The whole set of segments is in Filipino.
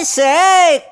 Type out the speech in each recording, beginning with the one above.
Basic!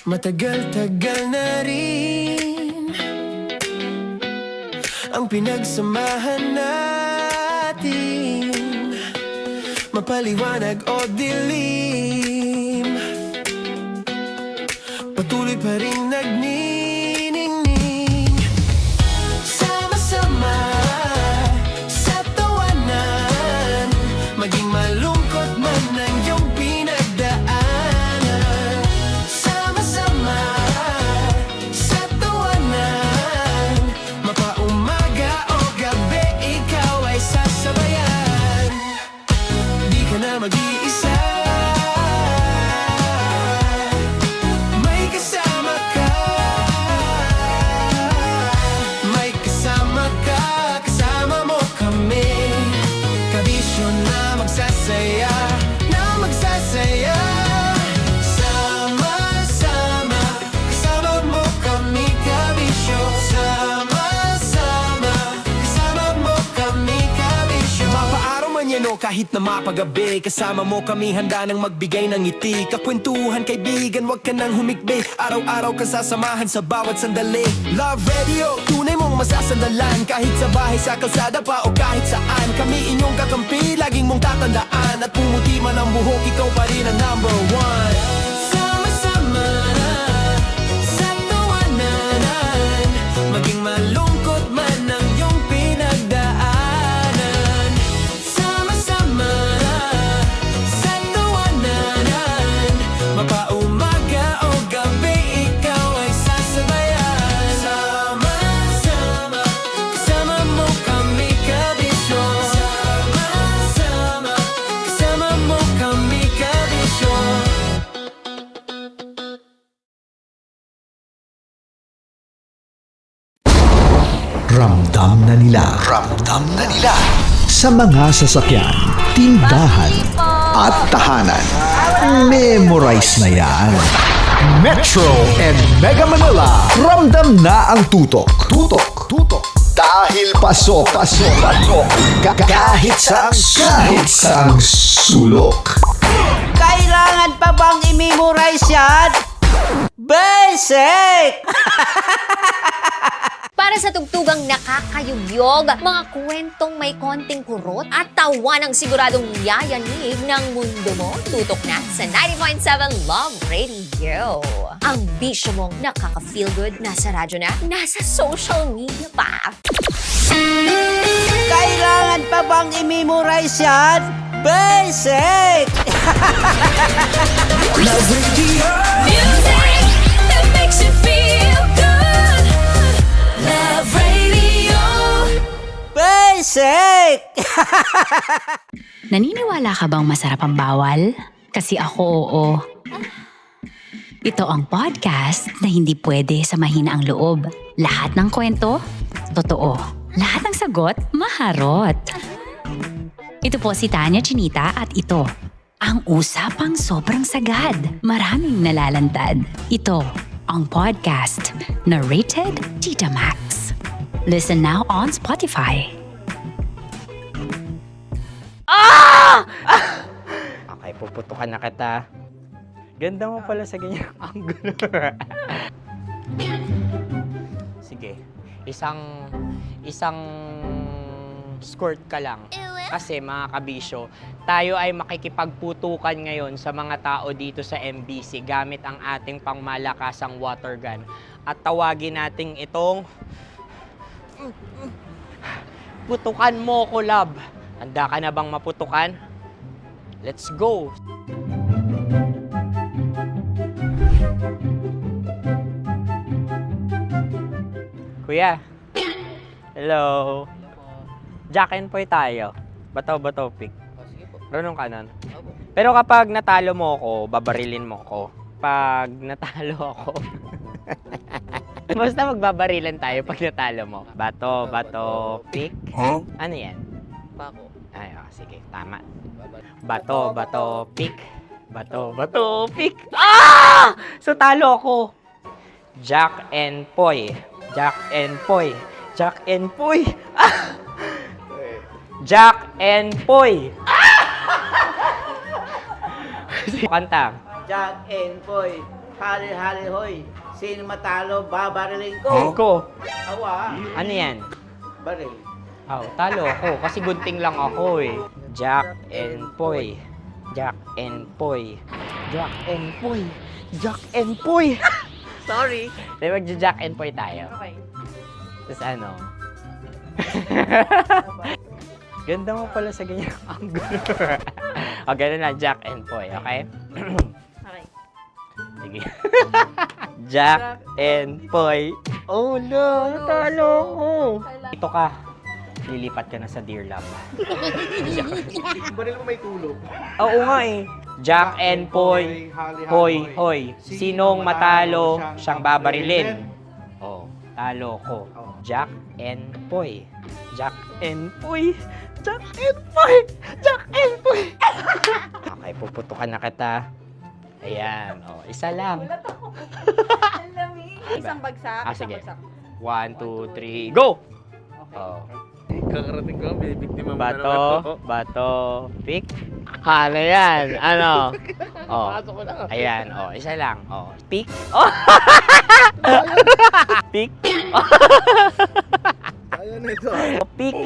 Matagal-tagal na rin ang pinagsamahan natin, mapaliwanag o dilim, patuloy pa rin nagniningning. Sama-sama sa tawanan, maging malungkot man ang iyong pinagdaanan. Sama-sama sa tawanan, mapaumaga o gabi, ikaw ay sasabayan. Di ka na mag-iisa, may kasama ka. May kasama ka, kasama mo kami. Kabisyo na magsasaya, na magsasaya. Sama-sama, kasama mo kami, kabisyo. Sama-sama, kasama mo kami, kabisyo. Mapaaraw man yan o kahit na mapagabi, kasama mo kami, handa nang magbigay ng ngiti. Kakwentuhan, kaibigan, wag ka nang humikbi. Araw-araw ka sasamahan sa bawat sandali. Love Radio, tunay mong masasandalan. Kahit sa bahay, sa kalsada pa o kahit saan, kami inyong kakampi, laging mong tatandaan. At pumuti man ang buhok, ikaw pa rin ang number one. Sama-sama na sa tawanan, maging malungkot man ang iyong pinagdaanan. Sama-sama na sa tawanan, mapaumaga o gabi, ikaw ay sasabayan. Sama-sama, kasama mo kami, kabisyo. Sama-sama, kasama mo kami, kabisyo. Ramdam na nila sa mga sasakyan, tindahan at tahanan. Memorize na yan. Metro and Mega Manila, ramdam na ang tutok. Dahil paso. Kahit saang sulok. Kailangan pa bang i-memorize yan? Basic! Para sa tugtugang nakakayugyog, mga kwentong may konting kurot at tawa ng siguradong yayanig ng mundo mo, tutok na sa 90.7 Love Radio. Ang bisyo mong nakaka-feel good, nasa radyo na, nasa social media pa. Kailangan pa bang i-memorize yan? Basic! Love Radio. Music that makes you feel good. Love Radio. Basic! Naniniwala ka bang masarap ang bawal? Kasi ako oo. Ito ang podcast na hindi pwede sa mahina ang loob. Lahat ng kwento, totoo. Lahat ng sagot, maharot. Ito po si Tanya Chinita at ito, ang usapang sobrang sagad. Maraming nalalantad. Ito, ang podcast na Rated Tita Max. Listen now on Spotify. Okay, puputukan na kita. Ganda mo pala sa ganyang angulo. Sige, isang skirt ka lang. Kasi mga kabisyo, tayo ay makikipagputukan ngayon sa mga tao dito sa MBC gamit ang ating pangmalakasang water gun. At tawagin natin itong putukan mo ko, love. Handa ka na bang maputukan? Let's go! Kuya. Hello. Jack and Poy tayo. Bato-bato pick. Runong ka nun. Pero kapag natalo mo ako, babarilin mo ako. Pag natalo ako, basta magbabarilan tayo pag natalo mo. Bato, pick. Huh? Ano yan? Pako. Ay, sige, tama. Bato, pick. Bato, pick. Ah! So, talo ako. Jack and Poy. Jack and Poy. Jack and Poy. Ah! Jack and Poy. Ah! Kanta. Jack and Poy, hali-hali hoy. Sino matalo, babariling ko. Ko. Awa, Ano yan? baril. Oh, talo ako kasi gunting lang ako eh. Jack and Poy. Jack and Poy. Jack and Poy. Jack and Poy. Sorry. Di magja-Jack and Poy tayo. Okay. Tapos ano? Ganda mo pala sa ganyang angulo. O, ganun na, Jack and Poy, okay? Okay. Sige. Jack and Poy. Oh no, natalo ko. Ito ka. Lilipat ka na sa Dear Love. Baril mo may tulog. Oo nga eh. Jack and Poy. Hoy. Sinong matalo, siyang babarilin. Oh, talo ko. Jack and Poy. Jack and Poy. Jack and Poy. Jack and Poy. Okay, puputukan na kita. Ayan. Oh, isa lang. Isang bagsak. Sige. 1, 2, 3, go! Oh. Kakarating ko, binibiktima mo na naman to. Bato, pick. Ano yan? Ano? Oh. Pasok ko na. Ayan, oh, isa lang. Oh, pick. Oh. Pick. Ayaw na ito. Oh, pick.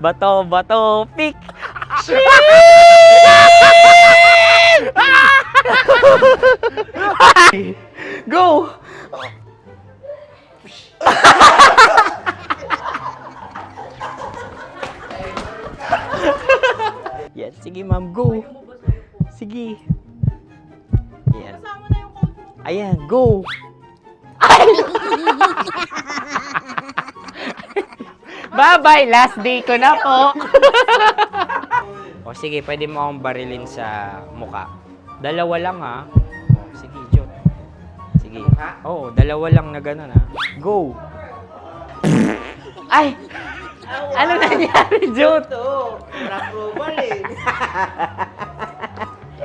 Bato, pick. Go! Yan, sige ma'am, go. Sige. Yan. Ayan, go. Bye-bye, last day ko na po. O sige, pwede mo akong barilin sa muka. Dalawa lang ha. O, sige, Jot. Sige. Oo, dalawa lang na gano'n ha. Go. Ay! Ano nangyari, Jot? Ito, approval eh.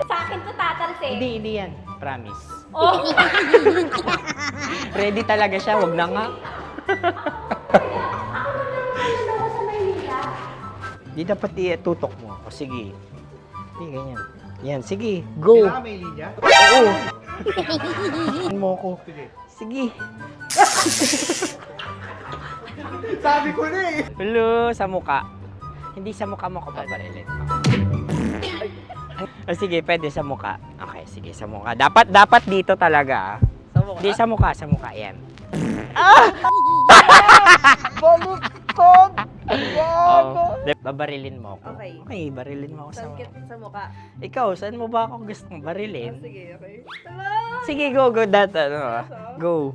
Sa akin to tatalsik. Hindi yan. Promise. Oh. Ready talaga siya, wag na nga. Di dapat tutok mo. O sige. Hindi, ganyan. Yan, sige. Go. Kailangan may linya? Oo. Mo ko. Sige. Sabi ko na eh. Hello, sa muka. Hindi sa muka mo ko paparilin. O sige, pwede sa muka. Okay, sige, sa muka. Dapat dito talaga. Sa muka? Hindi, sa muka. Yan. Ah! Baluktot! Bago! Babarilin mo ako. Okay. Okay, barilin mo ako sa Sa mukha. Ikaw, saan mo ba ako gustong barilin? Sige, okay. Sige, go, that, go.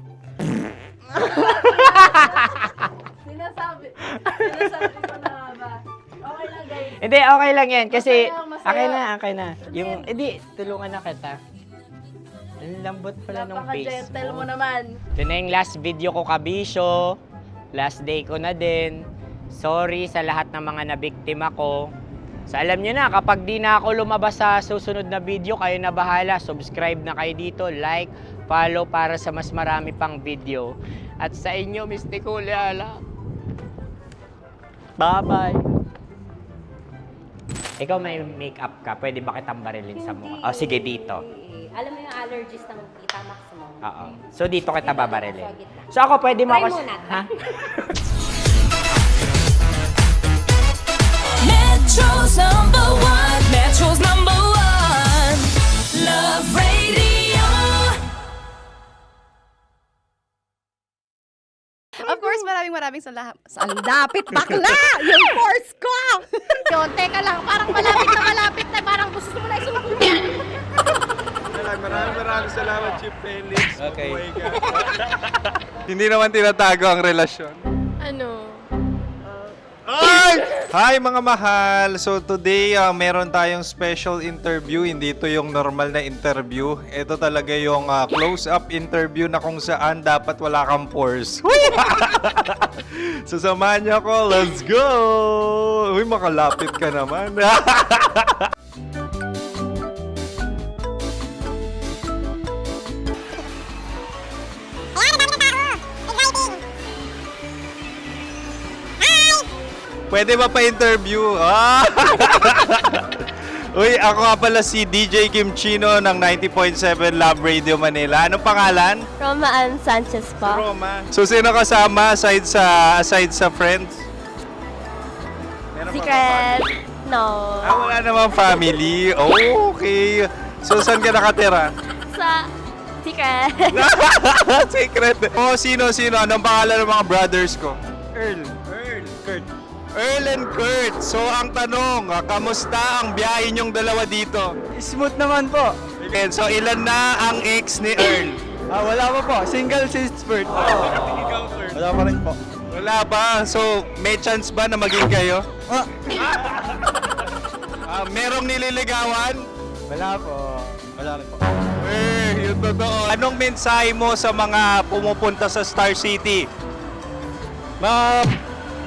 Sinasabi ko na ba? Okay lang, guys. Hindi, okay lang yan. Kasi, Masaya, masaya. okay na. Yung, hindi, tulungan na kita. Ang lambot pala nung face Napaka-gentle mo. mo naman. Ito na yung last video ko, kabisyo. Last day ko na din. Sorry sa lahat ng mga nabiktima ko. So alam nyo na, kapag di na ako lumabas sa susunod na video, kayo na bahala. Subscribe na kayo dito, like, follow para sa mas marami pang video. At sa inyo, Mistiko Leala. Bye-bye. Ikaw may makeup ka, pwede ba kitang barilin sa mukha? O sige, dito. Alam mo yung allergies ng Tita Max mo? Oo. So dito kita babarilin. Sa gitna. So ako, pwede mo Try ako... muna. Ha? Metro's number one. Metro's number one. Love Radio. Of course, maraming salamat. Ang lapit bakla! Yung course ko! Yun, teka lang, parang malapit na, parang gusto mo na isubo. Maraming salamat, Chief Felix. Okay. Oh my God. Hindi naman tinatago ang relasyon. Ano? Ay! Hi mga mahal! So today, meron tayong special interview. Hindi ito yung normal na interview. Ito talaga yung close-up interview na kung saan dapat wala kang pores. So samahan niyo ako. Let's go! Uy, makalapit ka naman. Pwede ba pa-interview? Ah! Uy, ako nga pala si DJ Kim Chino ng 90.7 Love Radio Manila. Anong pangalan? Roma Ann Sanchez po. Roma. So, sino kasama aside sa friends? Meron ba Secret. No. wala namang family. Oh, okay. So, saan ka nakatira? Sa Secret. Secret. Oh, sino? Anong pangalan ng mga brothers ko? Earl, Kurt. Earl and Kurt. So, ang tanong, kamusta ang biyahe niyong dalawa dito? Smooth naman po. Okay, so ilan na ang ex ni Earl? Wala pa po. Single since birth. Wala pa rin po. Wala ba? So, may chance ba na maging kayo? Merong nililigawan? Wala po. Wala rin po. Yung totoo. Anong mensahe mo sa mga pumupunta sa Star City?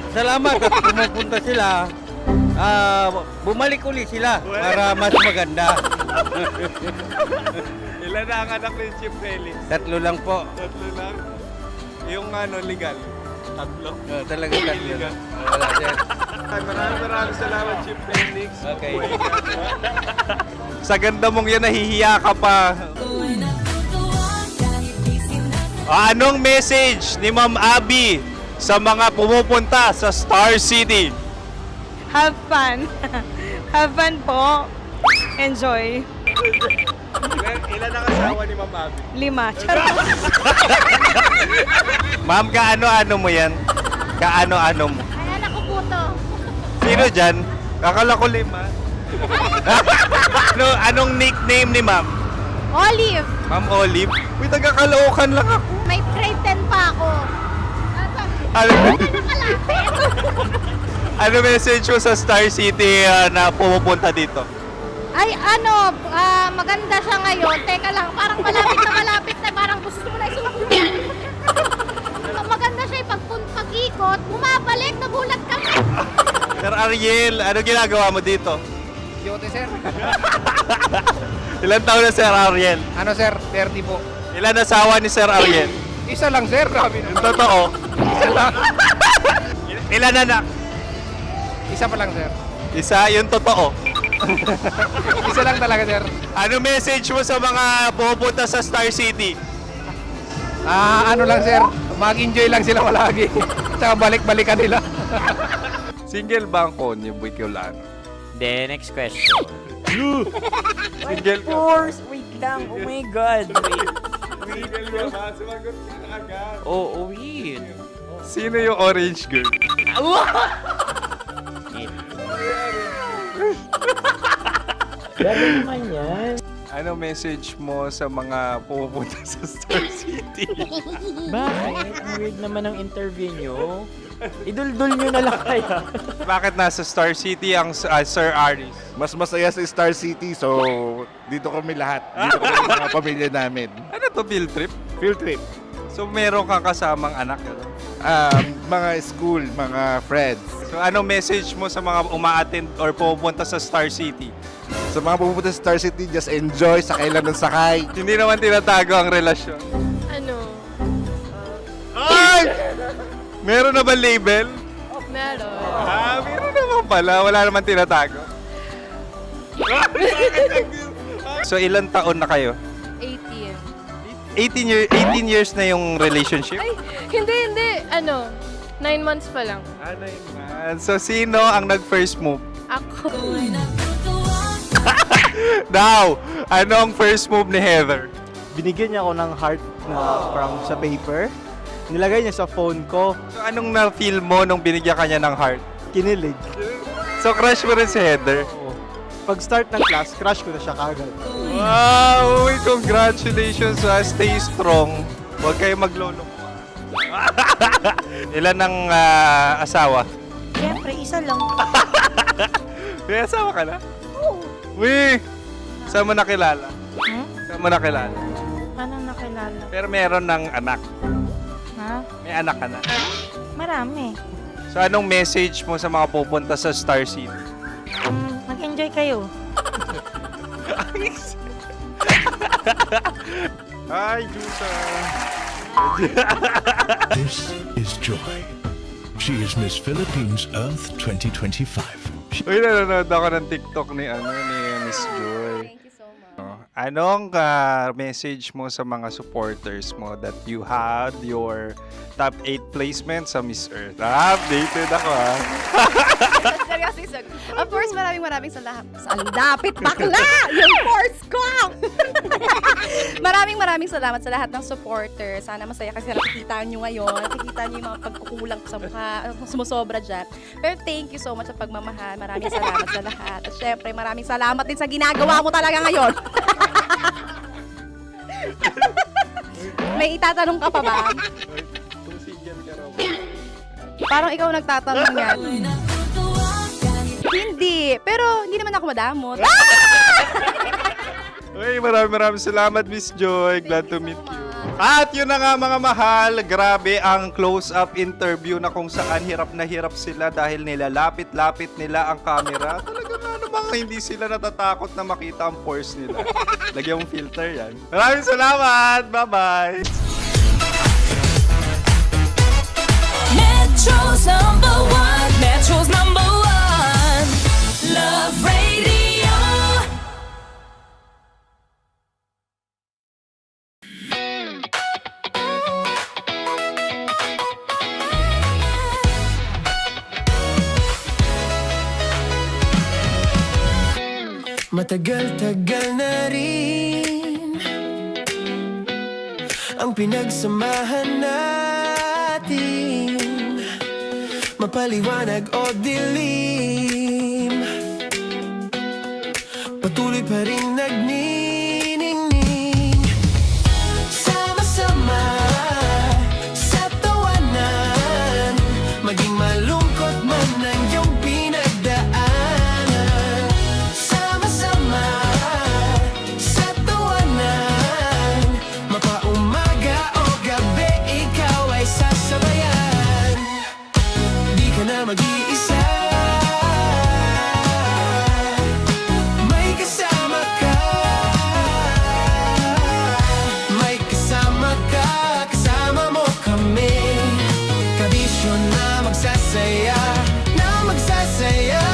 Salamat at pumupunta sila. Bumalik uli sila para mas maganda. Ilan na ang anak ni Chief Felix? 3 lang po. 3 lang. Yung legal? 3. Talaga 3 lang. Wala sir. Maraming salamat, Chief Felix. Okay. Sa ganda mong yan, nahihiya ka pa. Anong message ni Ma'am Abby sa mga pumupunta sa Star City? Have fun. Have fun po. Enjoy. Ilan ang asawa ni Ma'am Abby? 5. Charot. Ma'am, kaano-ano mo yan? Kaano-ano mo? Ay, anak ko po to. Sino dyan? Kakala ko 5. Anong nickname ni Ma'am? Olive, Ma'am Olive? Uy, taga-Caloocan lang ako. may grade 10 pa ako. Ano, Nakalapit. ano message mo sa Star City na pumupunta dito? Ay, maganda siya ngayon. Teka lang, parang malapit na, parang gusto mo na isubo. Maganda siya pag-ikot, bumabalik, nagulat kami. Sir Ariel, ano ginagawa mo dito? Yote sir. Ilan taon na Sir Ariel? Ano sir? 30 po. Ilan asawa ni Sir Ariel? Isa lang sir. Grabe Yung totoo. Isa lang. Ilan anak? Isa pa lang sir. Isa, yung totoo. Isa lang talaga sir. Ano message mo sa mga pumupunta sa Star City? Ano lang sir. Mag-enjoy lang sila palagi. Tsaka balik-balikan nila. Single ba ang konyo, Boy Kiolano? Then, next question. Single ka? Wait lang. Oh my God. Single ka ba? Sumagot ka na agad. Oh, wait. Sino yung orange girl? Wait Gano'n naman yan. Ano message mo sa mga pupunta sa Star City? Bakit? Ang weird naman ng interview nyo. Idul-dul nyo na lang kaya. Bakit nasa Star City ang Sir Aris? Mas masaya sa Star City, so dito kami lahat. Dito kami mga pamilya namin. Ano to, field trip? Field trip. So meron kang kasamang anak? Ano? Mga school, mga friends. So ano message mo sa mga uma-attend or pupunta sa Star City? Sa mga pupunta sa Star City, just enjoy, sakay lang ng sakay. Hindi naman tinatago ang relasyon. Ano? Ay! Meron na ba label? Meron. Meron naman pala. Wala naman tinatago. So ilan taon na kayo? 18. 18 years na yung relationship? Ay, hindi. 9 months pa lang. Ano yun? So sino ang nag-first move? Ako. Daw! Ano ang first move ni Heather? Binigyan niya ako ng heart na from sa paper. Nilagay niya sa phone ko. So anong na-feel mo nung binigyan ka niya ng heart? Kinilig. So crush mo rin si Heather? Pag start ng class, crush ko na siya kagad. Wow! Uy, congratulations! Stay strong. Huwag kayo maglolo. Ilan ang asawa? Siyempre, isa lang. May asawa ka na? Oo. Uy! Saan mo nakilala? Saan mo nakilala? Paano nakilala? Pero meron ng anak. Ha? May anak ka na. Marami. So anong message mo sa mga pupunta sa Star City? Mag-enjoy kayo. Hi, Jusa! This is Joy. She is Miss Philippines Earth 2025. Uy, nanonood ako ng TikTok ni Miss Joy. Thank you so much. Anong message mo sa mga supporters mo that you had your top 8 placement sa Miss Earth? Updated ako Seryoso. Of course, maraming salamat. Ang dapit bakla! Yung force ko! maraming salamat sa lahat ng supporters. Sana masaya kasi nakikita nyo ngayon. Nakikita nyo yung mga pagkukulang ko sa mukha. Sumusobra dyan. Pero thank you so much sa pagmamahal. Maraming salamat sa lahat. At syempre, maraming salamat din sa ginagawa mo talaga ngayon. May itatanong ka pa ba? Parang ikaw nagtatanong yan. Hindi. Pero hindi naman ako madamot. Uy, maraming salamat, Miss Joy. Glad to meet you. At yun na nga mga mahal, grabe ang close-up interview na kung saan hirap na hirap sila dahil nilalapit-lapit nila ang camera. Talaga na namang hindi sila natatakot na makita ang pores nila. Lagyan mong filter yan. Maraming salamat! Bye-bye! Metro's #1, Metro's #1, Love Radio. Matagal-tagal na rin ang pinagsamahan natin, mapaliwanag o dilim, patuloy pa rin nagniningning. Sama-sama sa tawanan, maging malungkot man ang iyong pinagdaanan. Sama-sama sa tawanan, mapaumaga o gabi, ikaw ay sasabayan. Di ka na mag-iisa, may kasama ka. May kasama ka, kasama mo kami. Kabisyo na magsasaya, na magsasaya.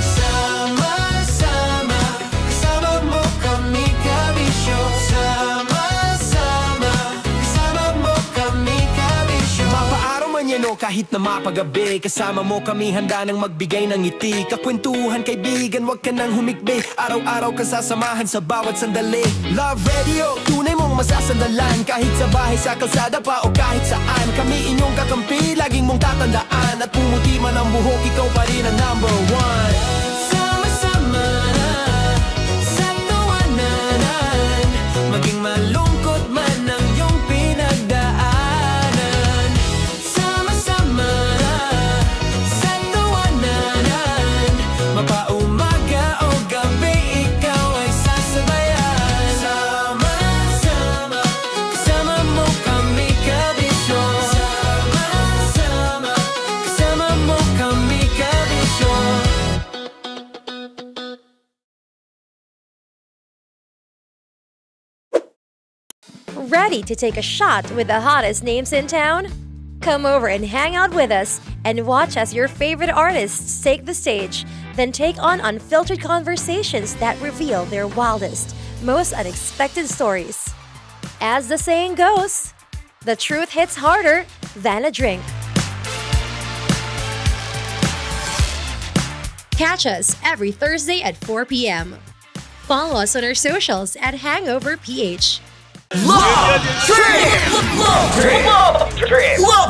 Sama-sama, kasama mo kami, kabisyo. Sama-sama, kasama mo kami, kabisyo. Mapaaraw man yan o kahit na mapagabi, kasama mo kami, handa nang magbigay ng ngiti. Kakwentuhan, kaibigan, wag ka nang humikbi. Araw-araw ka sasamahan sa bawat sandali. Love Radio, tunay mong masasandalan. Kahit sa bahay, sa kalsada pa o kahit saan, kami inyong kakampi, laging mong tatandaan. At pumuti man ang buhok, ikaw pa rin ang #1. Sama-sama, Ready to take a shot with the hottest names in town? Come over and hang out with us and watch as your favorite artists take the stage, then take on unfiltered conversations that reveal their wildest, most unexpected stories. As the saying goes, the truth hits harder than a drink. Catch us every Thursday at 4 p.m. Follow us on our socials at Hangover PH. Love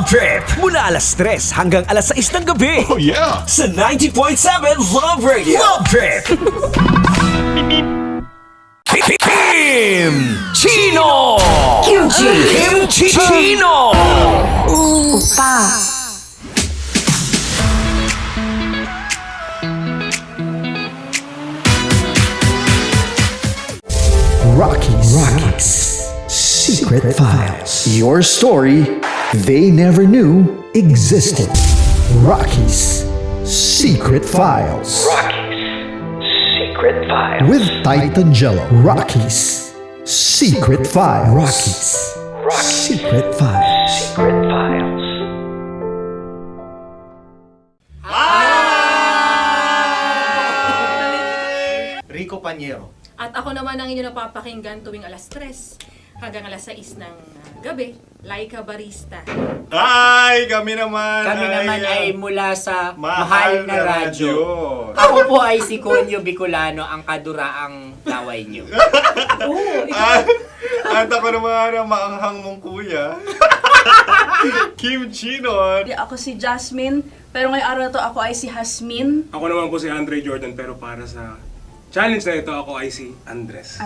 Trip! Mula alas 3 hanggang alas 6 ng gabi. Oh yeah! Sa 90.7 Love Radio. Love Trip! Kim Chino! Kim Chino! Rockies Secret Files. Your story they never knew existed. Rockies Secret Files. With Titan Jello. Rockies Secret Files. Rockies Secret Files. Rico Panyero. At ako naman ang inyo napapakinggan tuwing alas 3 hanggang alas 6 ng gabi, Laika Barista. Hi! Kami naman! Kami naman ay mula sa Mahal na Radyo. Ako Ako po ay si Conyo Bicolano, ang kaduraang laway nyo. At ako naman ang maanghang mong kuya. Kim Chino. Ako si Jasmine, pero ngayong araw na to ako ay si Hasmin. Ako naman po si Andre Jordan, pero para sa challenge na ito, ako ay si Andres.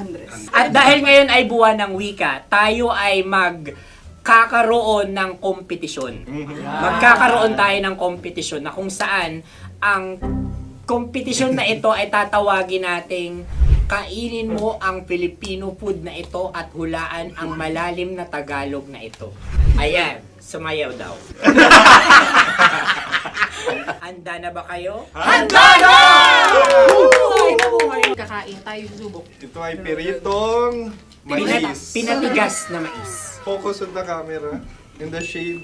At dahil ngayon ay buwan ng wika, tayo ay magkakaroon ng kompetisyon. Magkakaroon tayo ng kompetisyon na kung saan ang kompetisyon na ito ay tatawagin nating kainin mo ang Filipino food na ito at hulaan ang malalim na Tagalog na ito. Ayan, sumayaw daw. Handa na ba kayo? Handa na! Kakain tayo subok. Ito ay peritong mais. Pinatigas na mais. Focus on the camera. In the shade.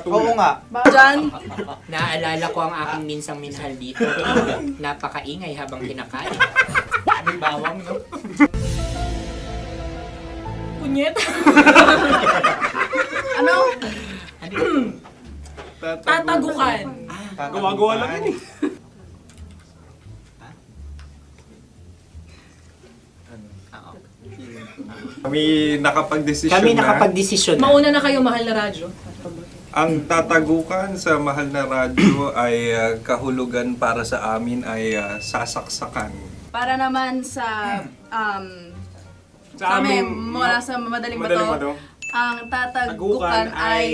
Oo nga. Jan, Naalala ko ang aking minsang minahal dito. Napakaingay habang kinakain. May bawang, no? Punyet. ano? Tatagukan. Gawa-gawa lang yun eh. Kami nakapag-desisyon Kami na. nakapag-desisyon na. Mauna na kayo, Mahal na Radyo. Ang tatagukan sa Mahal na Radyo ay kahulugan para sa amin ay sasaksakan. Para naman sa Sa amin, mula sa madaling madaling bato, bato. ang tatagukan Tagukan ay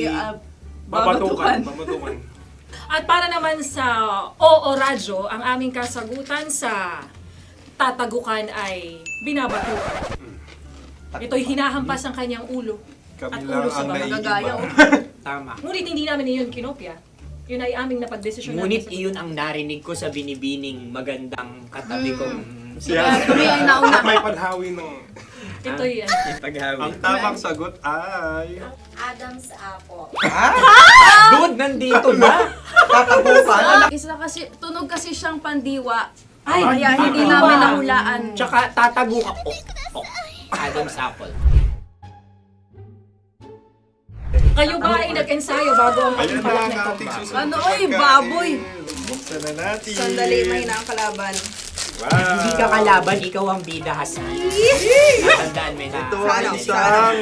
Babatukan. At para naman sa Oo Radyo, ang aming kasagutan sa tatagukan ay binabatukan. Ito'y hinahampas ang kanyang ulo. Kami At lang ulo sa ang mga gagaya. naiiba. Tama. Ngunit hindi namin iyon kinopya. Yun ay aming napagdesisyon Ngunit namin. iyon ang narinig ko sa binibining magandang katabi kong Kami ay nauna. May panhawi ng... Ito'y paghawi. Ang tamang sagot ay... Adam's apple. Dude, nandito na! Tatagukan! Isa kasi, tunog kasi siyang pandiwa. Ay, Kaya hindi namin nahulaan. Tsaka tatagukan. Adam's apple. kayo ba ay nag-ensayo bago ang Ayan na pagpalak ang na ito? ating susunod Ano, na oy, pagkain. baboy. Buksan na natin. Sandali, may nakakalaban. Wow. Hindi ka kalaban, ikaw ang bida, Hasmi. Natandaan mo na. Ito ay isang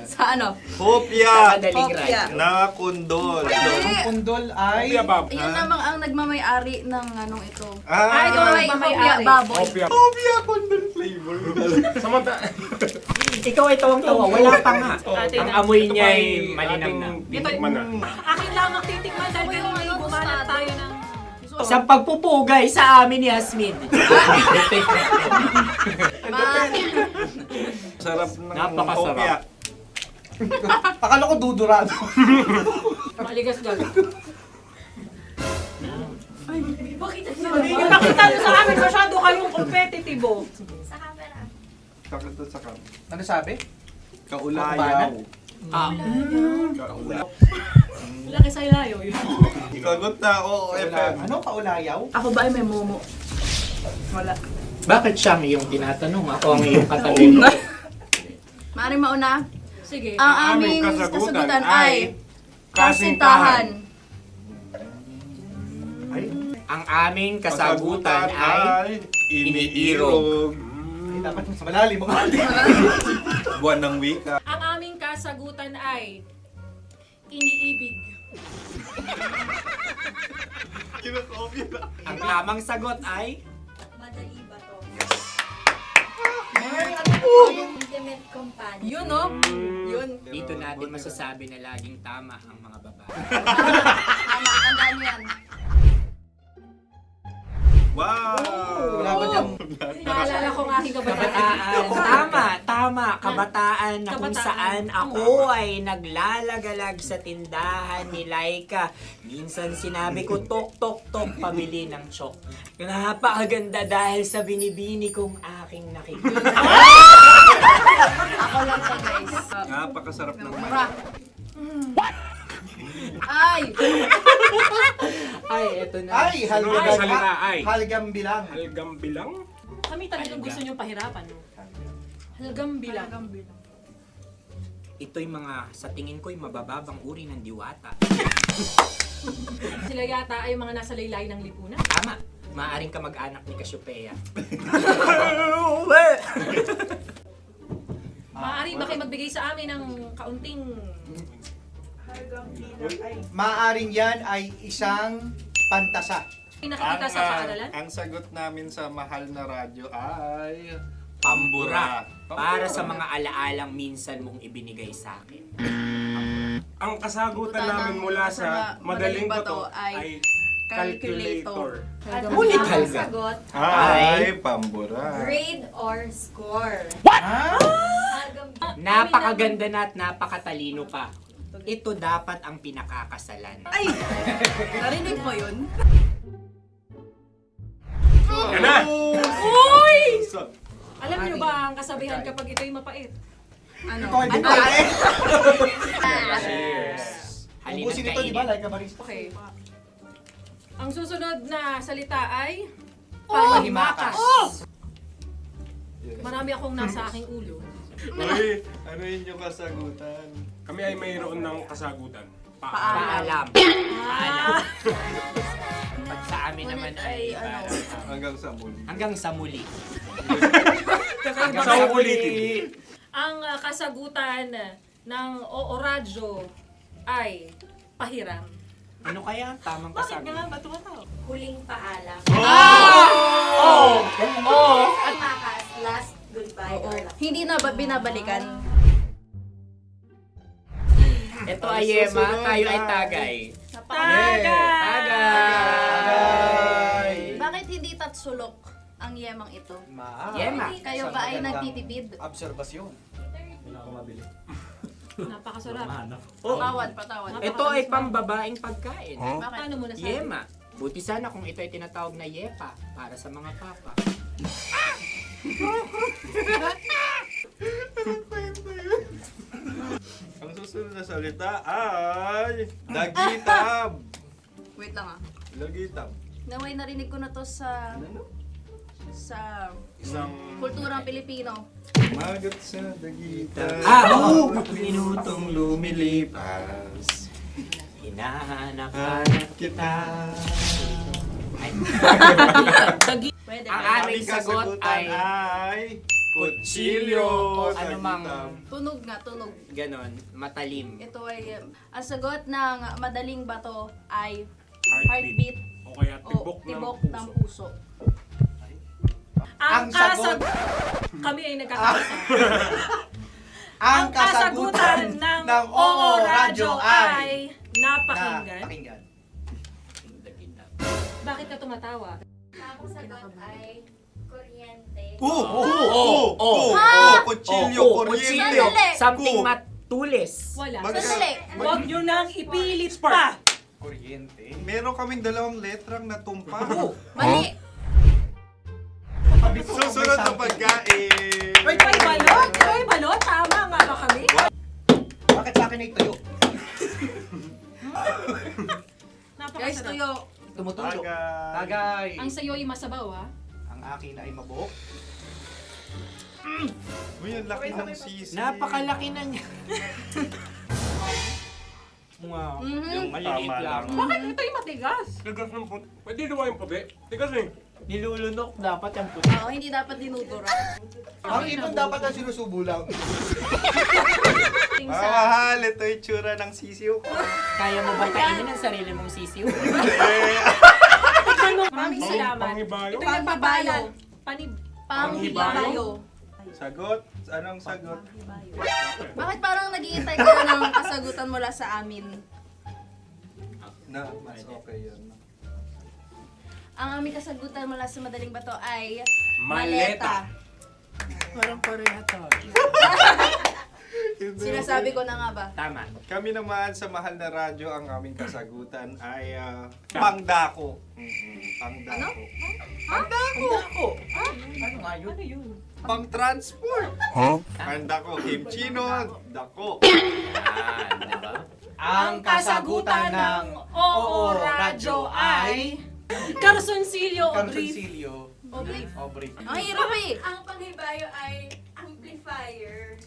Sa ano? hopya Madaling Hopya. radyo. na kundol. Pundol ay... Bab. Yun namang ang nagmamay-ari ng anong ito. Ay, ito Ah, may Hopya, baboy. hopya kundol flavor. Samanta... Ikaw ay tawang-tawa, wala pa nga. Ate Ang na. amoy niya ay malinang na. Titikman na. Akin lang ang titikman dahil kayo ay bumanat tayo ng... Sa pagpupugay sa amin ni Hasmin. Sarap ng Napakasarap. hopya. Akala ko dudurado. Maligas gal. Ay, bakit? Nakita nyo sa amin, masyado kayong competitive. Sakit to sa kam. Ano sabi? Kaulayaw. Laki sa ilayo yun. Sagot na, oo, FM. Ano kaulayaw? Ako ba ay may momo? Wala. Bakit siya ang iyong tinatanong? Ako ang iyong katanong. Maaaring mauna. Sige. Ang aming kasagutan ay kasintahan. Ang aming kasagutan ay iniirog. Dapat mas malalim mga Buwan ng wika. Ang aming kasagutan ay iniibig. Ang tamang sagot ay Madali ba to? Intimate companion. Yun, no? Yun. dito natin masasabi na laging tama ang mga babae. Tama, tandaan mo yan. Wow! Wala ba dyan? Naalala ko ang aking kabataan. Tama. Kabataan na kung Kabataan. saan ako ay naglalagalag sa tindahan ni Laika. Minsan sinabi ko, tok, pamili ng chok. Napakaganda dahil sa binibini kong aking nakikita. Ako lang to, guys. Napakasarap ng Mura. Ay! Ay, eto na. Ay, halgam bilang. Kami talagang gusto niyong pahirapan, no? Halagang bilang. Ito'y mga, sa tingin ko'y mabababang uri ng diwata. Sila yata ay mga nasa laylay ng lipunan. Tama. Maaring ka mag-anak ni Cassiopeia. Maaari ba kayo magbigay sa amin ng kaunting... Maaring yan ay isang pantasa. Nakikita sa paaralan? Ang sagot namin sa mahal na radyo ay... Pambura. Para sa mga alaalang minsan mong ibinigay sa akin. Ang kasagutan namin mula sa madaling bato ay calculator. Ulit halga. Sagot, Ay, pambura. grade or score? Napakaganda na at napakatalino pa. Ito dapat ang pinakakasalan. Ay! Narinig mo yun? Uy! Alam niyo ba ang kasabihan kapag ito'y mapait? Ano? Ito ay bigay. Cheers. Halina't Ubusin ito, di ba? kainin. Like a barista. Okay. Ang susunod na salita ay... Panghimakas. Marami akong nasa aking ulo. Uy, ano yun yung kasagutan? Kami ay mayroon ng kasagutan. Paalam. Pag sa amin naman ay Hanggang sa muli. hanggang sa muli. Sa ulitin. Ang kasagutan ng Oo Radyo ay pahiram. Ano kaya ang tamang Bakit kasagutan? nga ba tumatawa? Huling paalam. At Makas, last goodbye or last. hindi na ba binabalikan? Ito ay Yema, tayo ay tagay. Tagay! Bakit hindi tatsulok ang yemang ito? Yema. Kayo ba ay nagtitipid? Obserbasyon. Napakasarap. Patawad. Ito ay pambabaeng pagkain. Bakit? Paano mo nasabi? Yema. Buti sana kung ito ay tinatawag na yepa para sa mga papa. Ang susunod na salita ay... Dagitab! Wait lang ah. Dagitab. Naway narinig ko na to sa Isang... kulturang Pilipino. Magat sa dagitab. Minutong lumilipas. Hinahanap-hanap kita. Pwede Ang ba? aming sagot ay kutsilyo o anumang Tunog nga, tunog. ganon, matalim. Ito ay, ang sagot ng madaling bato ay heartbeat O kaya o tibok ng puso. Ang sagot- Kami ay nagkakasa. Ang kasagutan ng Oo Radyo ay napakinggan. Pakinggan. Bakit ka tumatawa? Ang sagot ay kuryente. Kutsilyo, kuryente. Sandali! Something matulis. Wala. Sandali! Huwag nyo nang ipilit pa. Kuryente. Meron kaming dalawang letrang natumpa. Mali! Susunod na pagkain. Ay, balot! Ay, balot! Tama nga ba kami. Bakit sa akin ay tuyo? Guys, tuyo. Tumutulo. Tagay. Ang sayo ay masabaw, ha? Ang akin ay mabuhok. Uy, ang laki ng sisi. Napakalaki na niya. Yung maliliit Tama lang. Bakit ito yung matigas? Tigas ng puti. Pwede naman yung puti. Tigas eh. Nilulunok dapat yung puti. Oo, hindi dapat dinudura. Ang ibon dapat ang sinusubo lang. Mga mahal, ito yung tsura ng sisiw. Kaya mo ba kainin ang sarili mong sisiw? Maraming salamat. Pangibayo. Ito yung nagpabayo. Panghibayo. Sagot? Anong sagot? Bakit parang nag-iintay ka ng kasagutan mula sa amin? Na, mas okay yun. Ang aming kasagutan mula sa Madaling Bato ay Maleta. Parang pareha tayo. Sinasabi ko na nga ba? Tama. Kami naman sa mahal na radyo, ang aming kasagutan ay pangdako. Pangdako. Pangdako! Ano nga yun? Ano yun? Pang-transport. Pangdako, kimchino, dako. Diba? Ang kasagutan ng Oo Radyo ay Carsoncillo o brief. Carsoncillo. Obrief. Ang hirap eh. Ang panghibayo ay amplifier.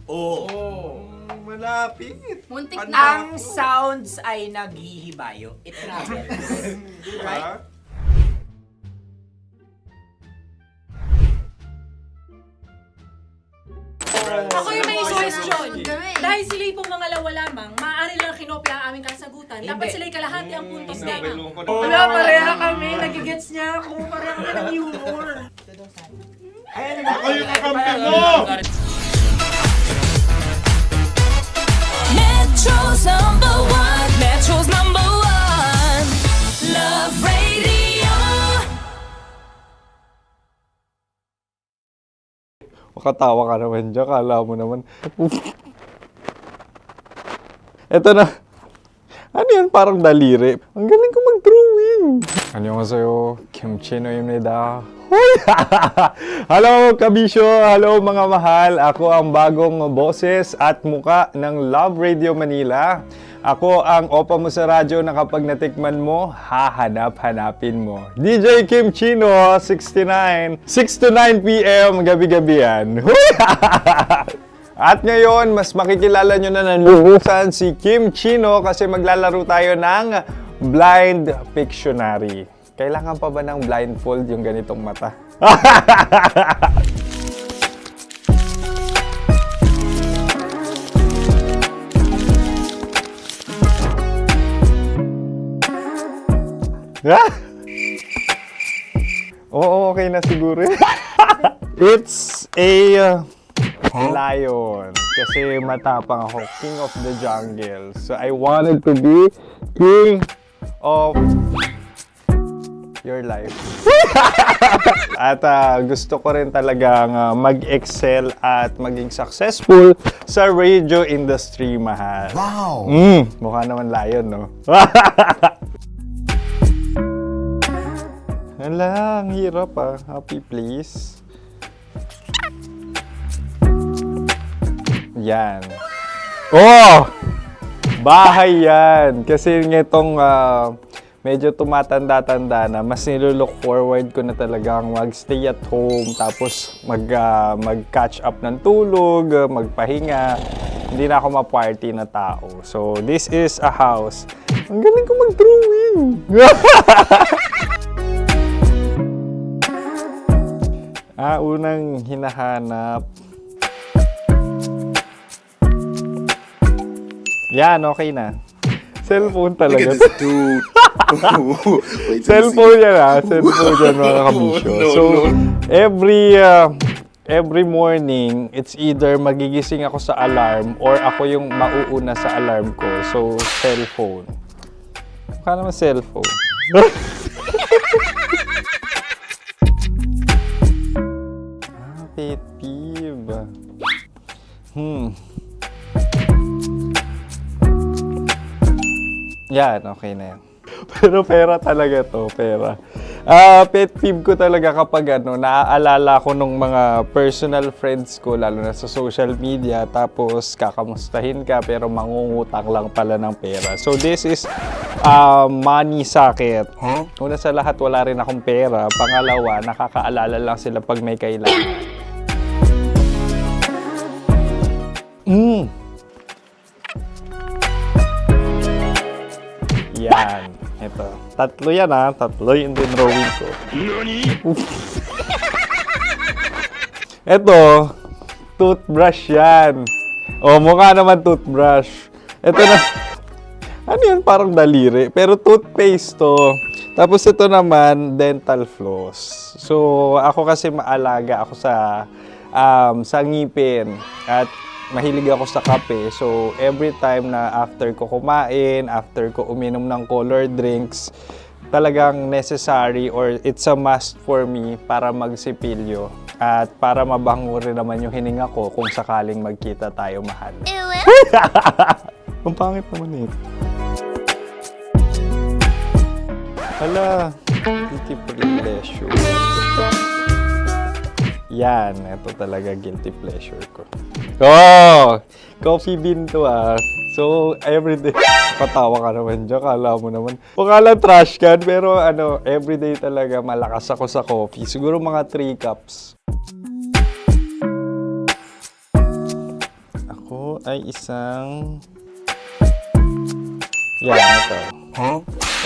Oh. Malapit. Muntik Ang na. Ang sounds ay naghihibayo. It travels. Diba? Ako yung may question. Kami. Dahil sila'y pong mga lawa lamang, maaari lang kinopya ang aming kasagutan. Dapat sila'y kalahati ang puntos Hindi, lamang. loko na. Wala, pareha kami. Nagigets niya ako. Pareha kami ng humor. Ayan, Ako yung kakampi mo! Metro's #1, Metro's #1, Love Radio. Makatawa ka naman dyan. Kala mo naman. Eto na. Ano yan? Parang daliri. Ang galing ko mag-drawing. 안녕하세요. 김치노입니다. Hello, kabisyo! Hello, mga mahal! Ako ang bagong boses at muka ng Love Radio Manila. Ako ang opa mo sa radyo na kapag natikman mo, hahanap-hanapin mo. DJ Kim Chino, 69, 6 to 9 p.m. gabi-gabi yan. At ngayon, mas makikilala nyo na ng lubusan si Kim Chino kasi maglalaro tayo ng Blind Pictionary. Kailangan pa ba ng blindfold yung ganitong mata? Oo, okay na siguro. It's a lion. Kasi matapang ako. King of the jungle. So I wanted to be king of your life. At gusto ko rin talagang mag-excel at maging successful sa radio industry, mahal. Wow! Mukha naman lion, no? Hala, ang hirap ah. Happy, please. Yan. Oh! Bahay yan. Kasi itong medyo tumatanda-tanda na, mas nilook forward ko na talagang mag-stay at home, tapos mag-catch up ng tulog, magpahinga. Hindi na ako ma-party na tao. So, this is a house. Ang galing ko mag-drawing! Unang hinahanap. Yan, okay na. Cellphone talaga. Look at this dude. Wait till you Cellphone yan Cellphone yan, mga kabisyo. So, every morning, it's either magigising ako sa alarm or ako yung mauuna sa alarm ko. So, cellphone. Mukha naman cellphone. Pet peeve. Yan, okay na yan. Pero pera talaga to, pera. Pet peeve ko talaga kapag naaalala ko nung mga personal friends ko, lalo na sa social media, tapos kakamustahin ka pero mangungutang lang pala ng pera. So this is money sakit. Una sa lahat, wala rin akong pera. Pangalawa, nakakaalala lang sila pag may kailangan. Yan. Ito. Tatlo yan Tatlo yung dinrawing ko. Ito. Toothbrush yan. O, mukha naman toothbrush. Ito na. Ano yan? Parang daliri. Pero toothpaste to. Tapos ito naman, dental floss. So, ako kasi maalaga ako sa ngipin. At mahilig ako sa kape. So, every time na after ko kumain, after ko uminom ng colored drinks, talagang necessary or it's a must for me para magsipilyo. At para mabango rin naman yung hininga ko kung sakaling magkita tayo, mahal. Ang pangit naman ito. Hala, guilty pleasure. Yan, ito talaga guilty pleasure ko. Oh! Coffee bean to So, everyday. Patawa ka naman dyan, kala mo naman. Pakala trash can, pero everyday talaga malakas ako sa coffee. Siguro mga 3 cups. Ako ay isang... Yan, ito.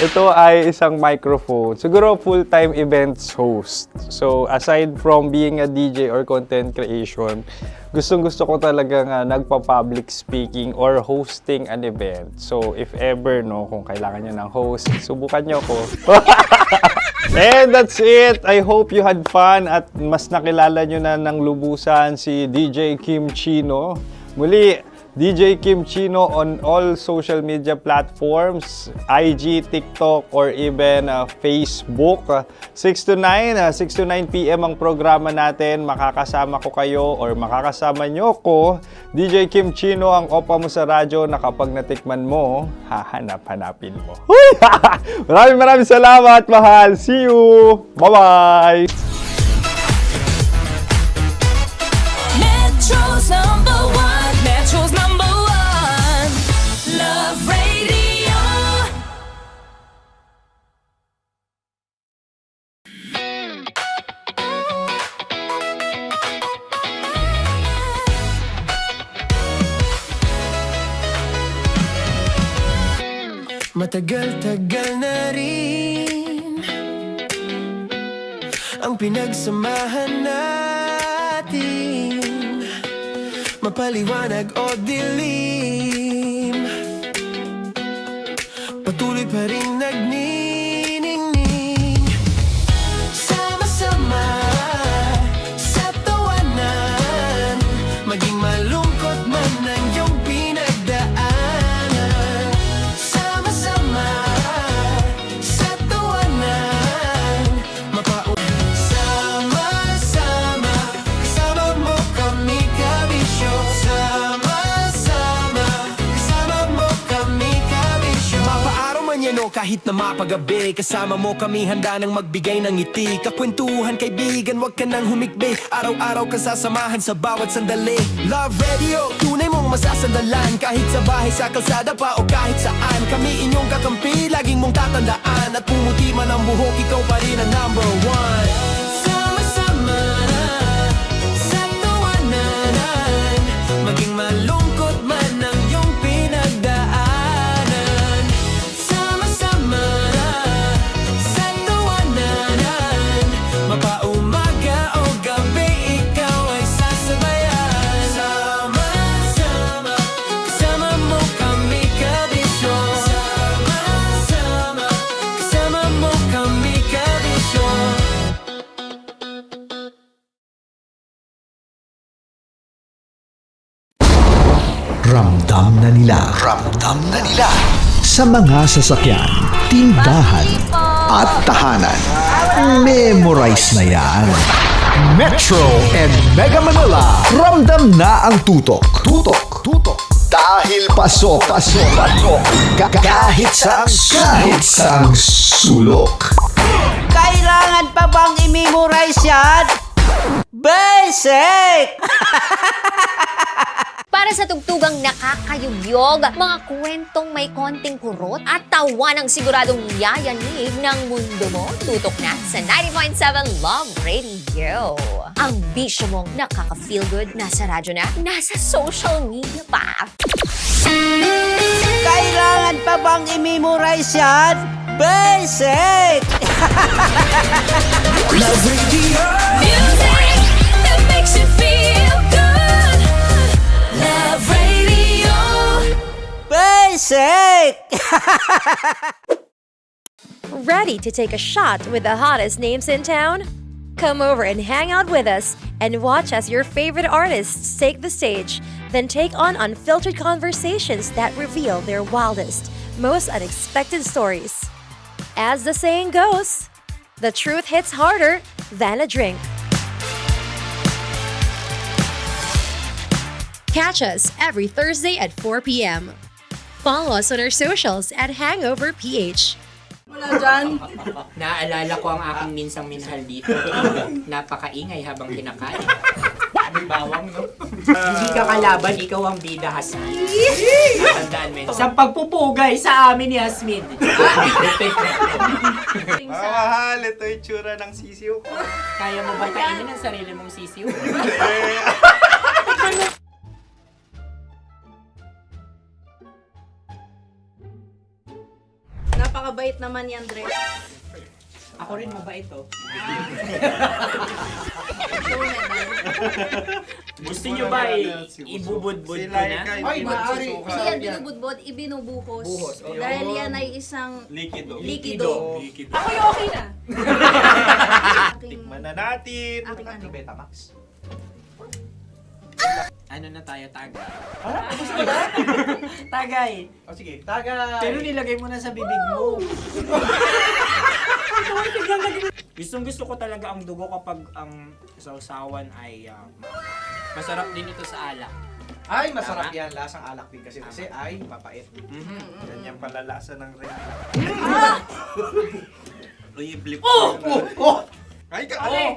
Ito ay isang microphone. Siguro full-time events host. So, aside from being a DJ or content creation, gustong-gusto ko talaga nagpa-public speaking or hosting an event. So, if ever, kung kailangan nyo ng host, subukan nyo ako. And that's it! I hope you had fun at mas nakilala nyo na ng lubusan si DJ Kim Chino. Muli, DJ Kim Chino on all social media platforms, IG, TikTok, or even Facebook. 6 to 9 p.m. ang programa natin. Makakasama ko kayo or makakasama nyo ko. DJ Kim Chino, ang opa mo sa radyo na kapag natikman mo, hahanap-hanapin mo. Maraming salamat, mahal. See you! Bye-bye! Metro's number one, Love Radio. Matagal-tagal na rin ang pinagsamahan natin. Mapaliwanag o dilim, patuloy pa rin nagniningning. Sama-sama sa tawanan, maging malungkot man ang iyong pinagdaanan. Sama-sama sa tawanan, sama-sama, kasama mo kami kabisyo. Sama-sama, kasama mo kami kabisyo. Mapaaraw man yan o kahit na mapagabi, kasama mo kami handa nang magbigay ng ngiti. Kakwentuhan kaibigan, wag ka nang humikbi. Araw-araw kasasamahan sa bawat sandali. Love Radio, tunay mong masasandalan. Kahit sa bahay, sa kalsada pa o kahit saan, kami inyong kakampi, laging mong tatandaan. At pumuti man ang buhok, ikaw pa rin ang number one. Sama-sama sa tawanan, maging malungkot man ang iyong pinagdaanan. Sama-sama sa tawanan, mapaumaga o gabi, ikaw ay sasabayan. Sama-sama, kasama mo kami kabisyo. Sama-sama, kasama mo kami kabisyo. Ramdam na nila sa mga sasakyan, tindahan at tahanan. Memorize na yan. Metro and Mega Manila, ramdam na ang tutok. Dahil pasok. Kahit saang sulok. Kailan Kailangan pa bang i-memorize yan? Basic! Para sa tugtugang nakakayugyog, mga kwentong may konting kurot at tawa ng siguradong yayanig ng mundo mo, tutok na sa 90.7 Love Radio. Ang bisyo mong nakaka-feel good, nasa radyo na, nasa social media pa. Kailangan pa bang i-memorize yan? Basic! Love Radio. Music that makes you feel good. Love Radio. Basic! Ready to take a shot with the hottest names in town? Come over and hang out with us and watch as your favorite artists take the stage, then take on unfiltered conversations that reveal their wildest, most unexpected stories. As the saying goes, the truth hits harder than a drink. Catch us every Thursday at 4 p.m. Follow us on our socials at Hangover PH. Wala dyan. Naalala ko ang aking minsang minahal dito. Napakaingay habang kinakain. May bawang, no? Hindi ka kalaban, ikaw ang bida, Hasmin. Tandaan mo yun. Sa pagpupugay sa amin ni Hasmin. Mahal, ito yung tsura ng sisiw ko. Kaya mo ba kainin ang sarili mong sisiw? Napakabait naman yan, Dre. Ako rin mabait, oh. Gusto nyo ba ibubudbud ko na? Ay, maaari. Hindi yan binubudbod, ibinubuhos. Buhos, oh. Dahil yan ay isang Likido. likido. Ako yung okay na. Tikman na natin. Aking ano. Betamax. Ano na tayo, tagay? Gusto mo ba? Tagay! O sige, tagay. Pero nilagay mo na sa bibig mo. Gustong gusto ko talaga ang dugo kapag ang sausawan ay masarap din ito sa alak. Ay, masarap yan. Lasang alak din kasi ay mapait. Ganyan pala lasa ng rin. Uy, blip. Ay, Okay.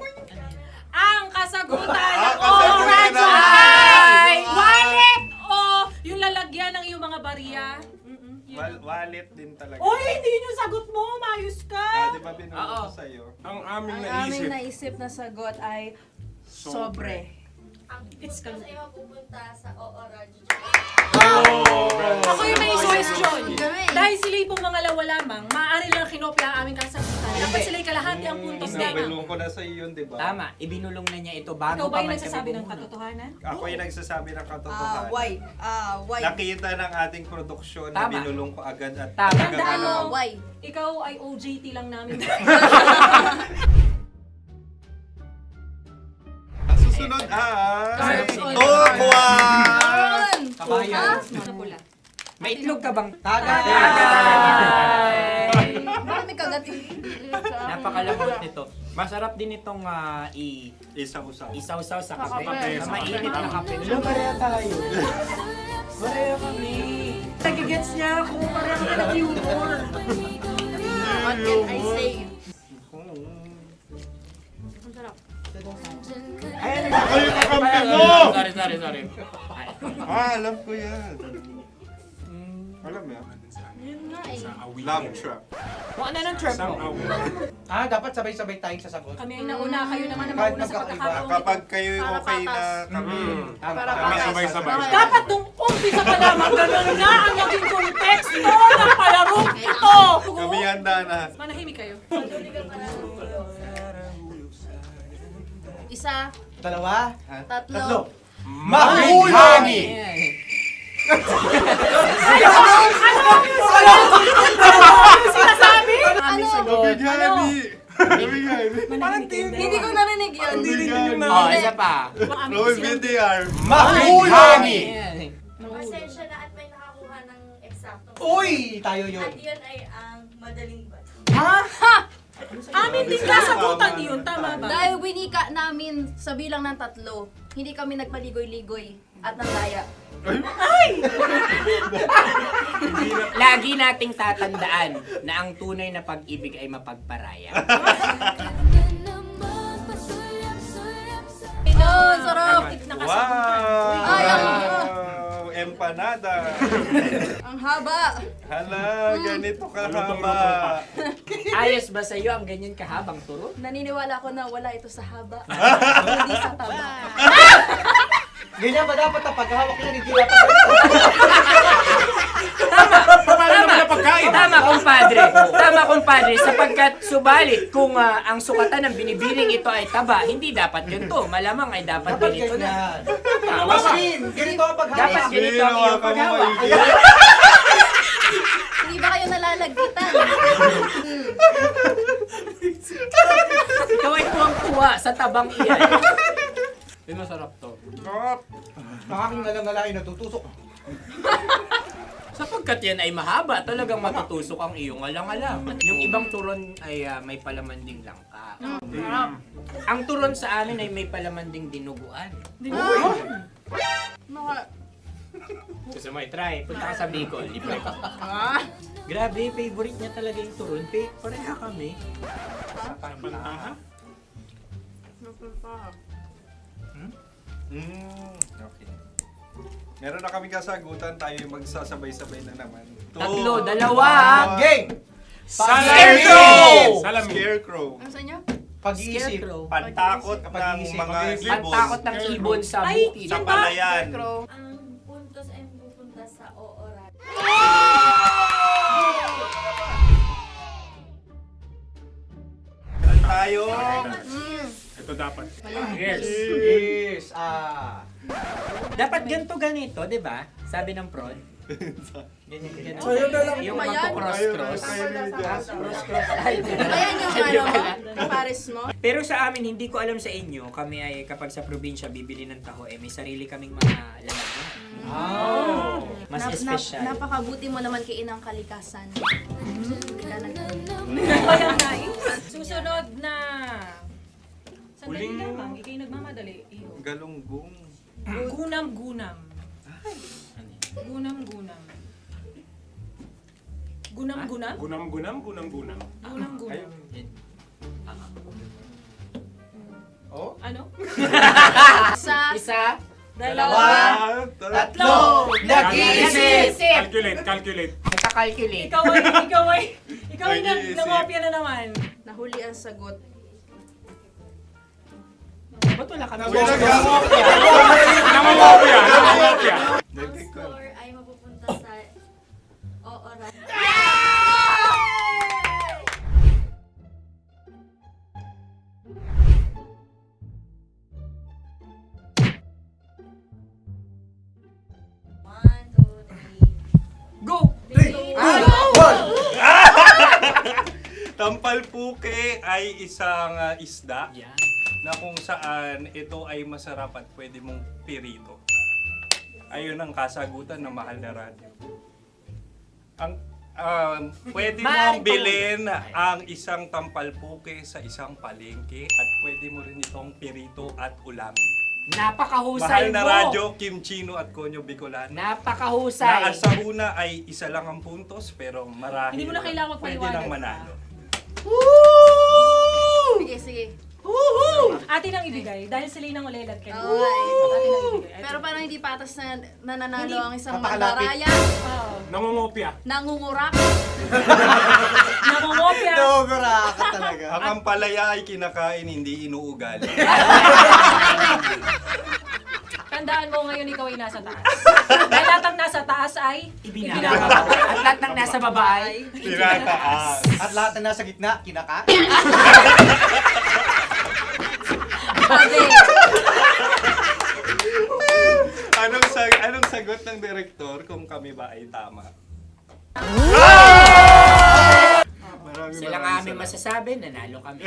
Ang kasagutan Ah, ng kasagutan Radyo ng- ay wallet o yung lalagyan ng iyong mga barya. Wallet din talaga. Uy, hindi yun yung sagot mo. Mayos ka. Di ba binulong ko sa'yo? Ang aming Ang aming naisip na sagot ay sobre. It's ka. pupunta sa OORADIO. Ako yung may question. Dahil sila yung mangalawa lamang, maaari lang kinopya ang aming kasagutan. Dapat sila yung kalahati ang puntos lamang. Binulong ko na sa'yo yun, di ba? Tama, ibinulong na niya ito bago Ikaw ba pa yung man nagsasabi kami ng bumunot. katotohanan? Ako yung nagsasabi ng katotohanan. Why? Nakita ng ating produksyon na Tama. binulong ko agad at Tama. Tandaan mo, Why? ikaw ay OJT lang namin. Ang susunod ay... Carbs on Oh, carbs. buwan! Kabayan. Napula. May itlog ka bang? Tagay! Marami kagat. Napakalambot nito. Masarap din itong Isa-usaw. isaw-saw sa kape. kape, Sa sa mainit kape. na kape. Wala, pareha tayo. Pareha kami. Nagigets niya ako. Pareha ka ng humor. What can I say? Ay, yung kakampi mo! Sorry. Alam ko yan. Alam mo yan? Yun nga eh. Love trap. Kung ano ng trap mo? Dapat sabay-sabay tayong sasagot. Kami ay nauna, kayo naman ang Kahit mauna sa magkakaiba. pagkakataon. Kapag kayo Para okay na patas. kami, Kami sabay-sabay. Dapat nung umpisa pa lamang ganun na ang naging konteksto ng palarong ito. kami handa na. Manahimik kayo. Isa, Dalawa. tatlo. Mahulani! Sinasabi? Ano? Hindi ko narinig yun. Oh, isa pa. Roll VTR. Mahulani! Pasensya na at may nakakuha ng eksakto. Uy! Tayo yun. yun ay ang madaling ba? Amin din kasagutan yun, tama ba? Dahil winika namin sa bilang ng 3, hindi kami nagpaligoy-ligoy at nandaya. Lagi nating tatandaan na ang tunay na pag-ibig ay mapagparaya. Ang haba. Hala, ganito kahaba. Ayos ba sa'yo ang ganyan kahabang turot? Naniniwala ko na wala ito sa haba. Hindi sa taba. Ganyan ba dapat ang paghahawak niya? Hindi dapat Tama, kumpadre. Tama, kumpadre. Sapagkat subalit kung ang sukatan ng binibining ito ay taba, hindi dapat ganito. Malamang ay dapat ganito na. Tama ba? Ganito ang paghahawak. Dapat ganito ang iyong paghawak. Hindi ba kayo nalalagkitan? Ikaw ay tuwang-tuwa sa tabang iyan. Ay, masarap to. Nakaking nalang-nalain, natutusok. Sapagkat yan ay mahaba, talagang matutusok ang iyong alang-alang. Yung ibang turon ay may palaman ding langka. Ang turon sa amin ay may palaman ding dinuguan. Dinuguan? Gusto mo i-try? Punta ka sa Bicol. Libre ko. Grabe, favorite niya talaga yung turon. Pareha kami. Okay. Meron na kami kasagutan, tayo yung magsasabay-sabay na naman. Tatlo, dalawa. Game! Scarecrow! Scarecrow. Ano sa inyo? Pag-iisip. Pantakot ng mga ibon. Pantakot ng ibon sa bukid. Sa palayan. Ang puntos ay pupunta sa ooran. Tayo. Ito dapat. Yes. Dapat ganito, di ba? Sabi ng prod. Ganyan. Yung magpo-cross-cross. Cross-cross. Ayan yung pares mo. Pero sa amin, hindi ko alam sa inyo, kami ay kapag sa probinsya bibili ng taho, may sarili kaming mga lalagyan. Mas espesyal. Napakabuti mo naman kay Inang Kalikasan. Susunod na. Sandali lamang, ikay nagmamadali. Iyo. Galunggong. Gunam-gunam. Gunam-gunam. Gunam-gunam? Gunam-gunam, gunam-gunam. Gunam-gunam. Oh? Ano? Isa. Dalawa. Tatlo. Nag-iisip. Calculate. Nagka-calculate. Ikaw ay nangopya na naman. Nahuli ang sagot. Ba't wala kami? Namangopya. Ang score ay mapupunta sa ooran. Go! Tampalpuke ay isang isda na kung saan ito ay masarap at pwede mong pirito. Ayun ang kasagutan ng Mahal na Radyo. Ang pwede mong bilhin ang isang tampalpuke sa isang palengke at pwede mo rin itong pirito at ulamin. Napakahusay Mahal na mo. Radyo, Kim Chino at Konyo Bicolano. Napakahusay. Na sa una ay isa lang ang puntos pero marahil Hindi mo na kailangan pwede magpaliwanag nang manalo. Sige. Atin ang ibigay dahil sila yung nangulelat kayo. Okay. Atin ang ibigay. Pero parang hindi patas na nananalo Hindi. ang isang Napakalapit. mandaraya. Nangungopya. Nangungurak. Nangungopya. Dobra ka talaga. Ang ampalaya ay kinakain, hindi inuugali. Tandaan mo ngayon ikaw ay nasa taas. Dahil lahat ng nasa taas ay Ibinababa. At lahat ng nasa baba ay Tinataas. At lahat na nasa gitna, kinaka. Anong sagot ng direktor kung kami ba ay tama? Sila nga aming masasabi, nanalo kami.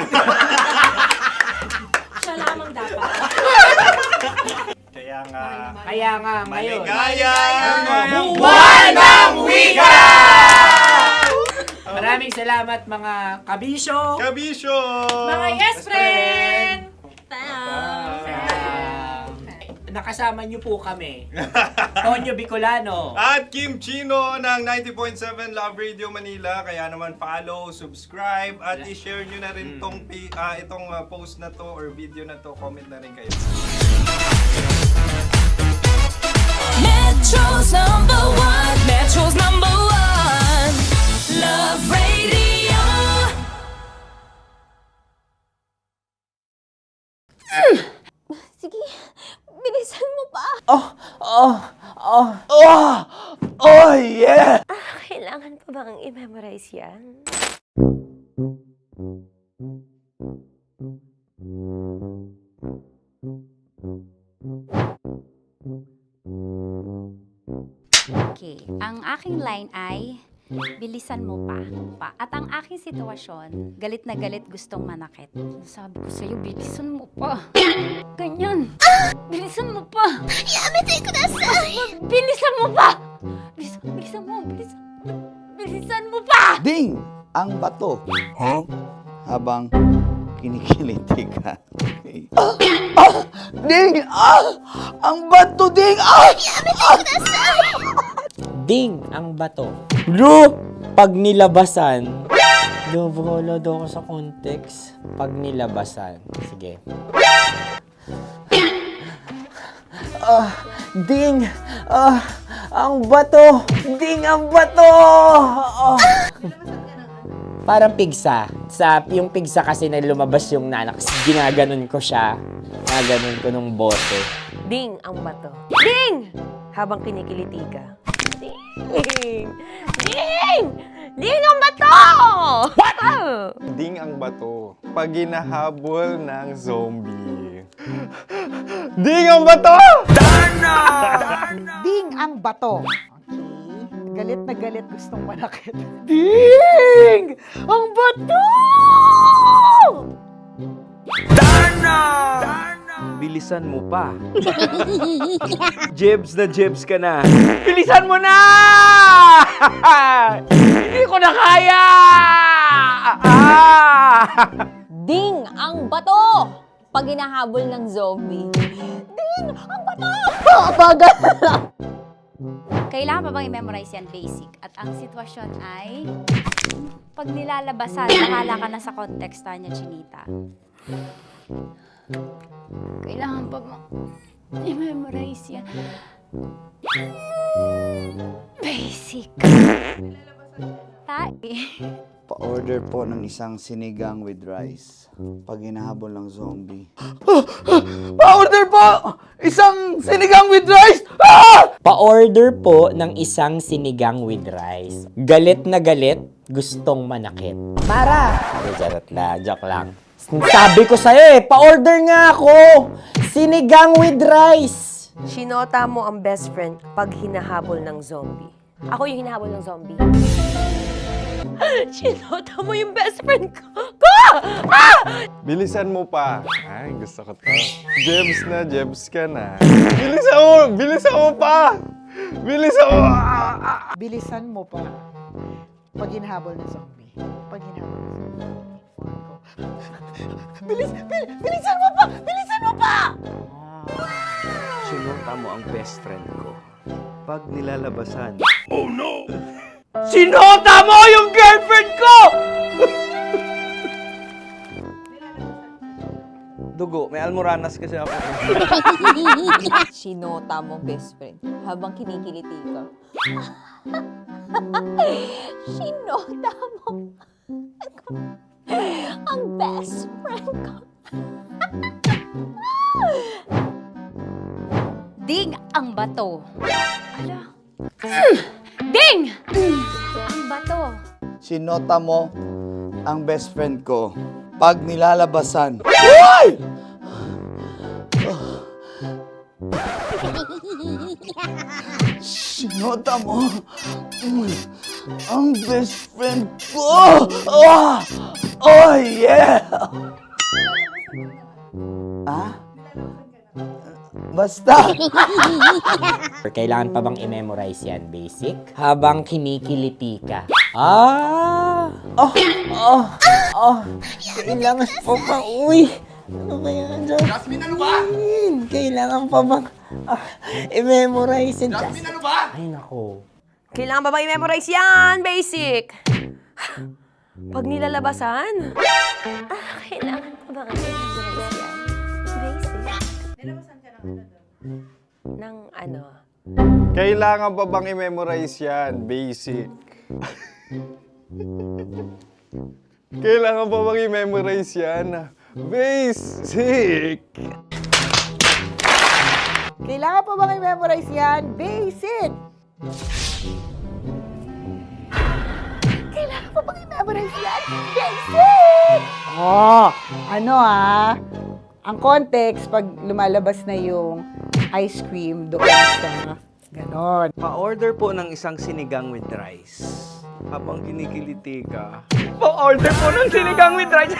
siya lamang dapat. Kaya nga, ngayon. maligayang Buwan ng Wika! Maraming salamat mga kabisyo. Kabisyo! Mga yes friend! Nakasama niyo po kami. Konyo Bicolano. At Kim Chino ng 90.7 Love Radio Manila. Kaya naman follow, subscribe, at i-share nyo na rin itong post na to or video na to. Comment na rin kayo. Metro's #1 Metro's #1 Love Radio. Sige, bilisan mo pa. Oh yeah! Kailangan pa bang i-memorize yan? Okay, ang aking line ay, bilisan mo pa. At ang aking sitwasyon, galit na galit gustong manakit. Sabi ko sa'yo, bilisan mo pa. Ganyan. Bilisan mo pa. Yamitay ko na sa... Bilisan mo pa! Bilisan mo pa! Ding! Ang bato. Habang kinikiliti ka. Ding! Ang bato, Ding! Ding ang bato. Bro! Pag nilabasan. Wala daw ako sa context. Pag nilabasan. Sige. Ding! Ang bato! Ding ang bato! Parang pigsa. Yung pigsa kasi na lumabas yung nanak. Ginaganon ko siya. Ginaganon ko nung bote. Ding ang bato. Ding! Habang kinikiliti ka. Ding! Ding! Ding ang bato! What? Ding ang bato. Pag hinahabol ng zombie. Ding ang bato! Ding ang bato. Galit na galit gustong manakit. Ding! Ang bato! Bilisan mo pa. Jebs ka na. Bilisan mo na! Hindi ko na kaya! Ding ang bato! Pag hinahabol ng zombie. Ding ang bato! Bagal! Kailangan pa bang i-memorize yan basic? At ang sitwasyon ay, pag nilalabasan, nakala ka na sa konteksta niya, Chinita. Kailangan pa bang i-memorize yan? Basic. Pa-order po ng isang sinigang with rice. Pag hinahabol ng zombie. Pa-order po! Isang sinigang with rice! Pa-order po ng isang sinigang with rice. Galit na galit, gustong manakit. Para! Joke lang. Sabi ko sa'yo pa-order nga ako! Sinigang with rice! Sinota mo ang best friend pag hinahabol ng zombie. Ako yung hinahabol ng zombie. Sinota mo yung best friend ko! Bilisan mo pa. Ay, gusto ko to. Jebs ka na. Bilisan mo pa! Bilisan mo pa. Pag hinahabol ng zombie. Pag hinahabol ng zombie. Bilisan mo pa! Bilisan mo pa! Sinota mo ang best friend ko. Pag nilalabasan. Sinota mo yung girlfriend ko! Dugo, may almoranas kasi ako. Sinota mo best friend habang kinikiliti ka. Sinota mo ang best friend ko. Ding ang bato. Ala. Ding! Ang bato. Sinota mo ang best friend ko pag nilalabasan. Uy! Sinota mo ang best friend ko. Oh yeah! Basta! Kailangan pa bang i-memorize yan, basic? Habang kinikiliti ka. Kailangan pa bang, ano ba yan, Jasmine, ano ba? Kailangan pa bang i-memorize yan, Jasmine, ano ba? Ay, nako. Kailangan ba i-memorize yan? Basic. Pag nilalabasan? Kailangan pa ba i-memorize yan? Basic. Nilalabasan ka ng ano? Ng ano? Kailangan pa bang i-memorize yan? Basic. Kailangan pa bang i-memorize yan? Basic. Kailangan pa bang i-memorize yan? Basic! Kailangan pa bang i-memorize yan? Basic! Oh, ano ang context pag lumalabas na yung ice cream doon sa ganon. Pa-order po ng isang sinigang with rice. Habang kinikiliti ka. Pa-order po ng sinigang with rice.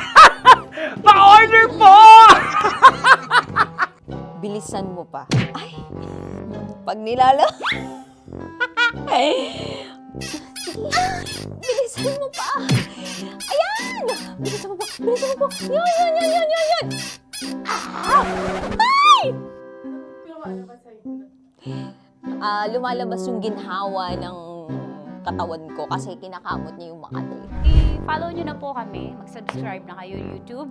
Pa-order po! Bilisan mo pa. Ay, pag nilala... Bilisan mo pa. Ayan! Bilisan mo pa. Bilisan mo pa. Yan. Ay! Lumalabas yung ginhawa ng katawan ko kasi kinakamot niya yung Makati. I-follow nyo na po kami. Mag-subscribe na kayo YouTube.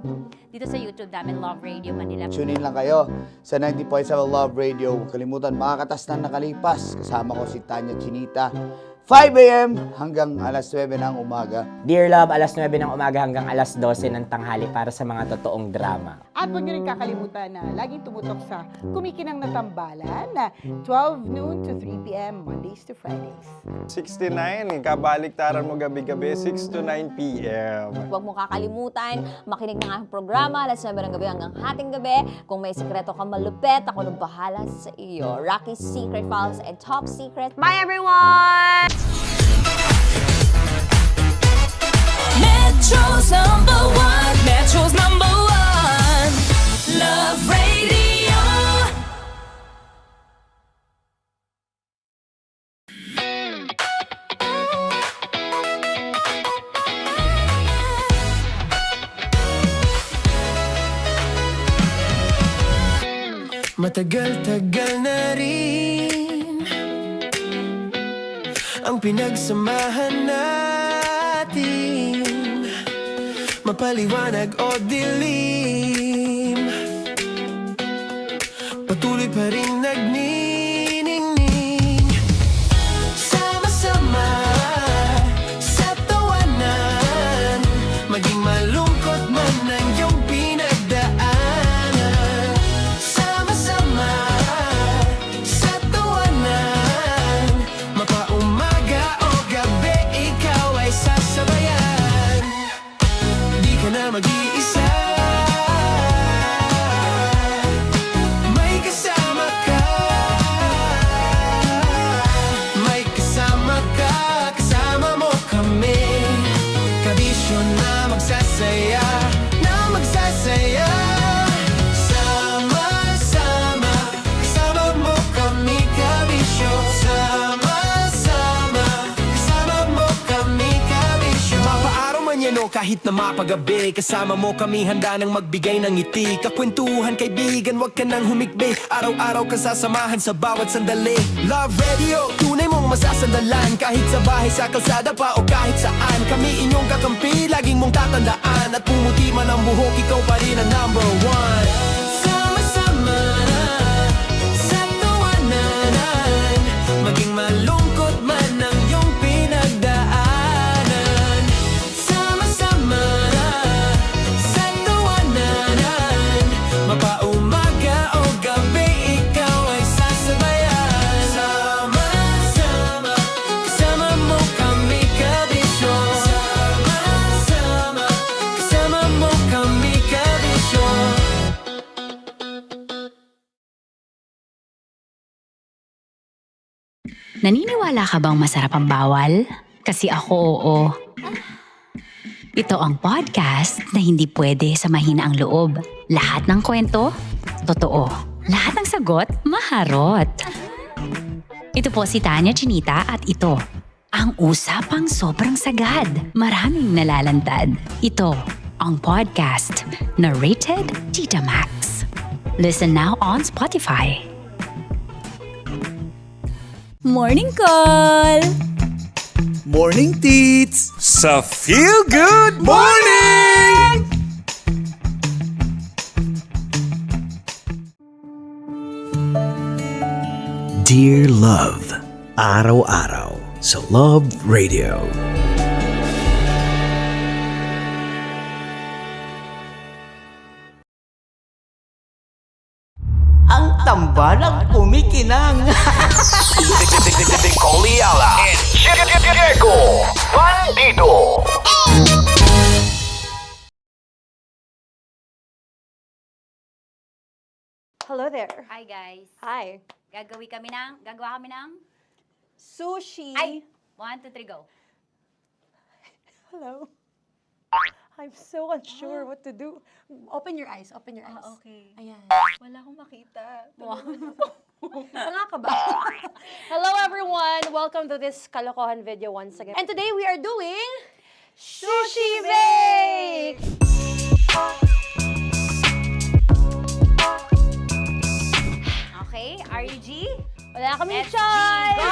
Dito sa YouTube namin, Love Radio Manila. Tune in lang kayo sa 90.7 Love Radio. Huwag kalimutan, makakatas na nakalipas. Kasama ko si Tanya Chinita. 5 a.m. hanggang alas 9 ng umaga. Dear Love, alas 9 ng umaga hanggang alas 12 ng tanghali para sa mga totoong drama. At huwag niyo rin kakalimutan na laging tumutok sa Kumikinang na Tambalan na 12 noon to 3 p.m. Mondays to Fridays. 69, kabaliktaran mo gabi-gabi, 6 to 9 p.m. Huwag mo kakalimutan, makinig ng aking programa, alas 9 ng gabi hanggang hating gabi. Kung may sikreto kang malupet, ako nang bahala sa iyo. Rocky's Secret Files and Top Secret. Bye everyone! Metro's number one. Metro's number one. Love Radio. Matagal-tagal na rin ang pinagsamahan natin, mapaliwanag o dilim, patuloy pa rin nagniningning. Sama-sama sa tawanan, maging malungkot man ang iyong pinagdaanan. Sama-sama sa tawanan, mapaumaga o gabi, ikaw ay sasabayan. Di ka na mag-iisa, may kasama ka. May kasama ka, kasama mo kami. Kabisyo na magsasaya, na magsasaya. Sama-sama, kasama mo kami, kabisyo. Sama-sama, kasama mo kami, kabisyo. Mapaaraw man yan o kahit na mapagabi, kasama mo kami, handa nang magbigay ng ngiti. Kakwentuhan, kaibigan, wag ka nang humikbi. Araw-araw ka sasamahan sa bawat sandali. Love Radio, tunay mong masasandalan. Kahit sa bahay, sa kalsada pa o kahit saan, kami inyong kakampi, laging mong tatandaan. At pumuti man ang buhok, ikaw pa rin ang number one. Sama-sama sa tawanan, maging malungkot man ang iyong pinagdaanan. Sama-sama sa tawanan, mapaumaga o gabi, ikaw ay sasabayan. Sama-sama, kasama mo kami, kabisyo. Sama-sama, kasama mo kami, kabisyo. Naniniwala ka bang masarap ang bawal? Kasi ako, oo. Ito ang podcast na hindi pwede sa mahina ang loob. Lahat ng kwento, totoo. Lahat ng sagot, maharot. Ito po si Tanya Chinita at ito, ang usapang sobrang sagad. Maraming nalalantad. Ito, ang podcast na rated Tita Max. Listen now on Spotify. Morning Call! Morning Tits! Sa Feel Good Morning! Dear Love, araw-araw sa Love Radio. Ang tambalang kumikinang. Nicole Ayala and Diego Bandido. Hello there. Hi guys. Hi. Gagawa kami ng Sushi. Ay! 1, 2, 3, go. Hello. I'm so unsure what to do. Open your eyes. Open your eyes. Okay. Ayan. Wala akong makita. Tanga ka ba? Hello everyone! Welcome to this Kalokohan video once again. And today we are doing Sushi Bake! Okay, RG? Wala kami Let's choice! Go!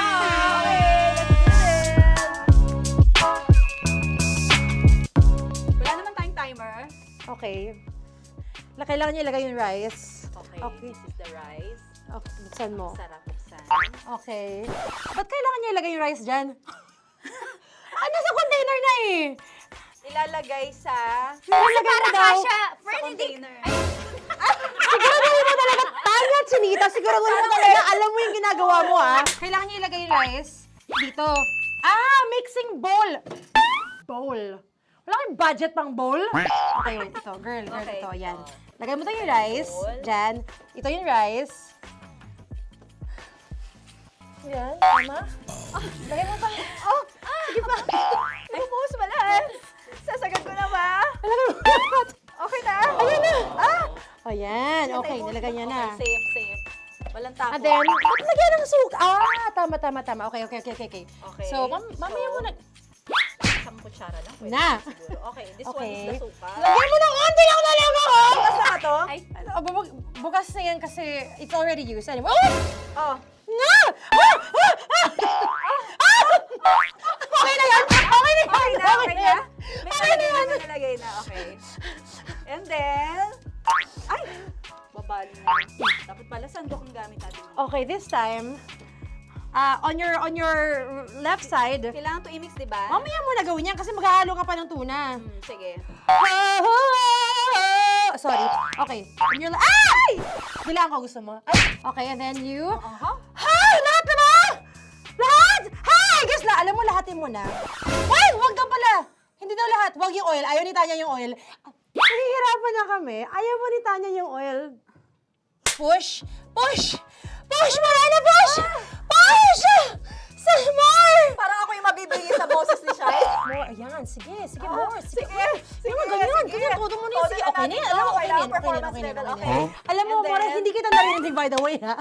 Wala naman tayong timer. Okay. Kailangan niya ilagay yung rice. Okay, this is the rice. Okay, buksan mo. Sarap buksan. Okay. Ba't kailangan niya ilagay yung rice dyan? Sa container na eh! Ilalagay sa... Ilalagay mo daw. container. Siguraduhin mo talaga, Tanya at Chinita, siguraduhin mo talaga, alam mo yung ginagawa mo Kailangan niya ilagay yung rice dito. Mixing bowl. Bowl. Wala kayong budget pang bowl? Okay, wait, ito. Girl, Okay. ito, yan. Lagay mo tayo yung rice. Dyan. Ito yung rice. Yan, tama. Lagay mo pang... sige pa. Ibubuhos mo lahat. Sasagad ko na ba? Lagay mo lahat. Okay na. Ayun na. Ayan, okay, nilagay niya na. Okay, safe. Walang tapon. And then, ba't lagyan ng suka? Tama. Okay. Okay. So, mamaya mo na... Isang kutsara lang. Pwede Na. siguro. Okay, this one Okay. is the suka. Lagyan mo ng onti lang talaga ko! Bukas na to? Ay, bukas na yan kasi it's already used. Anyway, Oh. Nga! Okay na yan! Okay na yan! May nalagay na. Okay. And then... Ay! Babali na. Dapat pala sandok ang gamit natin. Okay, this time, on your left side, Kailangan to i-mix, di ba? mamaya mo na gawin yan kasi maghahalo ka pa ng tuna. Sige. Sorry. Okay. On your ay! Bilang ko gusto mo. Ay! Okay, and then you... Lahat na ba? Lahat? Guys, alam mo, lahatin mo na. Wait, wag ka pala. Hindi daw lahat. Wag yung oil. Ayaw ni Tanya yung oil. Nahihirapan na kami. Ayaw mo ni Tanya yung oil. Push! Push! Push! Marana, push! Push! More! Parang ako yung mabibigay sa boses ni Shai. More, ayan. Sige, more. Sige. Sige, Ganyan. Todo mo na yun. Sige, okay na yan. Alam mo, okay na yan. Okay. Alam mo, More, hindi kita narinig by the way, ha?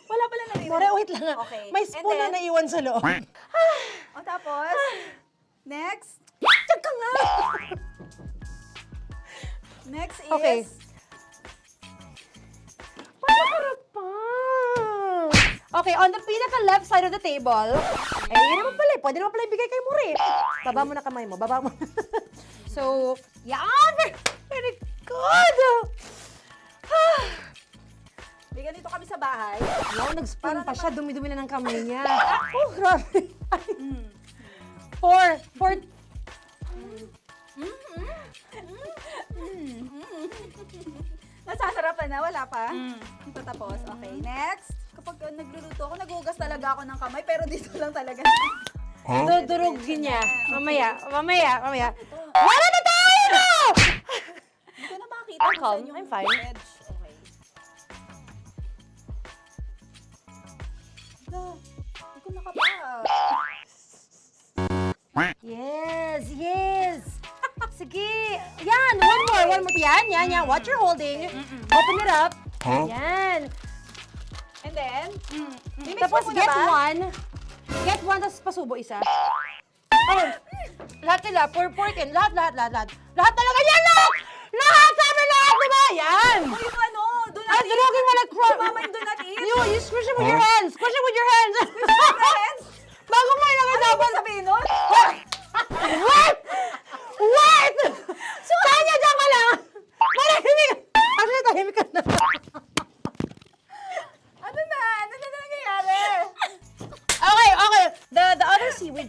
Wala pala narinig. More, wait lang. Okay. May spoon na naiwan sa loob. O tapos, next. Tiyag ka nga! Next is... Okay. Harap pa. Okay, on the pinaka-left side of the table, yun naman pala, pwede naman pala ibigay kay More. Baba mo na kamay mo, baba mo. So, yan! Very good! May ganito kami sa bahay. Wow, nag-spoon pa siya, dumi-dumi na ng kamay niya. Oh, grabe. Four. Nasasarapan na, wala pa. Ito tapos. Okay, next. Kapag nagluluto ako, nagugas talaga ako ng kamay, pero dito lang talaga. Durugin niya. Mamaya. Wala na tayo! Hindi ko na makita. I'm calm. I'm fine. Edge. Okay. Hindi ko nakapa. Yes. Sige. Yan, one more. Yan. What you're holding. Open it up. Yan. And then, Tapos get one. Get one, tapos pasubo isa. Okay. Lahat nila, pour it in. Lahat. Lahat talaga yan, lahat! Lahat! Sabi lahat, diba? Yan! yung ano, do not eat. Durugin mo like crap. Mama, do not eat. You squish it with your hands. Squish it with your hands. Bago mo ilagay dapat. Sabihin nun? Wait! Tanya, dyan ka lang! Marahimik! Actually, tahimik ka na. Ano na?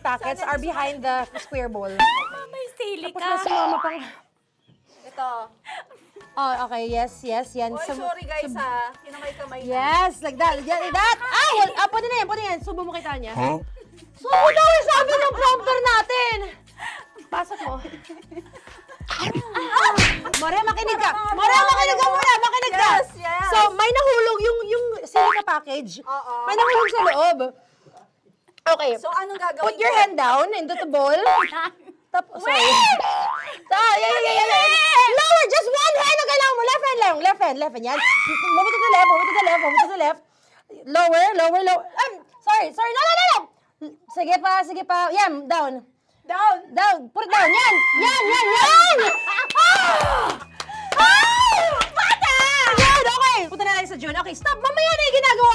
packets are behind the square bowl. May sili Tapos na sumama pang... Ito. Oh, okay. Yes, yan. Oy, sorry guys ha. Kinamay-kamay na. Yes, like that. Like that. Ay! Pwede na yan. Subo mo kay Tanya. Subo daw yung sabi ng prompter natin. Pasok mo. Maria, makinig ka. Maria, makinig ka muna. Makinig ka. Yes. So, may nahulog yung silica package. May nahulog sa loob. Okay. So, anong gagawin Put your ko? hand down into the bowl. Tapos, sorry. Yeah. Lower, just one hand ang kailangan mo. Left hand. Yan. Move it to the left. Lower. Sorry. No. Sige pa. Yan, down. Put it down. Yan. Bata! Yan, okay. Punta na lang sa June. Okay, stop. Mamaya na yung ginagawa.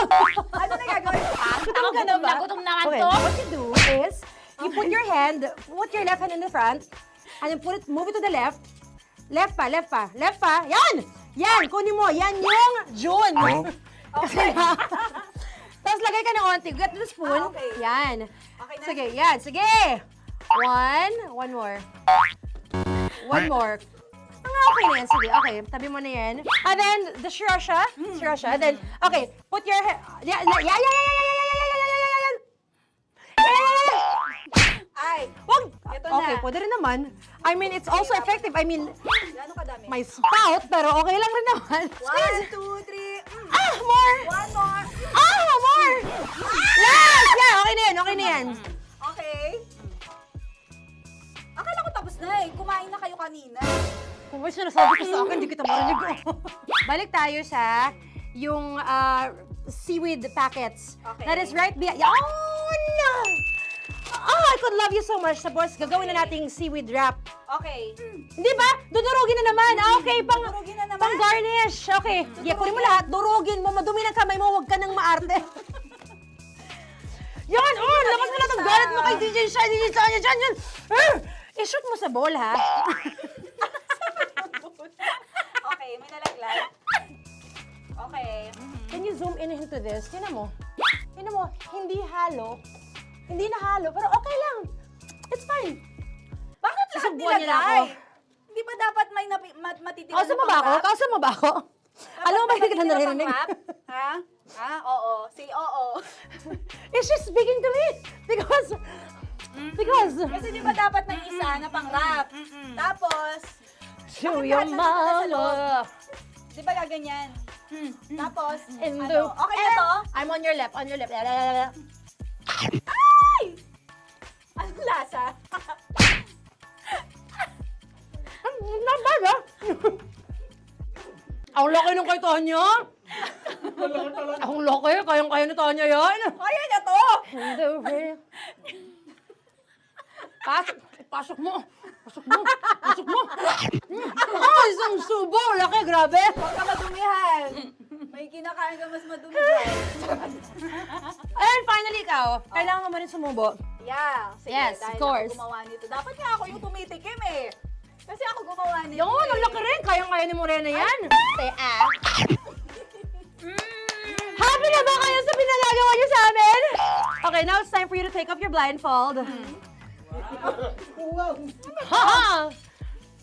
Ano na gagawin? Gutom ka na ba? Gutom naman Okay, to. what you do is, you put your left hand in the front, and then move it to the left. Left pa. Yan, kunin mo. Yan yung June. Okay. Tapos lagay ka ng onti. Get the spoon. Okay. Yan. Okay na. Sige. One more. Okay na yan. Sige, okay. Tabi mo na yan. And then, the sriracha. And then, okay. Put your head. Yan. Ay, Wag! Ito na. Okay, pwede rin naman. I mean, it's also effective. I mean, gano'ng kadami? may spout, pero okay lang rin naman. 1, 2, 3. More! One more. More! Yes! Yeah, okay na yan. Okay. Akala ko tapos na eh. Kumain na kayo kanina. Kung may sinasabi ko sa akin, hindi kita marinig ko. Balik tayo sa yung seaweed packets. Okay. That is right behind. Yun! Oh, I could love you so much. Tapos, gagawin na nating seaweed wrap. Okay. Hindi ba? Dudurugin na naman. Okay, Dudurugin na naman? pang garnish. Okay. Kunin mo lahat. Durugin mo. Madumi ng kamay mo. Huwag ka nang maarte. Yan! Oh, lakas mo na itong galit mo kay DJ Shania dyan. I-shoot mo sa bowl, ha? Okay, may nalaglag. Okay. Can you zoom in into this? Tingnan mo. Hindi halo. Hindi na halo, pero okay lang. It's fine. Bakit lahat Susubuan niya na ako. nilagay? Hindi ba dapat may matitira Kausa mo ba ako? Alam mo ba hindi kita naririnig? Ha? Oo. Say oo. Is she speaking to me? Because... Kasi di ba dapat may isa na pang-rap? Tapos, To your mama. di ba gaganyan? Tapos, In ano? the... Okay na to? I'm on your left. Ay! Anong lasa? Not bad, ha? Ang laki nung kay Tonya. Ang laki. Kayang-kaya ni Tonya yan. Kaya na to! In the rain. Pasok mo. Isang subo. Laki, grabe. Huwag ka madumihan. May kinakain ka mas madumi dyan. And finally, ikaw. Kailangan mo rin sumubo. Yeah. Sige, Yes, dahil of course. ako gumawa nito. Dapat nga ako yung tumitikim eh. Kasi ako gumawa nito. Yung ang laki rin. Kayang-kaya ni Morena yan. Happy na ba kayo sa pinagagawa niyo sa amin? Okay, now it's time for you to take off your blindfold.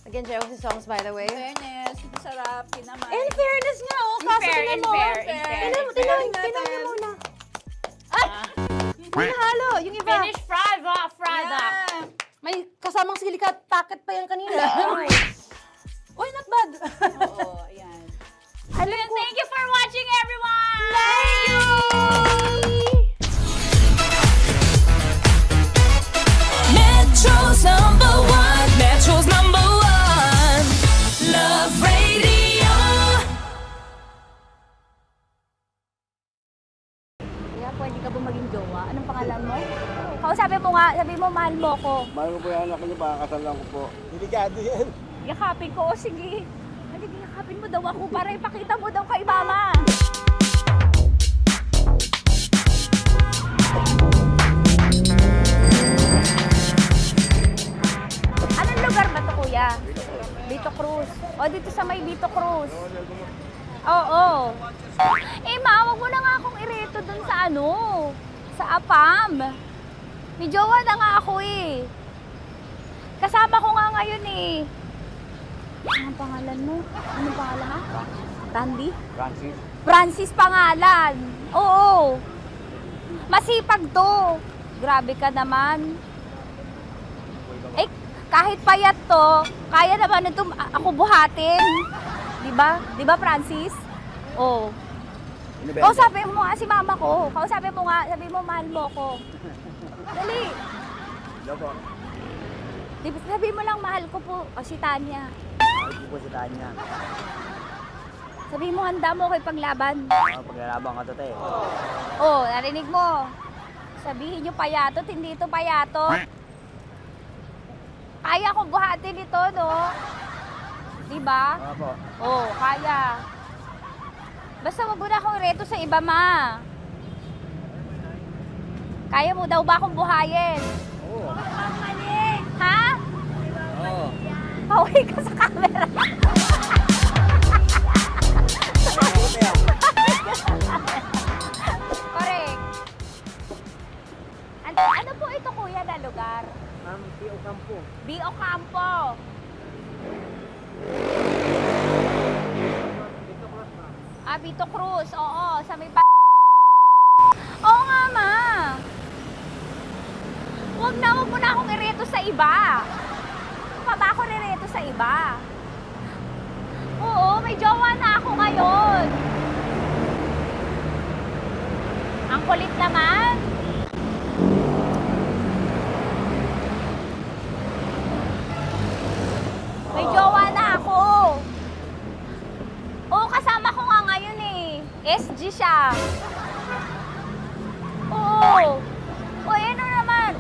Again, Jay si songs, by the way. Fairness, sarap, kinamay. In fairness nga, oh. Kaso tingnan mo. Tingnan niyo muna. Hindi nahalo. Yung iba. Finish fried up. May kasamang silika at packet pa yan kanina. Uy, not bad. Oo, ayan. Thank you for watching, everyone! Thank you! Metro's number one, Love Radio. Kaya pwede ka ba maging jowa? Anong pangalan mo? Kausapin mo nga, sabi mo mahal mo ko. Mahal ko po yung anak niyo, pakakasal lang ko po. Delikado yan. Yakapin ko, o sige. Halika, yakapin mo daw ako para ipakita mo daw kay mama. Anong lugar ba to, kuya? Vito Cruz. O, dito sa may Vito Cruz. Oo. Eh, ma, wag mo na nga akong ireto dun sa sa APAM. May jowa na nga ako eh. Kasama ko nga ngayon eh. Anong pangalan mo? Anong pangalan ha? Randy? Francis. Francis pangalan. Oo. Masipag to. Grabe ka naman. Eh, kahit payat to, kaya naman ito ako buhatin. Di ba Francis? Oo. Kausapin mo nga si mama ko. Kausapin mo nga, sabi mo mahal mo ko. Dali. Sabi mo lang mahal ko po si Tanya. Mahal ko po si Tanya. Sabi mo handa mo kay paglaban. Paglalaban ka to, te. Oh, narinig mo. Sabihin nyo payatot, hindi ito payatot. Kaya kong buhatin ito, no? Diba? Opo. Oh, kaya. Basta wag mo na akong reto sa iba, ma. Kaya mo daw ba akong buhayin? Oo. Ha? Oo. Pauwi ka sa camera. Correct. Ano po ito, kuya, na lugar? B.O. Campo. B.O. Campo. Vito Cruz. Oo, sa may Oo nga, ma. Huwag mo na akong ireto sa iba. Pa ba ako nireto sa iba? Oo, may jowa na ako ngayon. Ang kulit naman. May jowa na ako. Oo, kasama ko nga ngayon eh. SG siya. Oo. O, ano naman?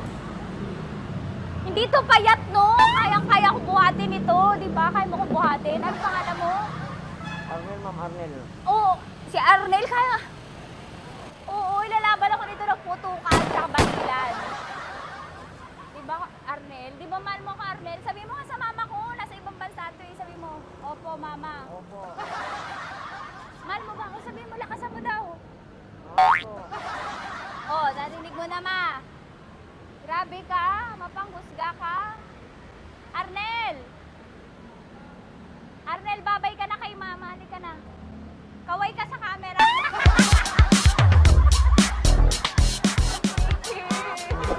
Hindi to payat, no? Kayang-kaya ko buhatin ito, di ba? Kaya mo kong buhatin. Ano pangalan mo? Arnel, ma'am, Arnel. Oo, si Arnel kaya. Oo, ilalaban ako nito ng putukan sa basilan. Di ba, Arnel? Di ba mahal mo ka, Arnel? Sabi mo nga sa mama ko, nasa ibang bansa ito eh. Sabi mo, opo, mama. Opo. Mahal mo ba ako? Sabi mo, lakasan mo daw. Opo. Oh, narinig mo na, ma. Grabe ka, mapanghusga ka. Arnel! Arnel, babay ka na kay mama. Halika na. Kaway ka sa camera.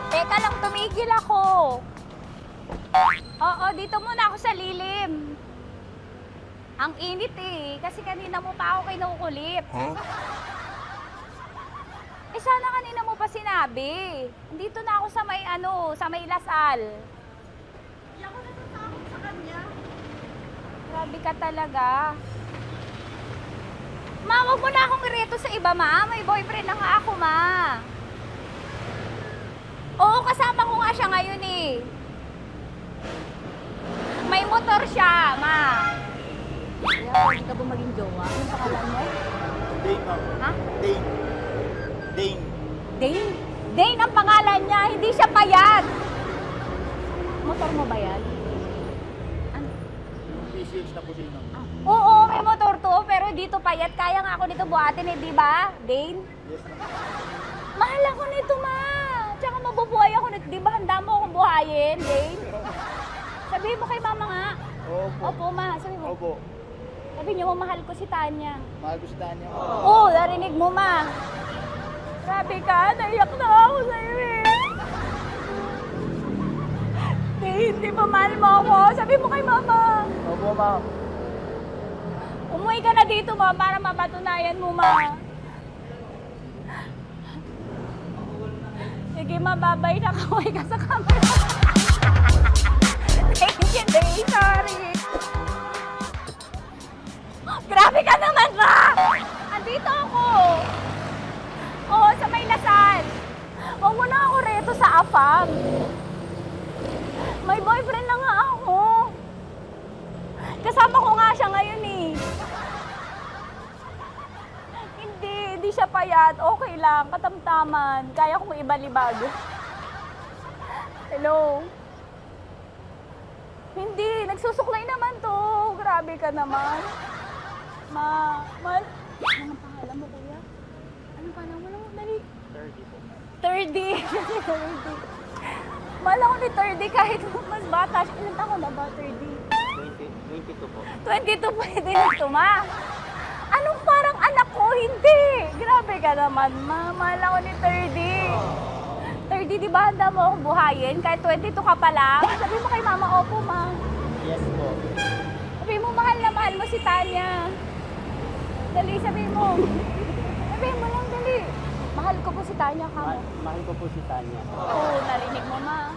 Teka lang, tumigil ako. Oo, dito muna ako sa lilim. Ang init eh, kasi kanina mo pa ako kinukulit. Huh? Eh sana kanina mo pa sinabi. Dito na ako sa may sa may Lasal. Hindi ako natatakot sa kanya. Grabe ka talaga. Ma, wag mo na akong ireto sa iba, ma. May boyfriend na nga ako, ma. Oo, kasama ko nga siya ngayon eh. May motor siya, ma. Kaya pwede ka ba maging jowa? Anong pangalan mo? Dane, ma'am. Ha? Dane. Dane. Dane? Dane ang pangalan niya, hindi siya payat. Motor mo ba yan? Ano? PCH na po din, ma'am. Oo, may motor to, pero dito payat. Kaya nga ako nito buhatin eh, di ba? Dane? Yes, ma'am. Mahal ako nito, ma. Tsaka mabubuhay ako nito. Di ba handa mo akong buhayin, Dane? Sabihin mo kay mama nga. Opo. Opo, ma. Sabi mo. Opo. Sabi niyo, mahal ko si Tanya. Mahal ko si Tanya. Oo, narinig mo, ma. Grabe ka, naiyak na ako sa'yo eh. Hindi ba mahal mo ako? Sabi mo kay mama. Opo, ma'am. Umuwi ka na dito, ma, para mapatunayan mo, ma. Sige, ma, babay na. Kaway ka sa camera. Thank you, Day. Sorry. Grabe ka naman, ma! Andito ako. Oo, sa may Lasal. Huwag mo na ako reto sa afam. May boyfriend na nga ako. Kasama ko nga siya ngayon eh. Hindi siya payat. Okay lang, katamtaman. Kaya kong ibalibag. Hello? Hindi, nagsusuklay naman to. Grabe ka naman. Anong pangalan mo, kuya? Anong pangalan mo? Dali. 30 po. 30. Mahal ako ni 30 kahit mas bata siya. Ilan taon na ba, 30? 22 po. 22 pwede na ito, ma. Anong parang anak ko? Hindi. Grabe ka naman, ma. Mahal ako ni 30. 30, di ba handa mo akong buhayin? Kahit 22 ka pa lang. Sabi mo kay mama, opo, ma. Yes po. Sabi mo, mahal na mahal mo si Tanya. Dali, sabi mo. Sabi mo lang, dali. Mahal ko po si Tanya, ka mo. Mahal ko po si Tanya. Oo, narinig mo, ma.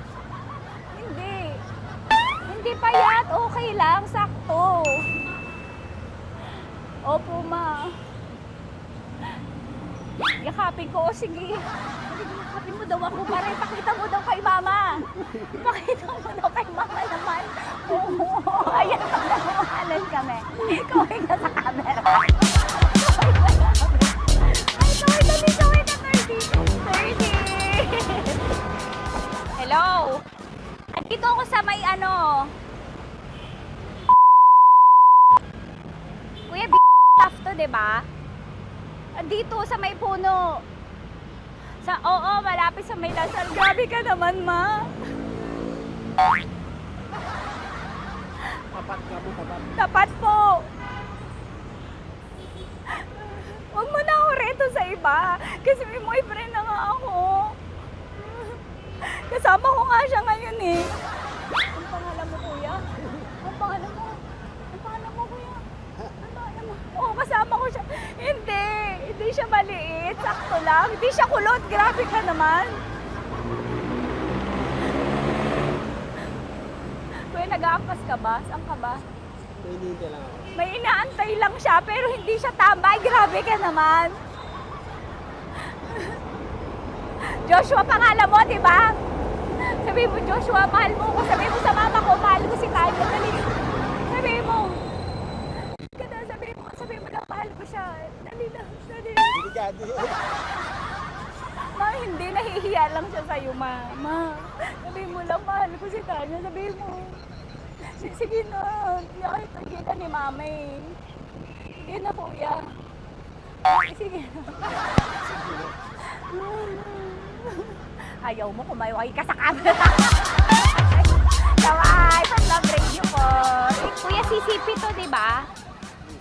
Hindi. Hindi payat. Okay lang, sakto. Opo, ma. Yakapin ko. O, sige. Yakapin mo daw ako para ipakita mo daw kay mama. Ipakita mo daw kay mama naman. Oo. Ayan, nagmamahalan kami. Kaway ka sa camera. Ay, kaway ka 30. Hello. Andito ako sa may Kuya, tough to, diba? Dito sa may puno. Oo, malapit sa may Lasal. Grabe ka naman, ma. Tapat ka mo, tapat. Tapat po. Huwag mo na ako reto sa iba. Kasi may boyfriend na nga ako. Kasama ko nga siya ngayon eh. Ang pangalan mo, kuya? Ang pangalan mo? Ang pangalan mo, kuya? Ang pangalan mo? Oo, kasama ko siya. Hindi. Hindi siya maliit. Sakto lang. Hindi siya kulot. Grabe ka naman. Kuya, nag-aangkas ka ba? Saan ka ba? Pwede ka lang ako. May inaantay lang siya, pero hindi siya tambay. Grabe ka naman. Joshua, pangalan mo, di ba? Sabi mo, Joshua, mahal mo ko. Sabi mo sa mama ko, mahal ko si Tanya. Dali. Sabi mo. Sabi mo lang, mahal ko siya. Dali lang. Dali lang. Ma, hindi. Nahihiya lang siya sa'yo, ma. Sabi mo lang, mahal ko si Tanya. Sabi mo. Sige na. Kahit nakita ni mama eh. Sige na, kuya. Sige na. Ayaw mo, kumayaway ka sa camera. Kaway, from Love Radio po. Kuya, CCP to, di ba?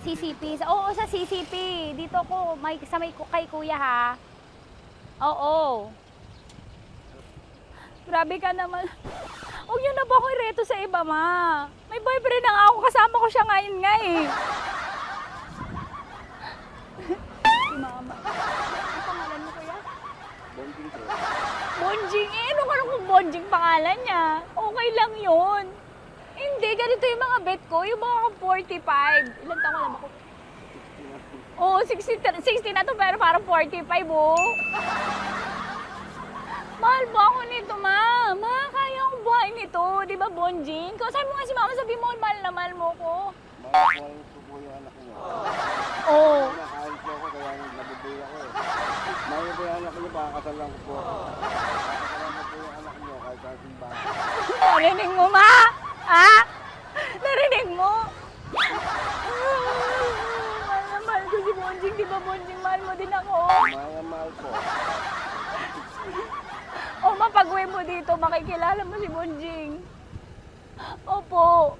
CCP. Oo, sa CCP. Dito ko, sa may kay kuya ha. Oo. Grabe ka naman. Huwag niyo na ba ako ireto sa iba, ma? May boyfriend na nga ako. Kasama ko siya ngayon nga eh. Si mama. Ang pangalan mo, kuya? Bonjing po. Bonjing? Ano kung Bonjing pangalan niya? Okay lang yun. Hindi, ganito yung mga bet ko. Yung mga 45. Ilan taon lang ako? Oo, 60 na to pero parang 45, oh. Mahal mo ako nito, ma. Ma, kaya akong buhay nito. Di ba, Bonjing? Sabi mo nga si mama, sabi mo, mahal na mahal mo ko. Mahal ko po yung anak niyo. Oo. Nakahal po ako kaya nabubuhay ako eh. Mahal po yung anak niyo, pakakasal lang ko po. Pakakasal lang po yung anak niyo kahit sa simbahan. Narinig mo, ma? Ha? Narinig mo? Mahal na mahal ko si Bonjing. Di ba, Bonjing, mahal mo din ako? Mahal po. O, mapag-uwi mo dito, makikilala mo si Bonjing. Opo.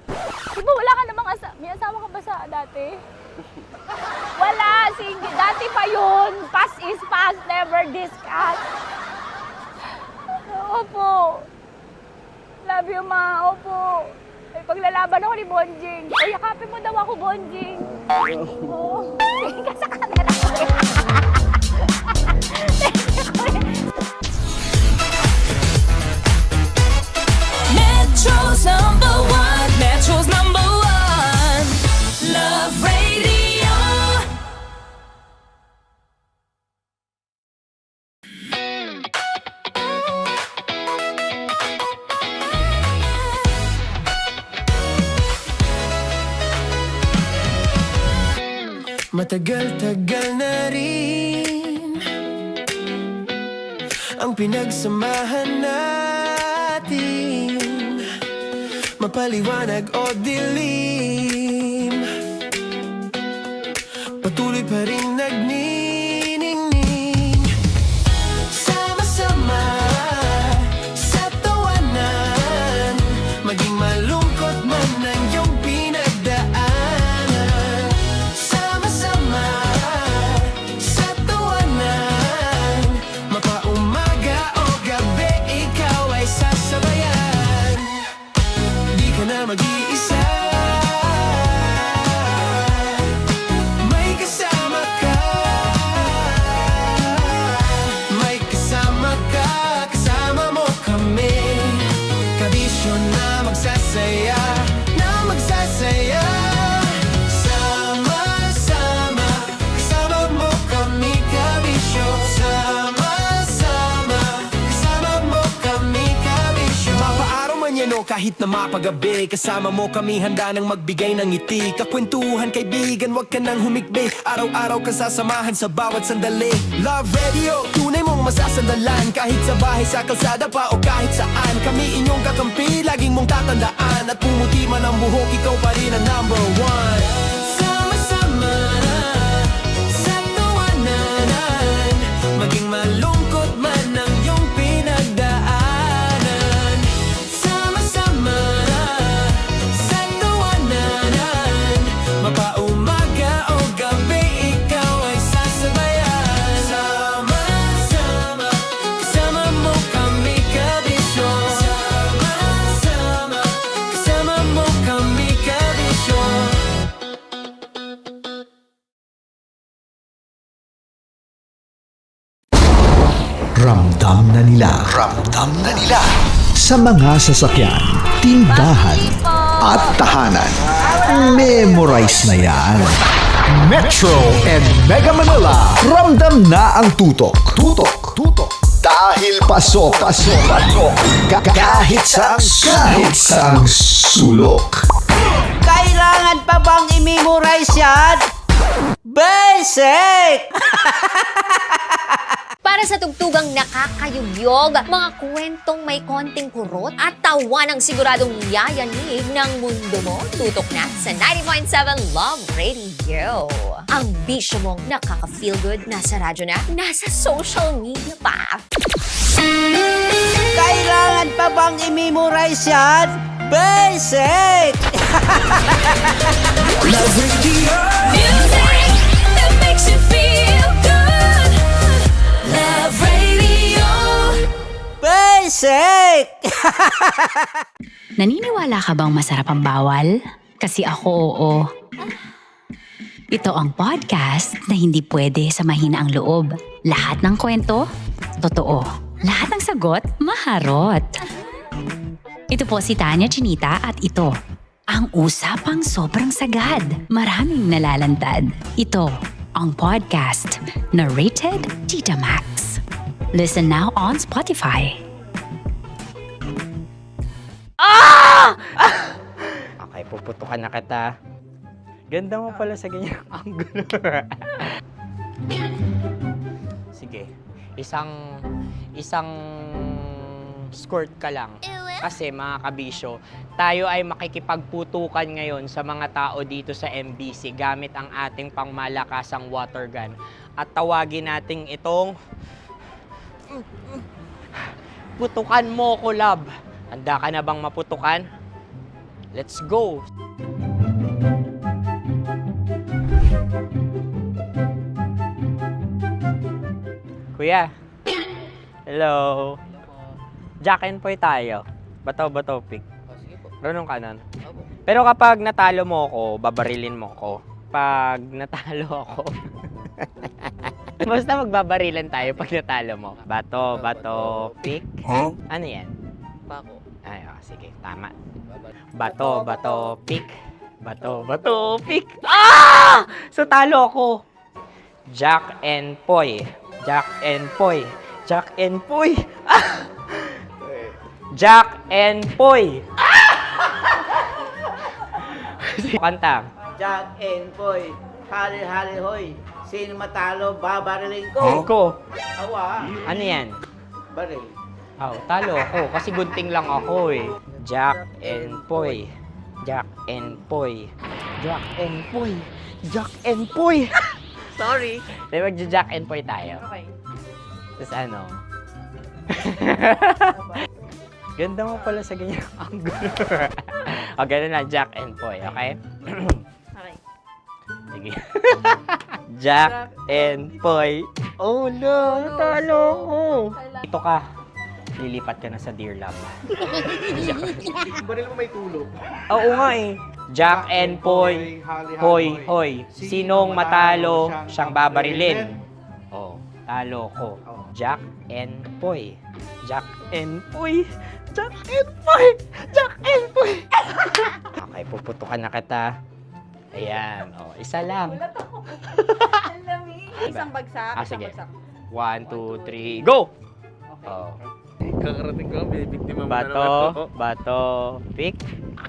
Di ba wala ka namang may asawa ka ba sa dati? Wala, sige. Dati pa yun. Past is past, never discuss. Opo. Love you, ma. Opo. Ay, paglalaban ako ni Bonjing. O, yakapin mo daw ako, Bonjing. Oo. Sige ka sa camera. Metro's number one. Metro's number one. Love Radio. Matagal-tagal na rin ang pinagsamahan natin, mapaliwanag o dilim, patuloy pa rin nagniningning. Sama-sama sa kahit na mapagabi. Kasama mo kami handa nang magbigay ng ngiti. Kakwentuhan kaibigan, wag ka nang humikbi. Araw-araw kasasamahan sa bawat sandali. Love Radio, tunay mong masasandalan. Kahit sa bahay, sa kalsada pa o kahit saan. Kami inyong kakampi, laging mong tatandaan. At pumuti man ang buhok, ikaw pa rin ang number one. Sama-sama sa tawanan, maging malungkot man ang iyong pinagdaanan. Sama-sama sa tawanan, mapaumaga o gabi, ikaw ay sasabayan. Sama-sama, kasama mo kami kabisyo. Sama-sama, kasama mo kami kabisyo. Ramdam na nila sa mga sasakyan, tindahan at tahanan. Memorize na yan. Metro and Mega Manila, ramdam na ang tutok. Dahil pasok. Kahit sa sulok. Kailangan pa bang i-memorize yan? Basic! Para sa tugtugang nakakayugyog, mga kwentong may konting kurot at tawa ng siguradong yayanig ng mundo mo, tutok na sa 90.7 Love Radio. Ang bisyo mong nakaka-feel good, nasa radyo na, nasa social media pa. Kailangan pa bang i-memorize yan? Basic! Love Radio. Music that makes you feel good. Love Radio. Basic! Naniniwala ka bang masarap ang bawal? Kasi ako oo. Ito ang podcast na hindi pwede samahin ang loob. Lahat ng kwento, totoo. Lahat ng sagot, maharot. Ito po si Tanya Chinita at ito, ang usapang sobrang sagad. Maraming nalalantad. Ito, ang podcast na Rated Tita Max. Listen now on Spotify. Okay, puputukan na kita. Ganda mo pala sa ganyang angulo. Sige, isang skirt ka lang. Kasi mga kabisyo, tayo ay makikipagputukan ngayon sa mga tao dito sa MBC gamit ang ating pangmalakasang water gun. At tawagin natin itong putukan mo ko, love. Handa ka na bang maputukan? Let's go! Kuya. Hello. Jack and Poy tayo. Bato-bato pick. Runong ka nun. Pero kapag natalo mo ako, babarilin mo ako. Pag natalo ako, basta magbabarilan tayo pag natalo mo. Bato, pick. Huh? Ano yan? Bako. Ay, sige, tama. Bato, pick. Bato, pick. Ah! So talo ako. Jack and Poy. Jack and Poy. Jack and Poy. Ah! Jack and Poy. Kanta. Jack and Poy, hali-hali hoy. Sino matalo, babariling ko. Ko. Awa. Ano yan? Baril. Oh, talo ako kasi gunting lang ako eh. Jack and Poy. Jack and Poy. Jack and Poy. Jack and Poy. Sorry. Di ba Jack and Poy tayo? Okay. Tapos ano? Ganda mo pala sa ganyang angulo. O, ganun na, Jack and Poy, okay? Okay. Sige. Jack and Poy. Oh no, talo ko. Ito ka. Lilipat ka na sa Dear Love. Baril mo may tulog. Oo nga eh. Jack and Poy. Hoy. Sinong matalo, siyang babarilin. Oh, talo ko. Jack and Poy. Jack and Poy. Jack and Poy. Jack and Poy. Okay, puputukan na kita. Ayan. Oh, isa lang. Isang bagsak. Sige. 1, 2, 3, go! Oh. Kakarating ko, binibiktima mo na naman Bato, to. bato, pick.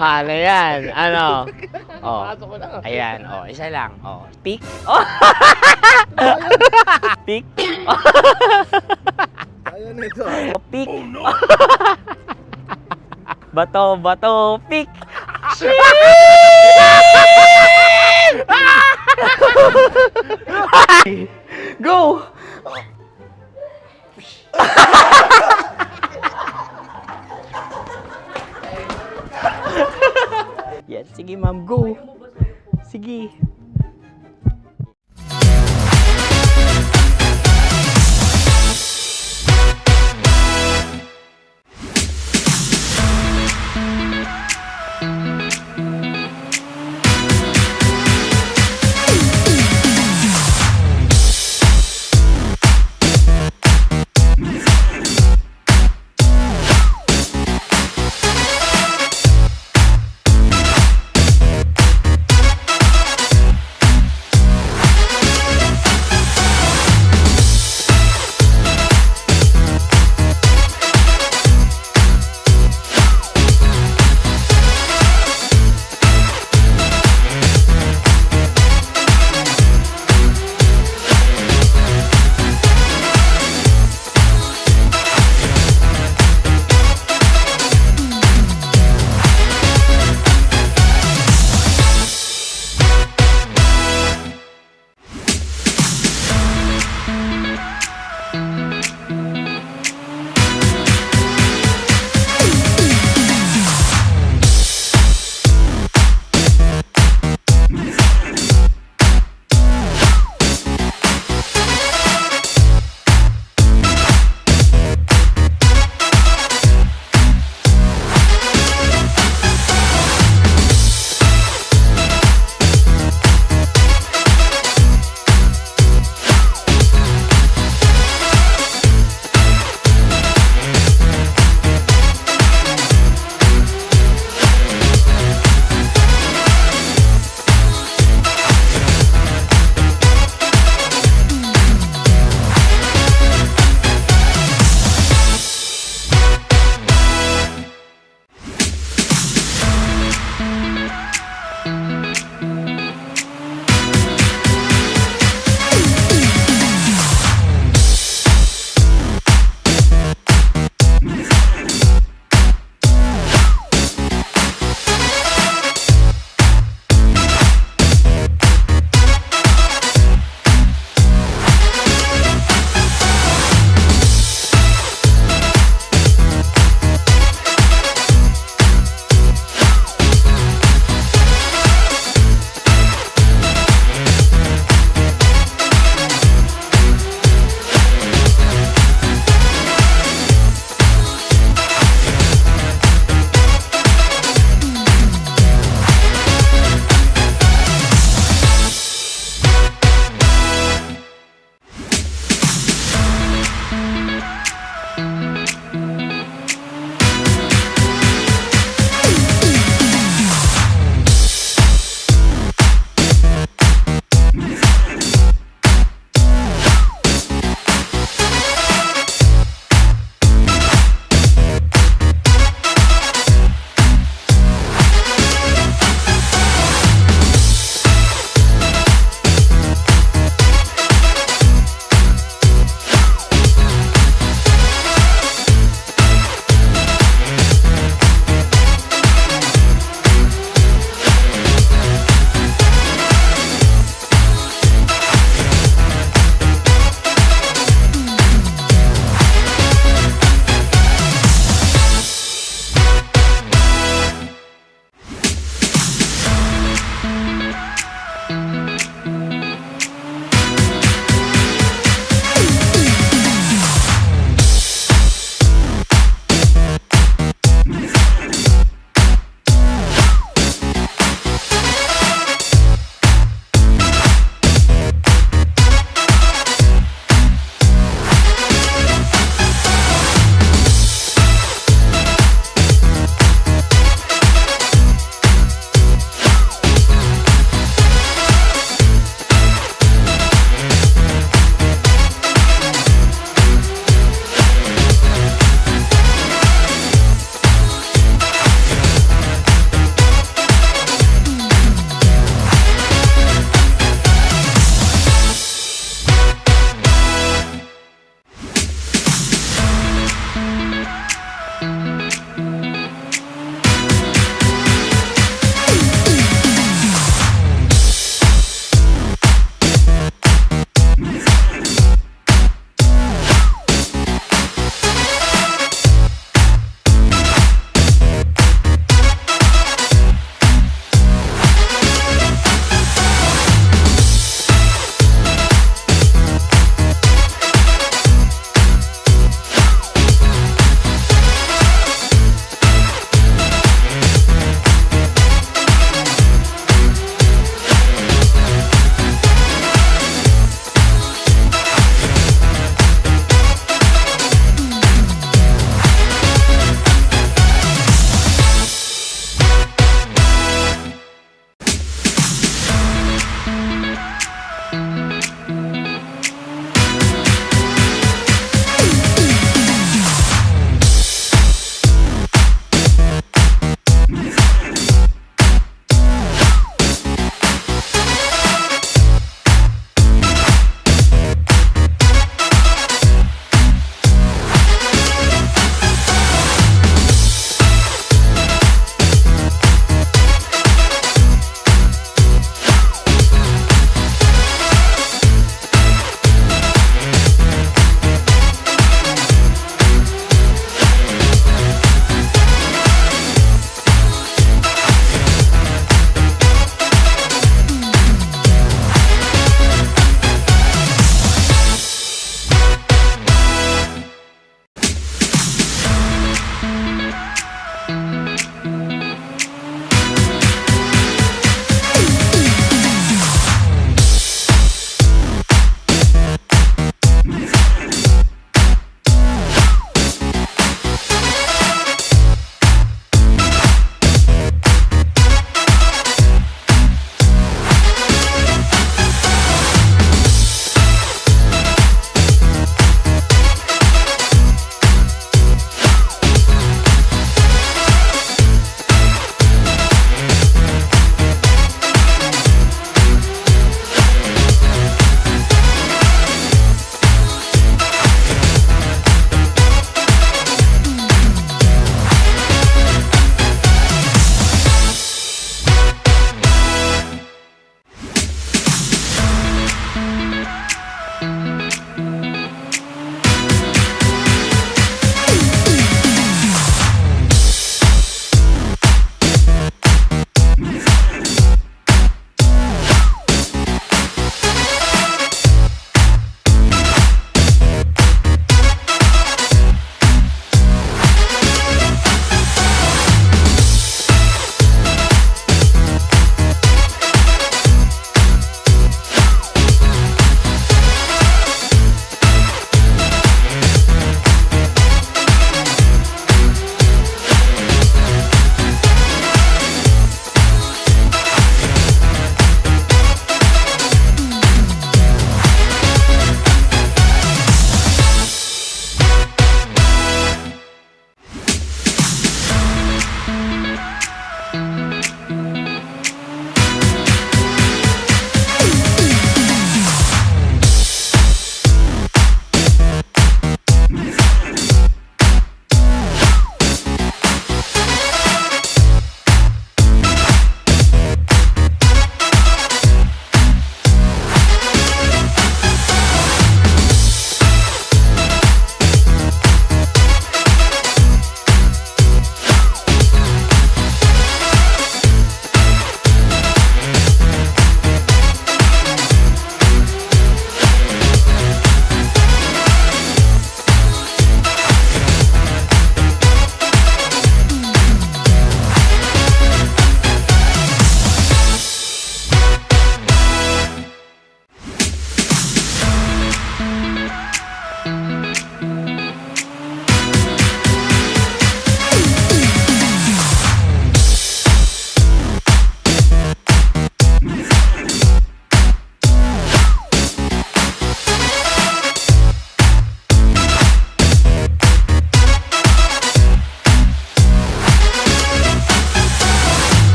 Ano yan? Ano? Oh. Pasok ko na. Ayan, oh, isa lang. Oh, pick. Oh. Pick. Ayaw na ito. Oh, pick. Bato, bato, pick. Go! Yan, sige ma'am, go. Sige.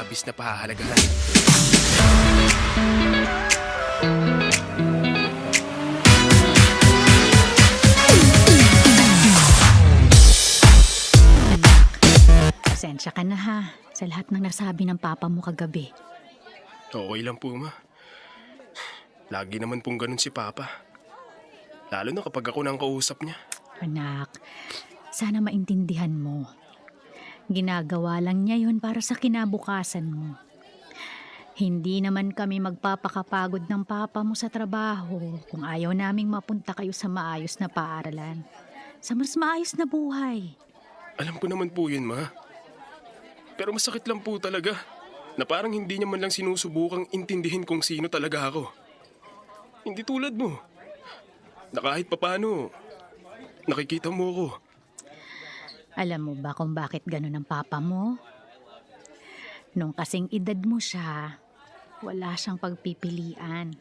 labis na pahahalagahan. Pasensya ka na ha, sa lahat ng nasabi ng papa mo kagabi. Okay lang po, ma. Lagi naman pong ganun si Papa. Lalo na kapag ako nang kausap niya. Anak, sana maintindihan mo. Ginagawa lang niya yun para sa kinabukasan mo. Hindi naman kami magpapakapagod ng papa mo sa trabaho kung ayaw naming mapunta kayo sa maayos na paaralan. Sa mas maayos na buhay. Alam ko naman po yun, ma. Pero masakit lang po talaga na parang hindi niya man lang sinusubukang intindihin kung sino talaga ako. Hindi tulad mo. Na kahit papano, nakikita mo ako. Alam mo ba kung bakit ganun ang papa mo? Nung kasing edad mo siya, wala siyang pagpipilian.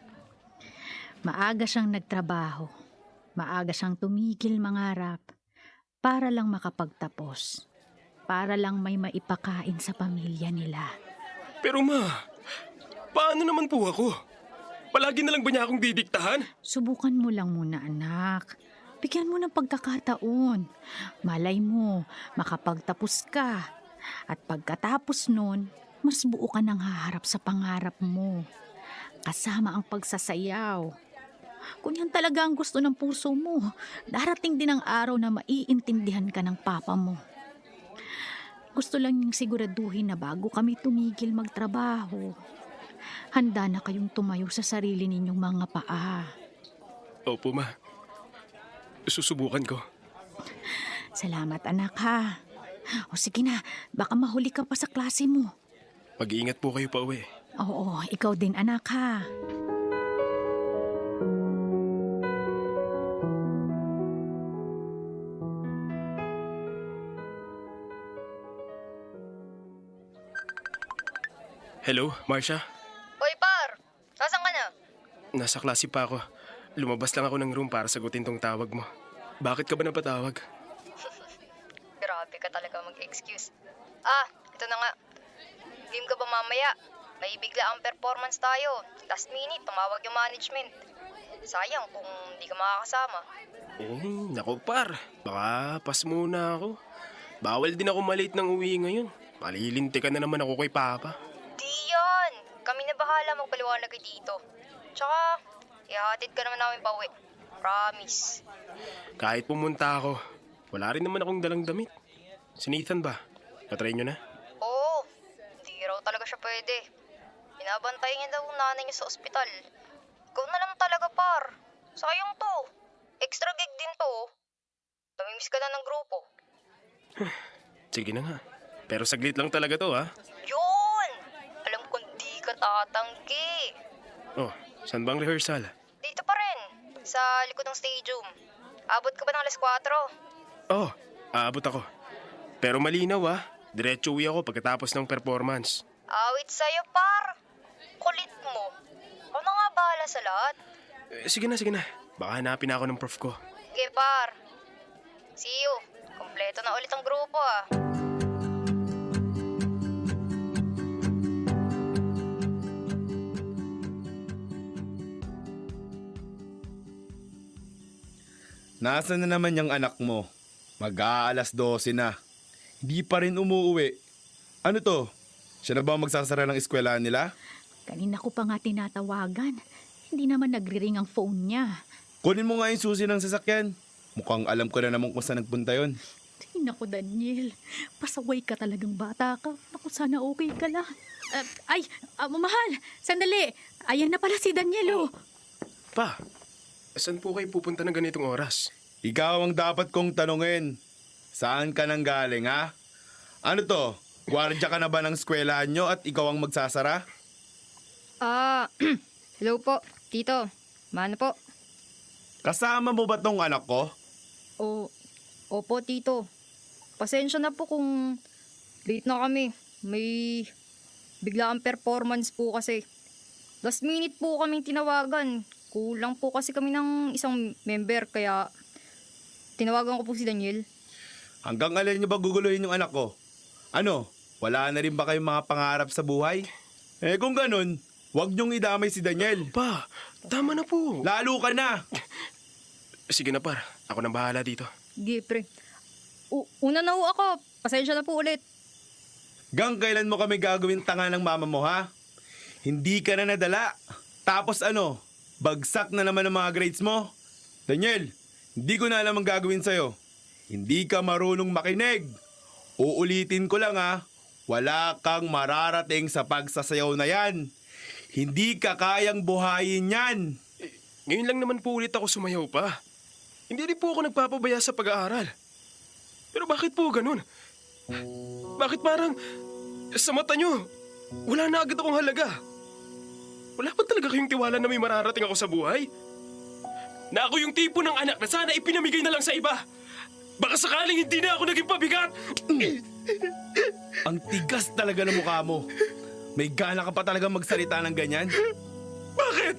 Maaga siyang nagtrabaho. Maaga siyang tumigil mangarap para lang makapagtapos. Para lang may maipakain sa pamilya nila. Pero ma, paano naman po ako? Palagi na lang ba niya akong didiktahan? Subukan mo lang muna, anak. Bigyan mo ng pagkakataon. Malay mo, makapagtapos ka. At pagkatapos nun, mas buo ka nang haharap sa pangarap mo. Kasama ang pagsasayaw. Kung yan talaga ang gusto ng puso mo, darating din ang araw na maiintindihan ka ng papa mo. Gusto lang niyang siguraduhin na bago kami tumigil magtrabaho, handa na kayong tumayo sa sarili ninyong mga paa. Opo, ma. Susubukan ko. Salamat, anak, ha. O sige na, baka mahuli ka pa sa klase mo. Mag-iingat po kayo pa uwi. Oo, ikaw din, anak, ha. Hello, Marcia? Hoy, par! Nasaan ka na? Nasa klase pa ako. Lumabas lang ako ng room para sagutin tong tawag mo. Bakit ka ba napatawag? Grabe ka talaga mag-excuse. Ito na nga. Game ka ba mamaya? May bigla ang performance tayo. Last minute, tumawag yung management. Sayang kung hindi ka makakasama. Naku par. Baka pas muna ako. Bawal din ako malate ng uwi ngayon. Malilintikan na naman ako kay Papa. Di yan! Kami na bahala magpaliwanag kayo dito. Tsaka, ihatid ka naman namin pauwi. Promise. Kahit pumunta ako, wala rin naman akong dalang damit. Si Nathan ba? Patry nyo na? Oo, hindi raw talaga siya pwede. Binabantayan niya daw ang nanay niya sa ospital. Ikaw na lang talaga, par. Sayang to. Extra gig din to. Namimiss ka na ng grupo. Sige na nga. Pero saglit lang talaga to, ha? Yun! Alam kong di ka tatanggi. Oh, saan bang rehearsal? Dito pa rin, sa likod ng stadium. Abot ka ba ng alas 4? Oh, aabot ako. Pero malinaw, ha? Diretso uwi ako pagkatapos ng performance. Awit sa'yo, par. Kulit mo. Ako na nga bahala sa lahat. Sige na. Baka hanapin ako ng prof ko. Okay, par. See you. Kompleto na ulit ang grupo, ah. Nasaan na naman yung anak mo? Mag-aalas 12 na. Hindi pa rin umuuwi. Ano to? Siya na ba magsasara ng eskwelahan nila? Kanina ko pa nga tinatawagan. Hindi naman nagri-ring ang phone niya. Kunin mo nga yung susi ng sasakyan. Mukhang alam ko na naman kung saan nagpunta yon. Ay, naku, Daniel. Pasaway ka talagang bata ka. Naku, sana okay ka lang. Mahal, sandali. Ayan na pala si Daniel, oh. Pa, saan po kayo pupunta ng ganitong oras? Ikaw ang dapat kong tanungin. Saan ka nang galing, ha? Ano to? Gwardiya ka na ba ng eskwelahan nyo at ikaw ang magsasara? Hello po, tito. Mano po? Kasama mo ba tong anak ko? Opo, tito. Pasensya na po kung late na kami. May biglaang performance po kasi. Last minute po kaming tinawagan. Kulang po kasi kami ng isang member kaya tinawagan ko po si Daniel. Hanggang alin nyo ba guguluhin yung anak ko? Ano? Wala na rin ba kayong mga pangarap sa buhay? Eh kung ganun, huwag niyong idamay si Daniel. Pa, tama na po. Lalo ka na! Sige na par, ako nang bahala dito. Gipre. Una na ho ako. Pasensya na po ulit. Gang kailan mo kami gagawin tanga ng mama mo, ha? Hindi ka na nadala. Tapos ano, bagsak na naman ang mga grades mo? Daniel, hindi ko na alam ang gagawin sa'yo. Hindi ka marunong makinig. Uulitin ko lang, ha? Wala kang mararating sa pagsasayaw na yan. Hindi ka kayang buhayin yan. Ngayon lang naman po ulit ako sumayaw pa. Hindi rin po ako nagpapabaya sa pag-aaral. Pero bakit po ganun? Bakit parang sa mata nyo, wala na agad akong halaga? Wala ba talaga kayong tiwala na may mararating ako sa buhay? Na ako yung tipo ng anak na sana ipinamigay na lang sa iba. Baka sakaling hindi na ako naging pabigat. Ang tigas talaga ng mukha mo. May gana ka pa talaga magsalita ng ganyan? Bakit?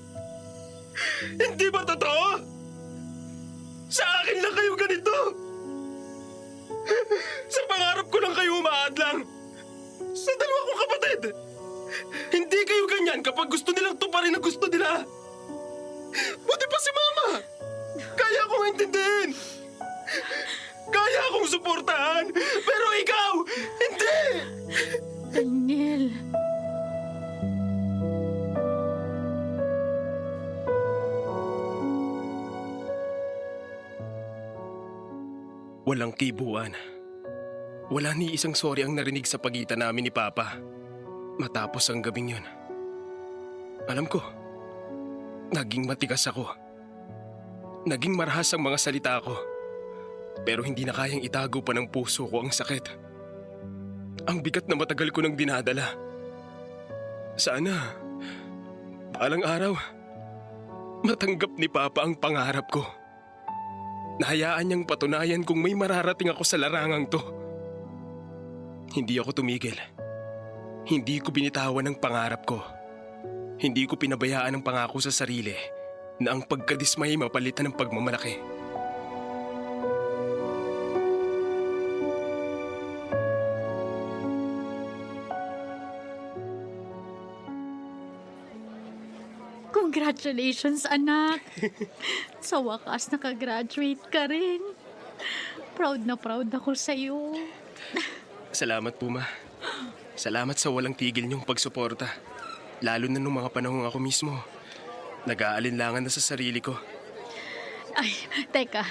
Hindi ba totoo? Sa akin lang kayo ganito. Sa pangarap ko lang kayo umaadlang. Sa dalawa kong kapatid. Hindi kayo ganyan kapag gusto nilang tuparin ang gusto nila. Buti pa si Mama. Kaya akong intindihin. Kaya akong suportahan. Pero ikaw, hindi! Daniel. Walang kibuan. Wala ni isang sorry ang narinig sa pagitan namin ni Papa. Matapos ang gabing yun. Alam ko, naging matigas ako. Naging marahas ang mga salita ko. Pero hindi na kayang itago pa ng puso ko ang sakit. Ang bigat na matagal ko nang dinadala. Sana, balang araw, matanggap ni Papa ang pangarap ko. Nahayaan niyang patunayan kung may mararating ako sa larangang to. Hindi ako tumigil. Hindi ko binitawan ang pangarap ko. Hindi ko pinabayaan ang pangako sa sarili na ang pagkadismay mapalitan ng pagmamalaki. Congratulations, anak. Sa wakas, nakagraduate ka rin. Proud na proud ako sa'yo. Salamat po, Ma. Salamat sa walang tigil niyong pagsuporta. Lalo na nung mga panahong ako mismo. Nag-aalinlangan na sa sarili ko. Ay, teka.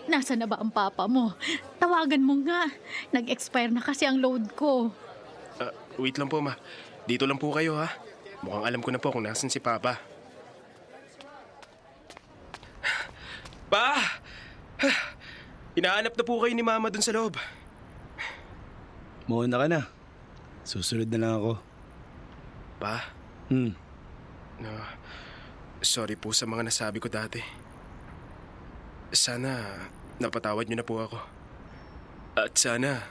Nasa na ba ang papa mo? Tawagan mo nga. Nag-expire na kasi ang load ko. Wait lang po, Ma. Dito lang po kayo, ha? Mukhang alam ko na po kung nasan si Papa. Pa! Inaanap na po kayo ni Mama dun sa loob. Mauna ka na. Susunod na lang ako. Pa? No, sorry po sa mga nasabi ko dati. Sana napatawad niyo na po ako. At sana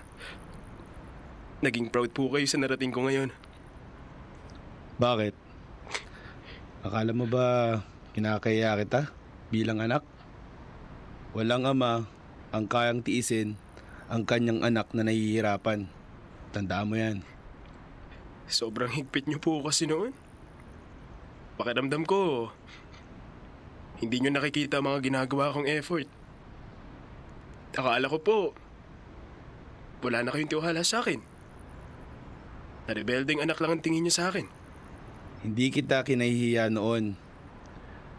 naging proud po kayo sa narating ko ngayon. Bakit? Akala mo ba kinakaya kita bilang anak? Walang ama ang kayang tiisin ang kanyang anak na nahihirapan. Tandaan mo yan. Sobrang higpit niyo po kasi noon. Pakiramdam ko, hindi niyo nakikita mga ginagawa kong effort. Akala ko po, wala na kayong tiwala sa akin. Na-rebelding anak lang ang tingin niyo sa akin. Hindi kita kinahihiya noon.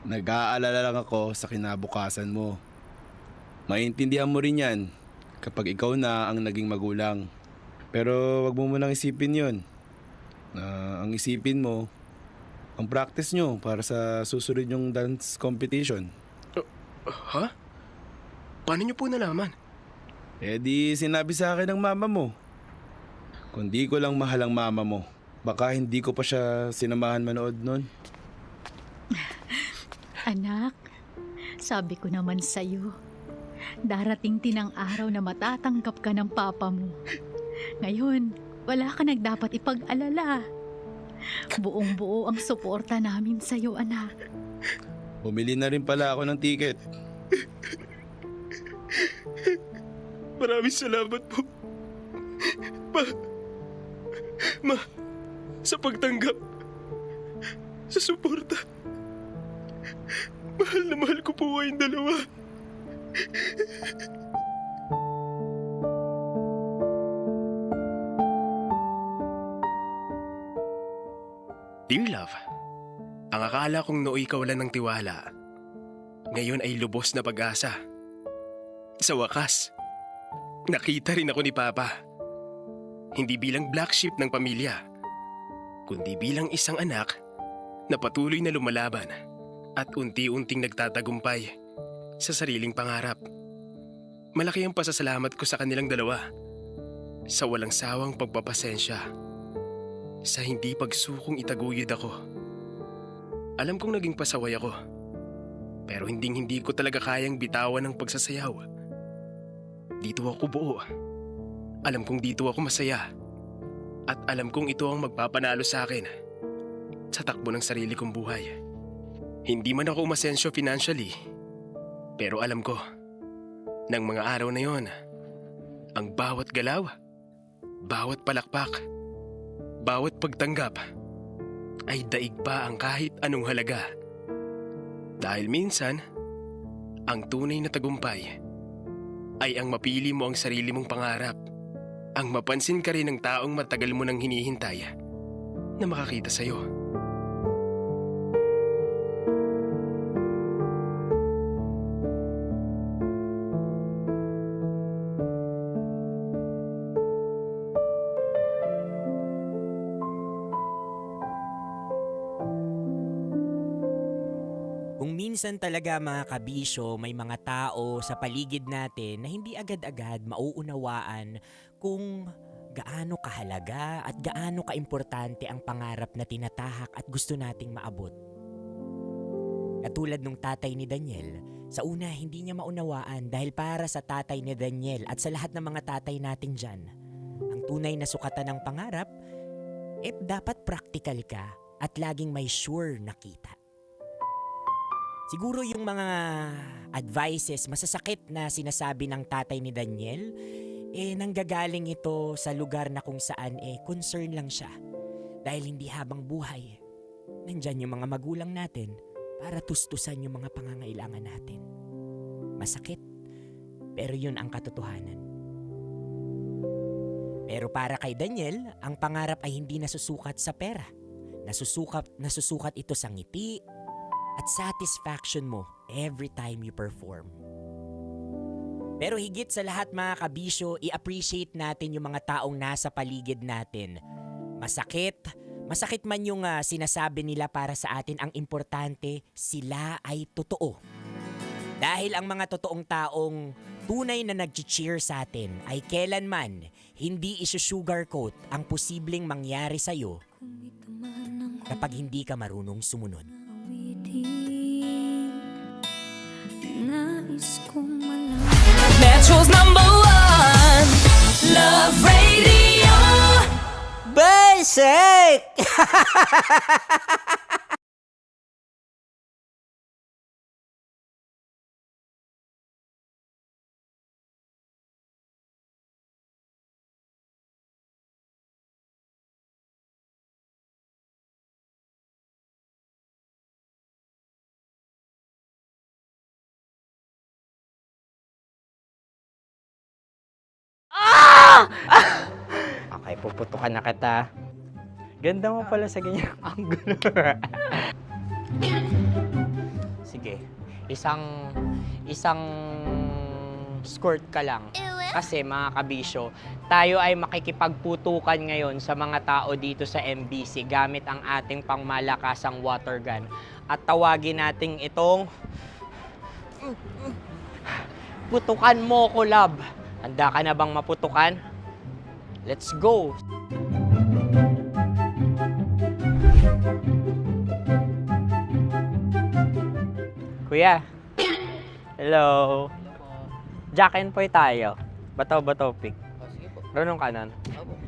Nag-aalala lang ako sa kinabukasan mo. Maintindihan mo rin yan kapag ikaw na ang naging magulang. Pero wag mo munang isipin yon. Ang isipin mo, ang practice nyo para sa susunod yung dance competition. Ha? Paano nyo po nalaman? Eh di sinabi sa akin ng mama mo. Kung di ko lang mahal ang mama mo, baka hindi ko pa siya sinamahan manood nun. Anak, sabi ko naman sa'yo, darating din ang araw na matatanggap ka ng papa mo. Ngayon, wala ka nagdapat ipag-alala. Buong-buo ang suporta namin sa'yo, anak. Bumili na rin pala ako ng ticket. Maraming salamat po. Ma, sa pagtanggap, sa suporta. Mahal na mahal ko po kayong dalawa. Dear love, ang akala kong nooy kawalan ng tiwala, ngayon ay lubos na pag-asa. Sa wakas, nakita rin ako ni Papa. Hindi bilang black sheep ng pamilya, kundi bilang isang anak na patuloy na lumalaban at unti-unting nagtatagumpay sa sariling pangarap. Malaki ang pasasalamat ko sa kanilang dalawa, sa walang sawang pagpapasensya, sa hindi pagsukong itaguyod ako. Alam kong naging pasaway ako, pero hindi ko talaga kayang bitawan ng pagsasayaw. Dito ako buo. Alam kong dito ako masaya. At alam kong ito ang magpapanalo sa akin sa takbo ng sarili kong buhay. Hindi man ako umasensyo financially, pero alam ko, ng mga araw na yon, ang bawat galaw, bawat palakpak, bawat pagtanggap, ay daig pa ang kahit anong halaga. Dahil minsan, ang tunay na tagumpay ay ang mapili mo ang sarili mong pangarap, ang mapansin ka rin ng taong matagal mo nang hinihintay na makakita sa'yo. Kung minsan talaga mga kabisyo, may mga tao sa paligid natin na hindi agad-agad mauunawaan kung gaano kahalaga at gaano kaimportante ang pangarap na tinatahak at gusto nating maabot. Katulad nung tatay ni Daniel, sa una hindi niya maunawaan dahil para sa tatay ni Daniel at sa lahat ng mga tatay natin dyan, ang tunay na sukatan ng pangarap, dapat practical ka at laging may sure na kita. Siguro yung mga advices, masasakit na sinasabi ng tatay ni Daniel, nanggagaling ito sa lugar na kung saan concern lang siya. Dahil hindi habang buhay, nandyan yung mga magulang natin para tustusan yung mga pangangailangan natin. Masakit, pero yun ang katotohanan. Pero para kay Daniel, ang pangarap ay hindi nasusukat sa pera. Nasusukat ito sa ngiti, at satisfaction mo every time you perform. Pero higit sa lahat mga kabisyo, i-appreciate natin yung mga taong nasa paligid natin. Masakit man yung sinasabi nila para sa atin, ang importante, sila ay totoo. Dahil ang mga totoong taong tunay na nag-cheer sa atin ay kailanman hindi isusugarcoat ang posibleng mangyari sa'yo kapag hindi ka marunong sumunod. Metro's #1 Love Radio Basic! Okay, puputukan na kita. Ganda mo pala sa ganyang angulo. Sige, isang skirt ka lang. Kasi mga kabisyo, tayo ay makikipagputukan ngayon sa mga tao dito sa MBC gamit ang ating pangmalakasang water gun. At tawagin natin itong putukan mo ko, love. Handa ka na bang maputukan? Let's go! Kuya. Hello. Jack and Poy tayo. Bato-bato pick. Sige po. Runong kanan.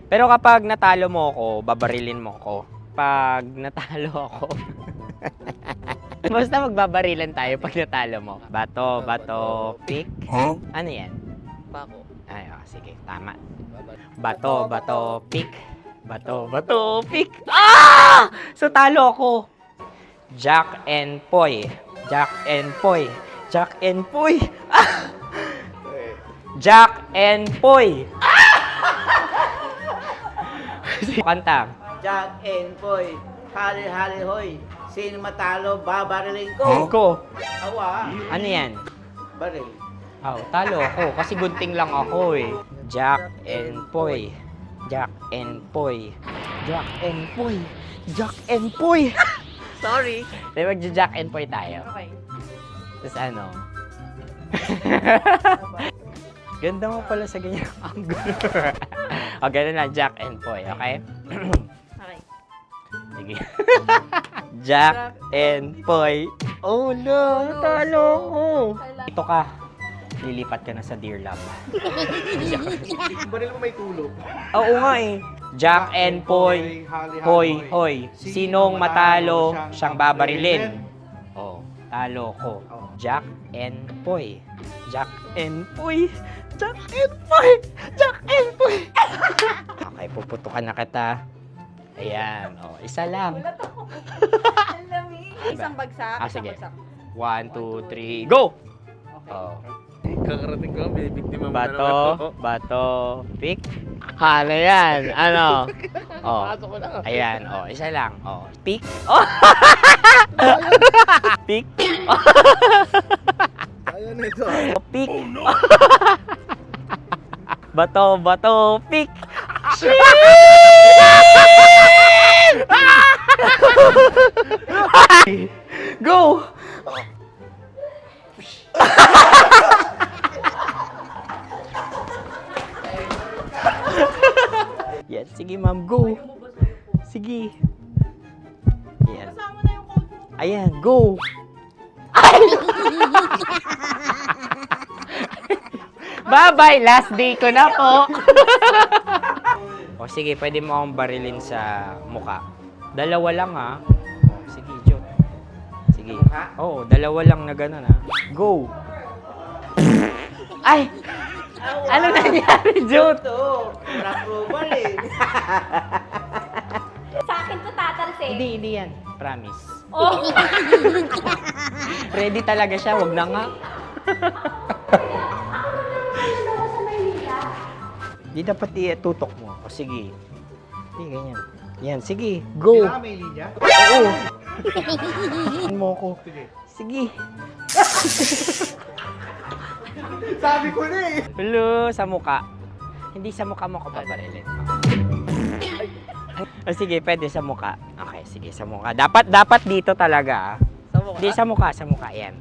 Pero kapag natalo mo ako, babarilin mo ako. Pag natalo ako, basta magbabarilan tayo pag natalo mo. Bato, pick. Huh? Ano yan? Pako. Ay, sige, tama. Bato, pick. Bato, pick. Ah! So talo ako. Jack and Poy. Jack and Poy. Jack and Poy. Ah! Jack and Poy. Kanta. Jack and Poy, hali-hali hoy. Sino matalo, babariling ko. Ko. Awa. Ano yan? Baril. Oh, talo ako kasi gunting lang ako eh. Jack and Poy. Jack and Poy. Jack and Poy. Jack and Poy. Sorry. Di ba Jack and Poy tayo? Okay. Tapos ano? Ganda mo pala sa ganyan angle. O, ganun lang, Jack and Poy, okay? Okay. Sige. Jack and Poy. Oh no, talo ko. Ito ka. Lilipat ka na sa Dear Love. Baril mo may tulog. Oo nga eh. Jack and Poy. Hoy, hoy. Sinong matalo, siyang babarilin. Oh, talo ko. Jack and Poy. Jack and Poy. Jack and Poy. Jack and Poy. Okay, puputukan na kita. Ayan. Oh, isa lang. Isang bagsak. Ah, isang sige. bagsak. 1, 2, 3, go! Oh. Kakarating ko, may biktima mo Bato, pick. Ano yan? Ano? Oh. Ayan, oh, isa lang. Oh, pick. Oh. Pick. Ayan ito. Oh, pick. Bato, pick. Go! Yan, sige ma'am, go. Sige. Yan. Ayan, go. Bye-bye, last day ko na po. O sige, pwede mo akong barilin sa muka. Dalawa lang ha. Sige, Jot. Sige. Oo, dalawa lang na gano'n ha. Go. Ay! Ano nangyari, Jot? Approval eh. Sa akin to tatalsin. Hindi yan. Promise. Oh. Ready talaga siya, wag na nga. Di dapat itutok mo. O sige. Hindi, ganyan. Yan, sige. Go. Kailangan may linya? Oo. Mo ko. Sige. Sabi ko na eh. Hello, sa muka. Hindi sa muka mo ko babarilin. O sige, pwede sa muka. Okay, sige, sa muka. Dapat dito talaga. Sa mukha? Hindi, sa muka, yan.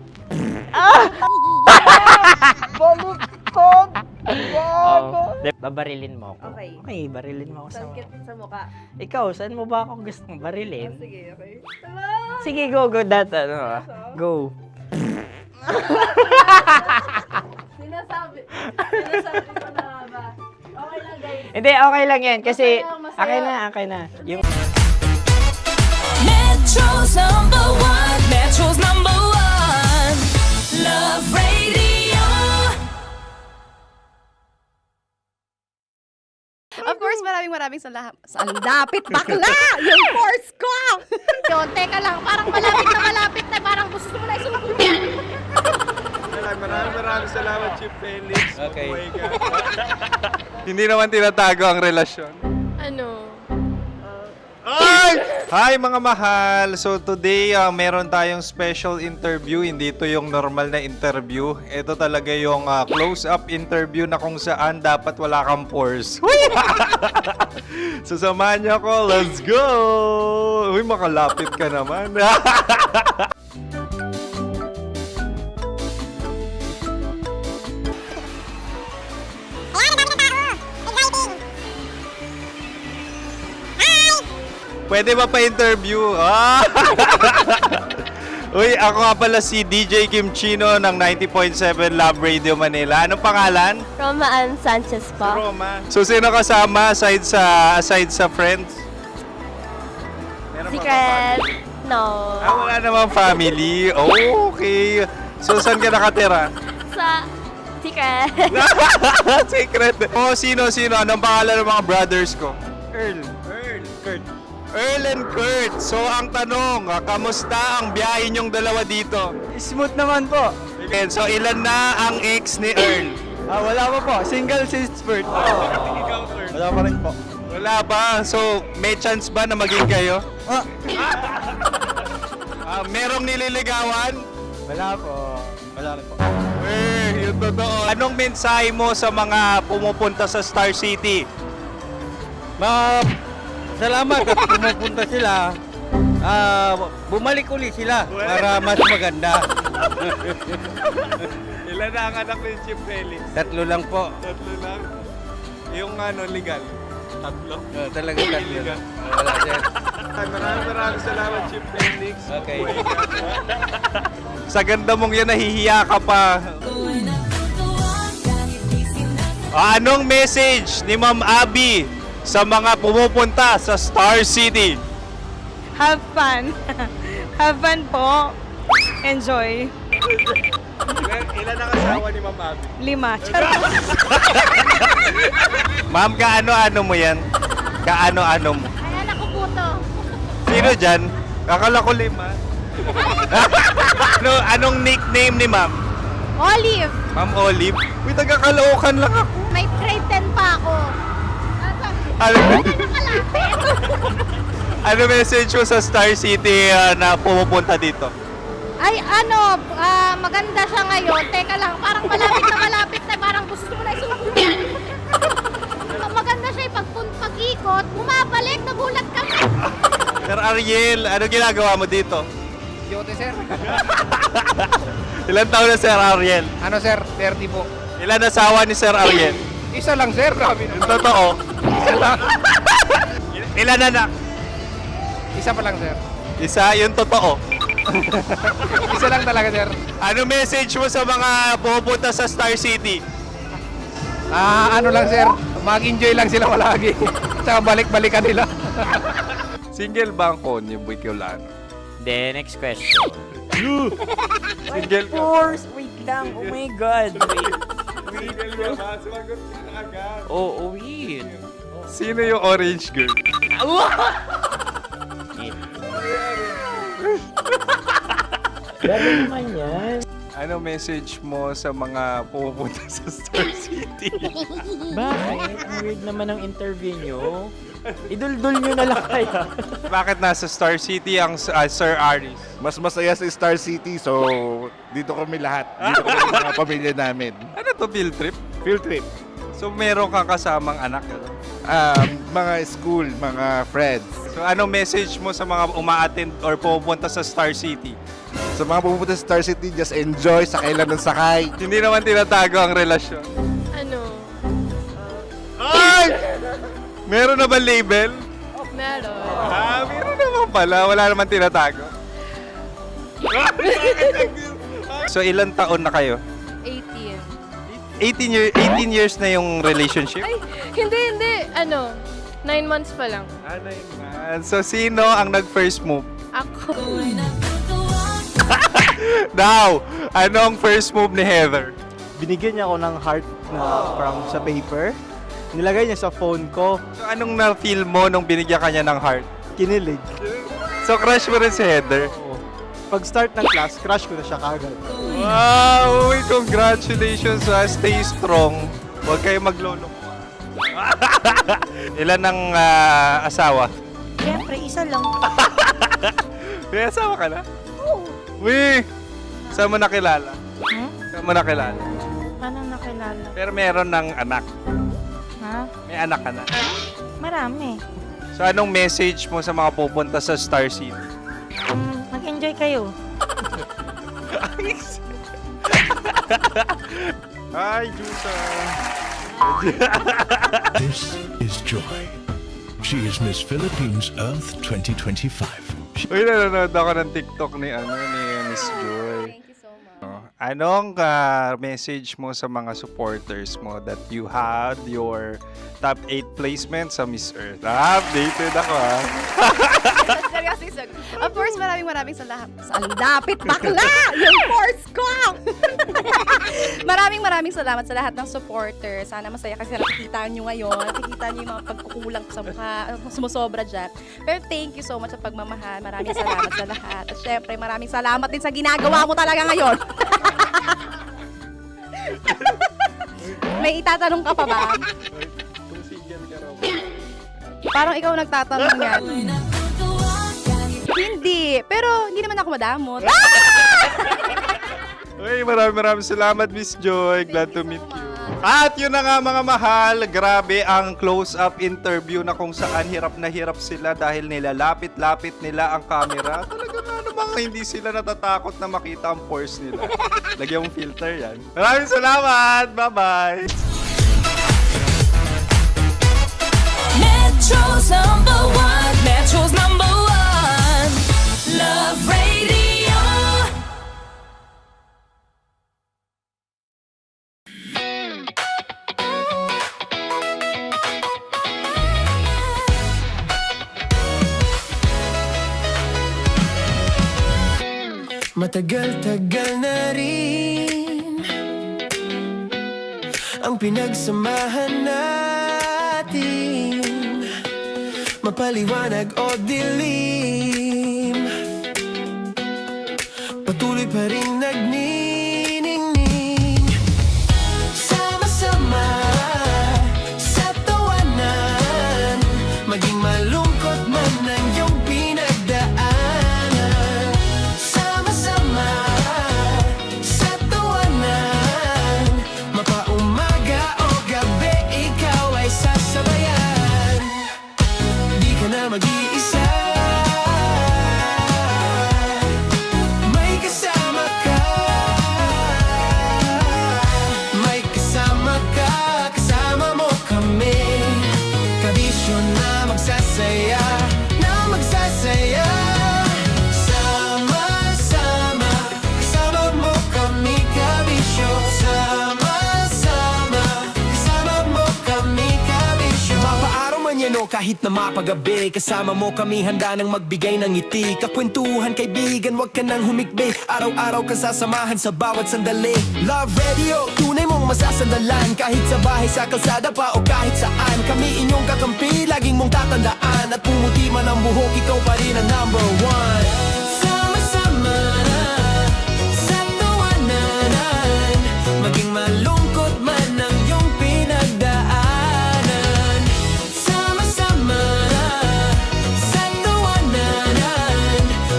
Baluktot! Oh, babarilin mo ako. Okay. Okay, barilin mo ako sa Sa mukha. Ikaw, saan mo ba ako gustong barilin? Sige, okay. Sige, go, that, ano, go. Sinasabi ko na ba? Okay lang, guys. Hindi, okay lang yan, kasi, Masaya. okay na. Yung, Metro's number one. Metro's number one. Love Radio. Of course, maraming lapit bakla! Yung course ko! Yun, teka lang, parang malapit na, parang gusto mo na isulat. Maraming salamat, Chief Felix. Okay. Oh my God. Hindi naman tinatago ang relasyon. Ano? Ay! Hi mga mahal! So today, meron tayong special interview. Hindi ito yung normal na interview. Ito talaga yung close-up interview na kung saan dapat wala kang pores. So samahan niyo ako. Let's go! Uy, makalapit ka naman. Pwede ba pa-interview? Ah! Uy, ako nga pala si DJ Kim Chino ng 90.7 Love Radio Manila. Anong pangalan? Roma Ann Sanchez po. Roma. So, sino kasama aside sa friends? Meron ba Secret. No. wala namang family. Oh, okay. So, saan ka nakatira? Sa secret. Secret. Oh, sino? Anong pangalan ng mga brothers ko? Earl. Earl and Kurt. So ang tanong, kamusta ang biyahe niyong dalawa dito? Smooth naman po. Okay, so ilan na ang ex ni Earl? Wala pa po. Single since birth. Wala pa rin po. Wala ba? So may chance ba na maging kayo? Merong nililigawan? Wala po. Wala rin po. Yung totoo. Anong mensahe mo sa mga pumupunta sa Star City? Salamat at pumupunta sila. Bumalik ulit sila para mas maganda. Ilan na ang anak ni Chief Felix? 3 lang po. 3 lang. Yung legal? 3? Talaga 3 lang. Wala sir. Maraming salamat, Chief Felix. Okay. Sa ganda mong yan, nahihiya ka pa. Anong message ni Ma'am Abby sa mga pumupunta sa Star City? Have fun. Have fun po. Enjoy. Ilan ang asawa ni Ma'am Abby? 5. Charot. Ma'am, kaano-ano mo yan? Kaano-ano mo? Ay, anak ko po to. Sino dyan? Kakala ko 5. Anong nickname ni Ma'am? Olive. Ma'am Olive? Uy, taga-Caloocan lang ako. May grade 10 pa ako. Ano, Nakalapit. ano message mo sa Star City na pumupunta dito? Ay, maganda siya ngayon. Teka lang, parang malapit na, parang gusto mo na isumakit. Maganda siya pag-ikot, bumabalik, nagulat kami. Sir Ariel, ano ginagawa mo dito? Yote sir. Ilan taon na Sir Ariel? Ano sir? 30 po. Ilan asawa ni Sir Ariel? Isa lang sir. Grabe Yung totoo? Isa lang. Ilan anak? Isa pa lang sir. Isa, yung totoo. Isa lang talaga sir. Ano message mo sa mga pumupunta sa Star City? Ano lang sir. Mag-enjoy lang sila palagi. Tsaka balik-balikan nila. Single ba ang konyo, Boy Kiolano? Then, next question. Single ka? Wait lang. Oh my God. Single ka ba? Sumagot ka na agad. Oh, wait. Sino yung orange girl? Gano'n naman yan. Ano message mo sa mga pumupunta sa Star City? Bakit? Ang weird naman ang interview nyo. Iduldul nyo na lang kaya. Bakit nasa Star City ang Sir Aris? Mas masaya sa Star City, so dito kami lahat. Dito kami mga pamilya namin. Ano to, field trip? Field trip. So meron kang kasamang anak? Ano? Mga school, mga friends. So anong message mo sa mga uma-attend or pumupunta sa Star City? Sa mga pupunta sa Star City, just enjoy, sakay lang ng sakay. Hindi naman tinatago ang relasyon. Ano? Ay! Meron na ba label? Meron. Meron naman pala. Wala naman tinatago. So ilan taon na kayo? 18. 18 years na yung relationship? Ay, hindi. 9 months pa lang. 9 months. So sino ang nag-first move? Ako. Now, ano ang first move ni Heather? Binigyan niya ako ng heart na from sa paper. Nilagay niya sa phone ko. So anong na-feel mo nung binigyan ka niya ng heart? Kinilig. So crush mo rin si Heather? Pag-start ng class, crush ko na siya kagad. Wow! Uy, congratulations! Stay strong. Huwag kayo maglolo. Ilan ang asawa? Siyempre, isa lang. May asawa ka na? Oo. Uy! Saan mo nakilala? Saan mo nakilala? Paano nakilala? Pero meron ng anak. Ha? May anak ka na. Marami. So anong message mo sa mga pupunta sa Star City? Mag-enjoy kayo. Hi, Jusa! This is Joy. She is Miss Philippines Earth 2025. Uy, nanonood ako ng TikTok ni Miss Joy. Thank you so much. Anong message mo sa mga supporters mo that you had your top 8 placement sa Miss Earth? Updated ako Seryoso. Of course, maraming salamat. Sa lapit bakla! Yung course ko! Maraming salamat sa lahat ng supporters. Sana masaya kasi nakikita nyo ngayon. Nakikita nyo yung mga pagkukulang ko sa mukha, sumusobra dyan. Pero thank you so much sa pagmamahal. Maraming salamat sa lahat. At syempre, maraming salamat din sa ginagawa mo talaga ngayon. May itatanong ka pa ba? Parang ikaw nagtatanong yan. Hindi. Pero hindi naman ako madamot. Okay, maraming salamat, Miss Joy. Glad to meet you. At yun na nga mga mahal, grabe ang close-up interview na kung saan hirap na hirap sila dahil nilalapit-lapit nila ang camera. Talaga nga namang hindi sila natatakot na makita ang pores nila. Lagyan mong filter yan. Maraming salamat! Bye-bye! Metro's number one. Metro's number one. Love Radio. Matagal-tagal na rin ang pinagsamahan natin, mapaliwanag o dilim, patuloy pa rin nagniningning. Sama-sama sa tawanan, maging malungkot man ang iyong pinagdaanan. Sama-sama sa tawanan, mapaumaga o gabi, ikaw ay sasabayan. Di ka na mag-iisa, may kasama ka. May kasama ka, kasama mo kami. Kabisyo na magsasaya, na magsasaya. Sama-sama, kasama mo kami, kabisyo. Sama-sama, kasama mo kami, kabisyo. Mapaaraw man yan o kahit na mapagabi, kasama mo kami, handa nang magbigay ng ngiti. Kakwentuhan, kaibigan, wag ka nang humikbi. Araw-araw ka sasamahan sa bawat sandali. Love Radio, tunay mong masasandalan. Kahit sa bahay, sa kalsada pa o kahit saan, kami inyong kakampi, laging mong tatandaan. At pumuti man ang buhok, ikaw pa rin ang number one. Sama-sama sa tawanan, maging malungkot man ang iyong pinagdaanan. Sama-sama sa tawanan,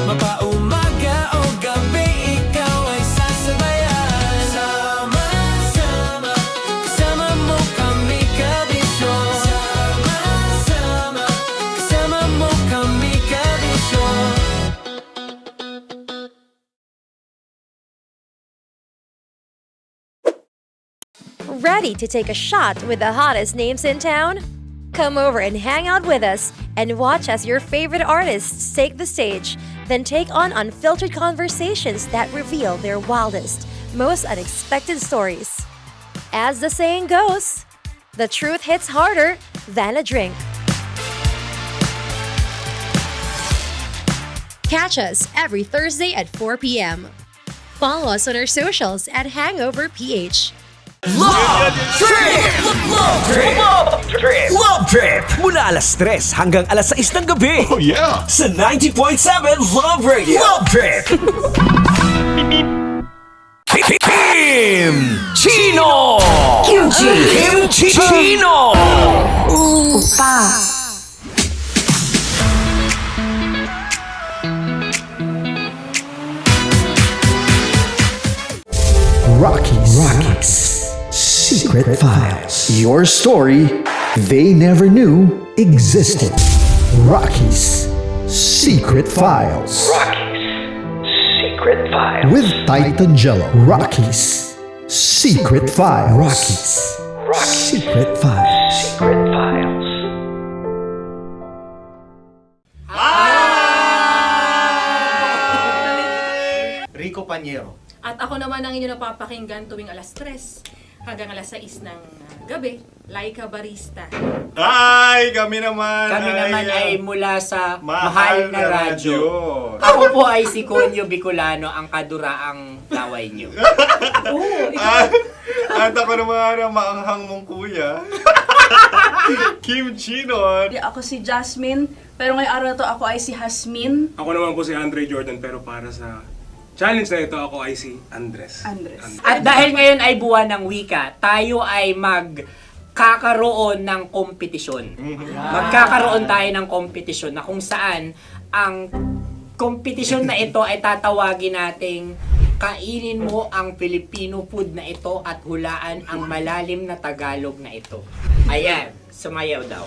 mapaumaga o gabi, ikaw ay sasabayan. Sama-sama, kasama mo kami, kabisyo. Sama-sama, kasama mo kami, kabisyo. Ready to take a shot with the hottest names in town? Come over and hang out with us and watch as your favorite artists take the stage, then take on unfiltered conversations that reveal their wildest, most unexpected stories. As the saying goes, the truth hits harder than a drink. Catch us every Thursday at 4 p.m. Follow us on our socials at Hangover PH. Love Trip! Love Trip! Love Trip! Love Trip! Mula alas 3 hanggang alas 6 ng gabi. Oh yeah! Sa 90.7 Love Radio. Love Trip! Kim Chino! Kim Chino! Upa. Rockies. Secret Files. Your story they never knew existed. Rockies Secret Files. Secret Files. With Titan Jello. Rockies Secret Files. Rockies Secret Files. Secret Files. Rico Panyero. At ako naman ang inyo napapakinggan tuwing alas 3. hanggang alas 6 ng gabi, Laika Barista. Ay, kami naman. Kami naman ay mula sa Mahal na Radyo. Ako po ay si Conyo Bicolano, ang kaduraang laway niyo. At ako naman ang maanghang mong kuya. Kim Chinon. Ako si Jasmine, pero ngayong araw na to ako ay si Hasmin. Ako naman po si Andre Jordan, pero para sa challenge na ito, ako ay si Andres. At dahil ngayon ay buwan ng wika, tayo ay magkakaroon ng kompetisyon. Magkakaroon tayo ng kompetisyon na kung saan ang kompetisyon na ito ay tatawagin nating kainin mo ang Filipino food na ito at hulaan ang malalim na Tagalog na ito. Ayan, sumayaw daw.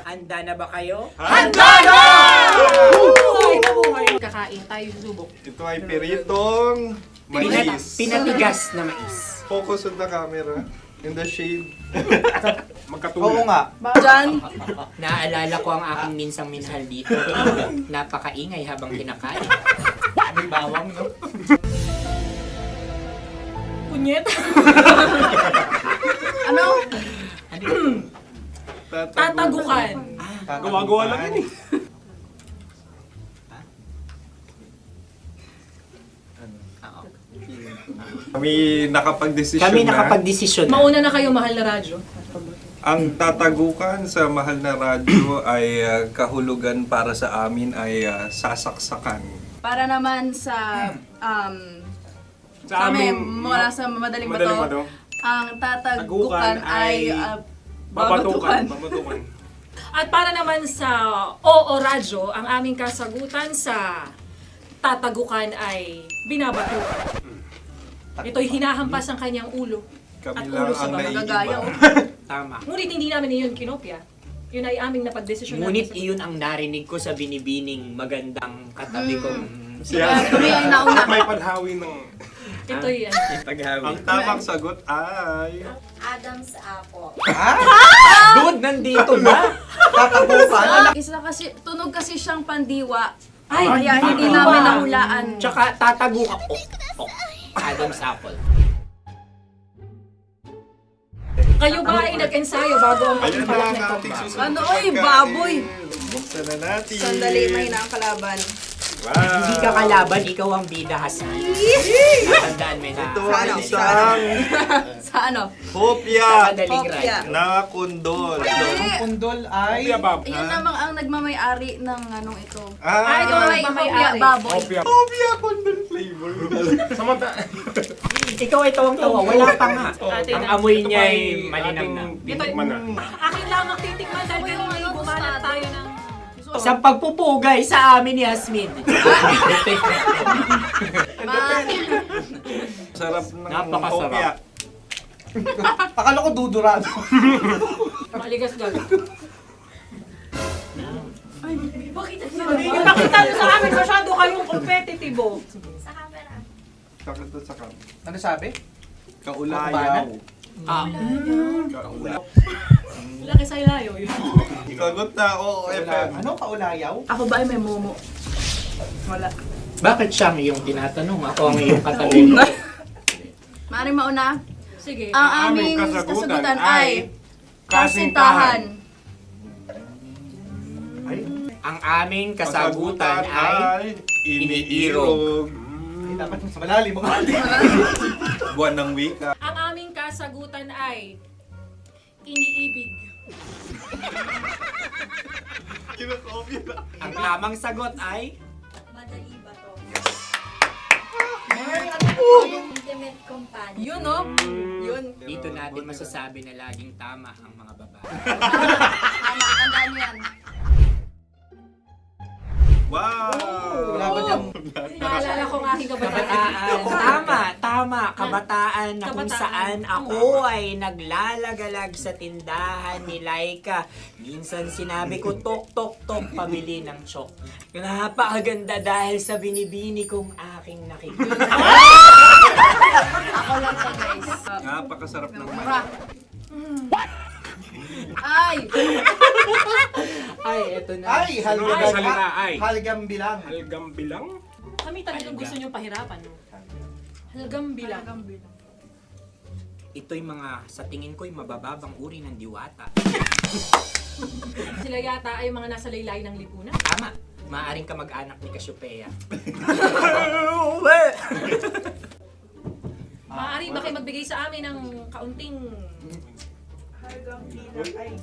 Handa na ba kayo? Handa na! Kakain tayo susubok. Ito ay peritong mais. Pinatigas na mais. Focus on the camera. In the shade. Magkatulad. Oo nga. Diyan. Naaalala ko ang aking minsang minahal dito. Napakaingay habang kinakain. May bawang, no? Punyet. Ano? Tatagukan. Gawa-gawa lang yun eh. Kami nakapag-desisyon Kami nakapag-desisyon na. Mauna na kayo, Mahal na Radyo. Ang tatagukan sa Mahal na Radyo ay kahulugan para sa amin ay sasaksakan. Para naman sa Sa kami, amin, mula sa madaling Madaling bato, Bato. ang tatagukan Tagukan ay Babatukan. babatukan. At para naman sa Oo Radyo, ang aming kasagutan sa tatagukan ay binabatukan. Ito'y hinahampas ang kanyang ulo. Kami At lang ulo sa ang magagaya. Tama. Ngunit hindi namin iyon kinopya. Yun ay aming napagdesisyon Ngunit namin. iyon ang narinig ko sa binibining magandang katabi kong Kami ay nauna. May paghawi ng... Ito'y Ang tamang sagot ay... Adam's apple. Dude, nandito na! Tatagukan? Isa kasi, tunog kasi siyang pandiwa. Kaya hindi namin nahulaan. Tsaka tatagukan. Adam's apple. Kayo ba ay nag-ensayo bago ang Ayan na pagpalat ang nito? ating susunod Ano, na oy, pagkain. baboy. Buksan na natin. Sandali, may na ang kalaban. Wow. Hindi ka kalaban, ikaw ang bida, Hasmin. Tandaan mo na. Ito ang isang Sa ano? hopya Madaling Hopya. na kundol. Hindi. Kundol ay... Yun namang ang nagmamayari ng anong ito. Ah, Ito ay hopya baboy. hopya kundol flavor. Ikaw ay tawang-tawa, wala pa nga. Atin Ang na. amoy niya ay malinam na. Titikman na. Akin lamang titikman dahil kayo ay bumalat tayo ng... Sa pagpupugay sa amin ni Hasmin. Sarap ng Napakasarap. hopya. Akala ko dudurado. Maligas gag. Ay, bakit? Yung nakita nyo sa amin, masyado kayong competitive. Sa camera. Sakit to sa kam. Ano sabi? Kaulayaw. Kaulayaw. Laki sa ilayo yun. Sagot na, oo, FM. Ano? Kaulayaw? Ako ba ay may momo? Wala. Bakit siya ang iyong tinatanong? Ako ang iyong katabi. Maaaring mauna. Sige. Ang aming kasagutan ay kasintahan. Ang aming kasagutan ay iniirog. Dapat sa malalim mo. Buwan ng wika. Ang aming kasagutan ay iniibig. Ang tamang sagot ay Madali ba to? Intimate companion. Yun, no? Yun. dito natin masasabi na laging tama ang mga babae. Tama, tandaan nyo yan. Wow! Naalala ko ang aking kabataan. Tama, kabataan na kung Kabataan. saan ako ay naglalagalag sa tindahan ni Laika. Minsan sinabi ko, tok, tok, tok, pabili ng chok. Napakaganda dahil sa binibini kong aking nakikita. Ako lang to, guys. Napakasarap ng Mura. Ay! Ay, eto na. Ay, halgam. Ay, salita, ay. Halgam bilang. Halgam bilang? Kami talagang gusto nyo pahirapan. No? Halagang bilang. Ito'y mga, sa tingin ko'y mabababang uri ng diwata. Sila yata ay mga nasa laylay ng lipunan. Tama. Maaring ka mag-anak ni Cassiopeia. Maaari ba kayo magbigay sa amin ng kaunting...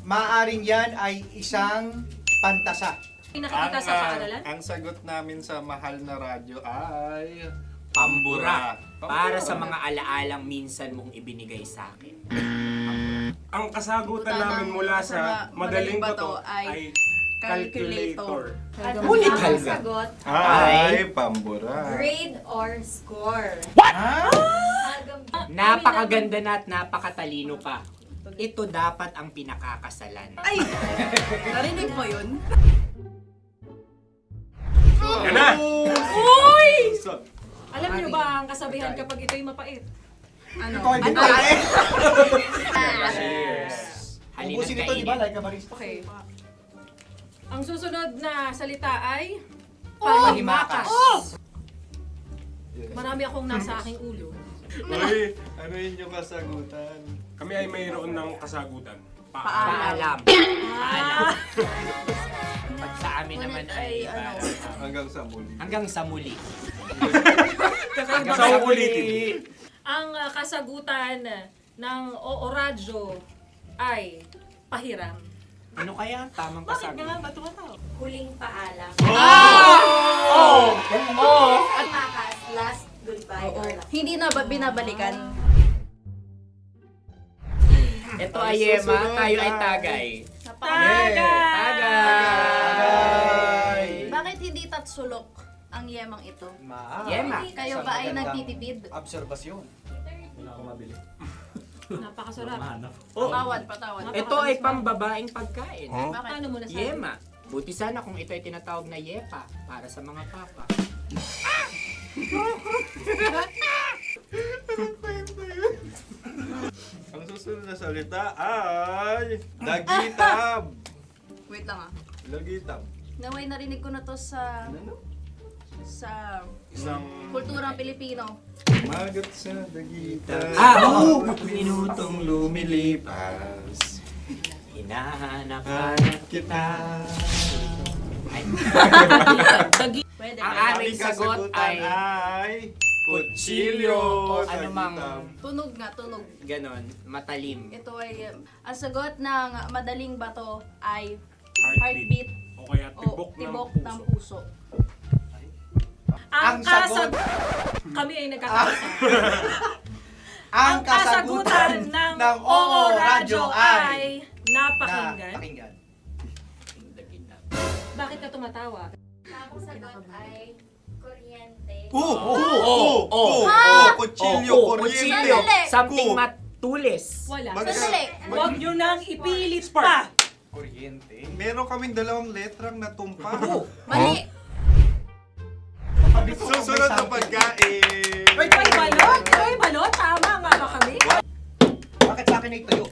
Maaring yan ay isang pantasa. Nakikita sa paaralan? Ang sagot namin sa mahal na radyo ay... Pambura. Para sa mga alaalang minsan mong ibinigay sa akin. Ang kasagutan namin mula sa madaling bato ay calculator. Ulit Ang talaga. sagot, Ay, pambura. grade or score. Napakaganda na at napakatalino pa. Ito dapat ang pinakakasalan. Ay! Narinig mo yun? Yan na! Uy! Alam niyo ba ang kasabihan kapag ito'y mapait? Ano? Cheers! Halina't Ubusin ito, di ba? kainin. Like a barista. Okay. Ang susunod na salita ay panghimakas. Marami akong nasa aking ulo. Uy, ano yun yung kasagutan? Kami ay mayroon ng kasagutan. Paalam. Paalam. Pag sa amin naman ay Hanggang sa muli. hanggang sa muli. Sa ulitin. Ang kasagutan ng Oo Radyo ay pahiram. Ano kaya ang tamang kasagutan? Huling paalam. Oh! At makas, last goodbye or last. Hindi na ba binabalikan? Ito ay Yema, tayo ay Tagay. Tagay! Bakit hindi tatsulok ang yemang ito? Yema. Kayo ba ay nagtitipid? Obserbasyon. Wala akong mabili. Napakasarap. Patawad. Ito ay pambabaeng pagkain. Bakit? Paano mo nasabi? Yema. Buti sana kung ito ay tinatawag na yepa para sa mga papa. Ang susunod na salita ay... Dagitab! Wait lang ah. Dagitab. Naway narinig ko na to sa Isang... kulturang Pilipino. Magat sa dagitab. Oo! Minutong lumilipas. Hinahanap-hanap kita. Pwede Ang ba? aming sagot ay kutsilyo o anumang Tunog nga, tunog. ganon, matalim. Ito ay, ang sagot ng madaling bato ay Heartbeat. heartbeat O kaya o tibok ng puso. Ang sagot- Kami ay nagkakasa. Ang kasagutan ng Oo Radyo ay napakinggan. Napakinggan. Bakit ka tumatawa? Ang sagot ay kuryente. Kutsilyo, kuryente. Sandali. Something matulis. Wala. Sandali. Huwag nyo nang ipilit pa. Kuryente. Meron kaming dalawang letrang natumpa. Mali. Susunod na pagkain. May balot? May balot? Tama nga ba kami? Bakit sa akin ay tuyo?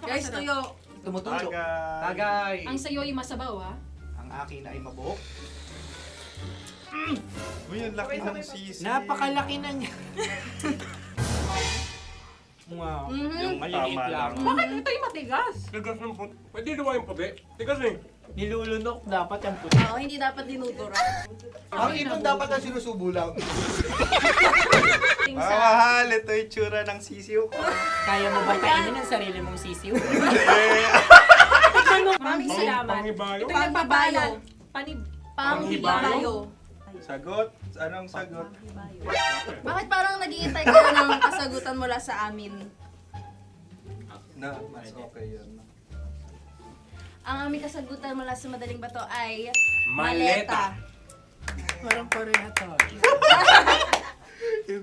Guys, Napakasarap. tuyo. Tumutulo. Tagay. Tagay. Ang sayo ay masabaw ha. Ang akin ay mabuhok. Uy, ang laki ng sisi. Napakalaki na niya. Wow. Yung maliliit Tama lang. Bakit ito'y matigas? Tigas ng puti. Pwede naman yung puti. Tigas eh. Nilulunok dapat yung puti. Oo, hindi dapat dinudura. Ang ibon dapat ang sinusubo lang. Mahal, ito yung tsura ng sisiw ko. Kaya mo ba kainin ang sarili mong sisiw? Maraming salamat. Panghibayo. Ito'y nagpapaalam. Panghibayo. Sagot? Anong sagot? Bakit parang nag-iintay ka na ng kasagutan mula sa amin? Na, mas okay yun. Ang aming kasagutan mula sa madaling bato ay Maleta. Parang pareha to.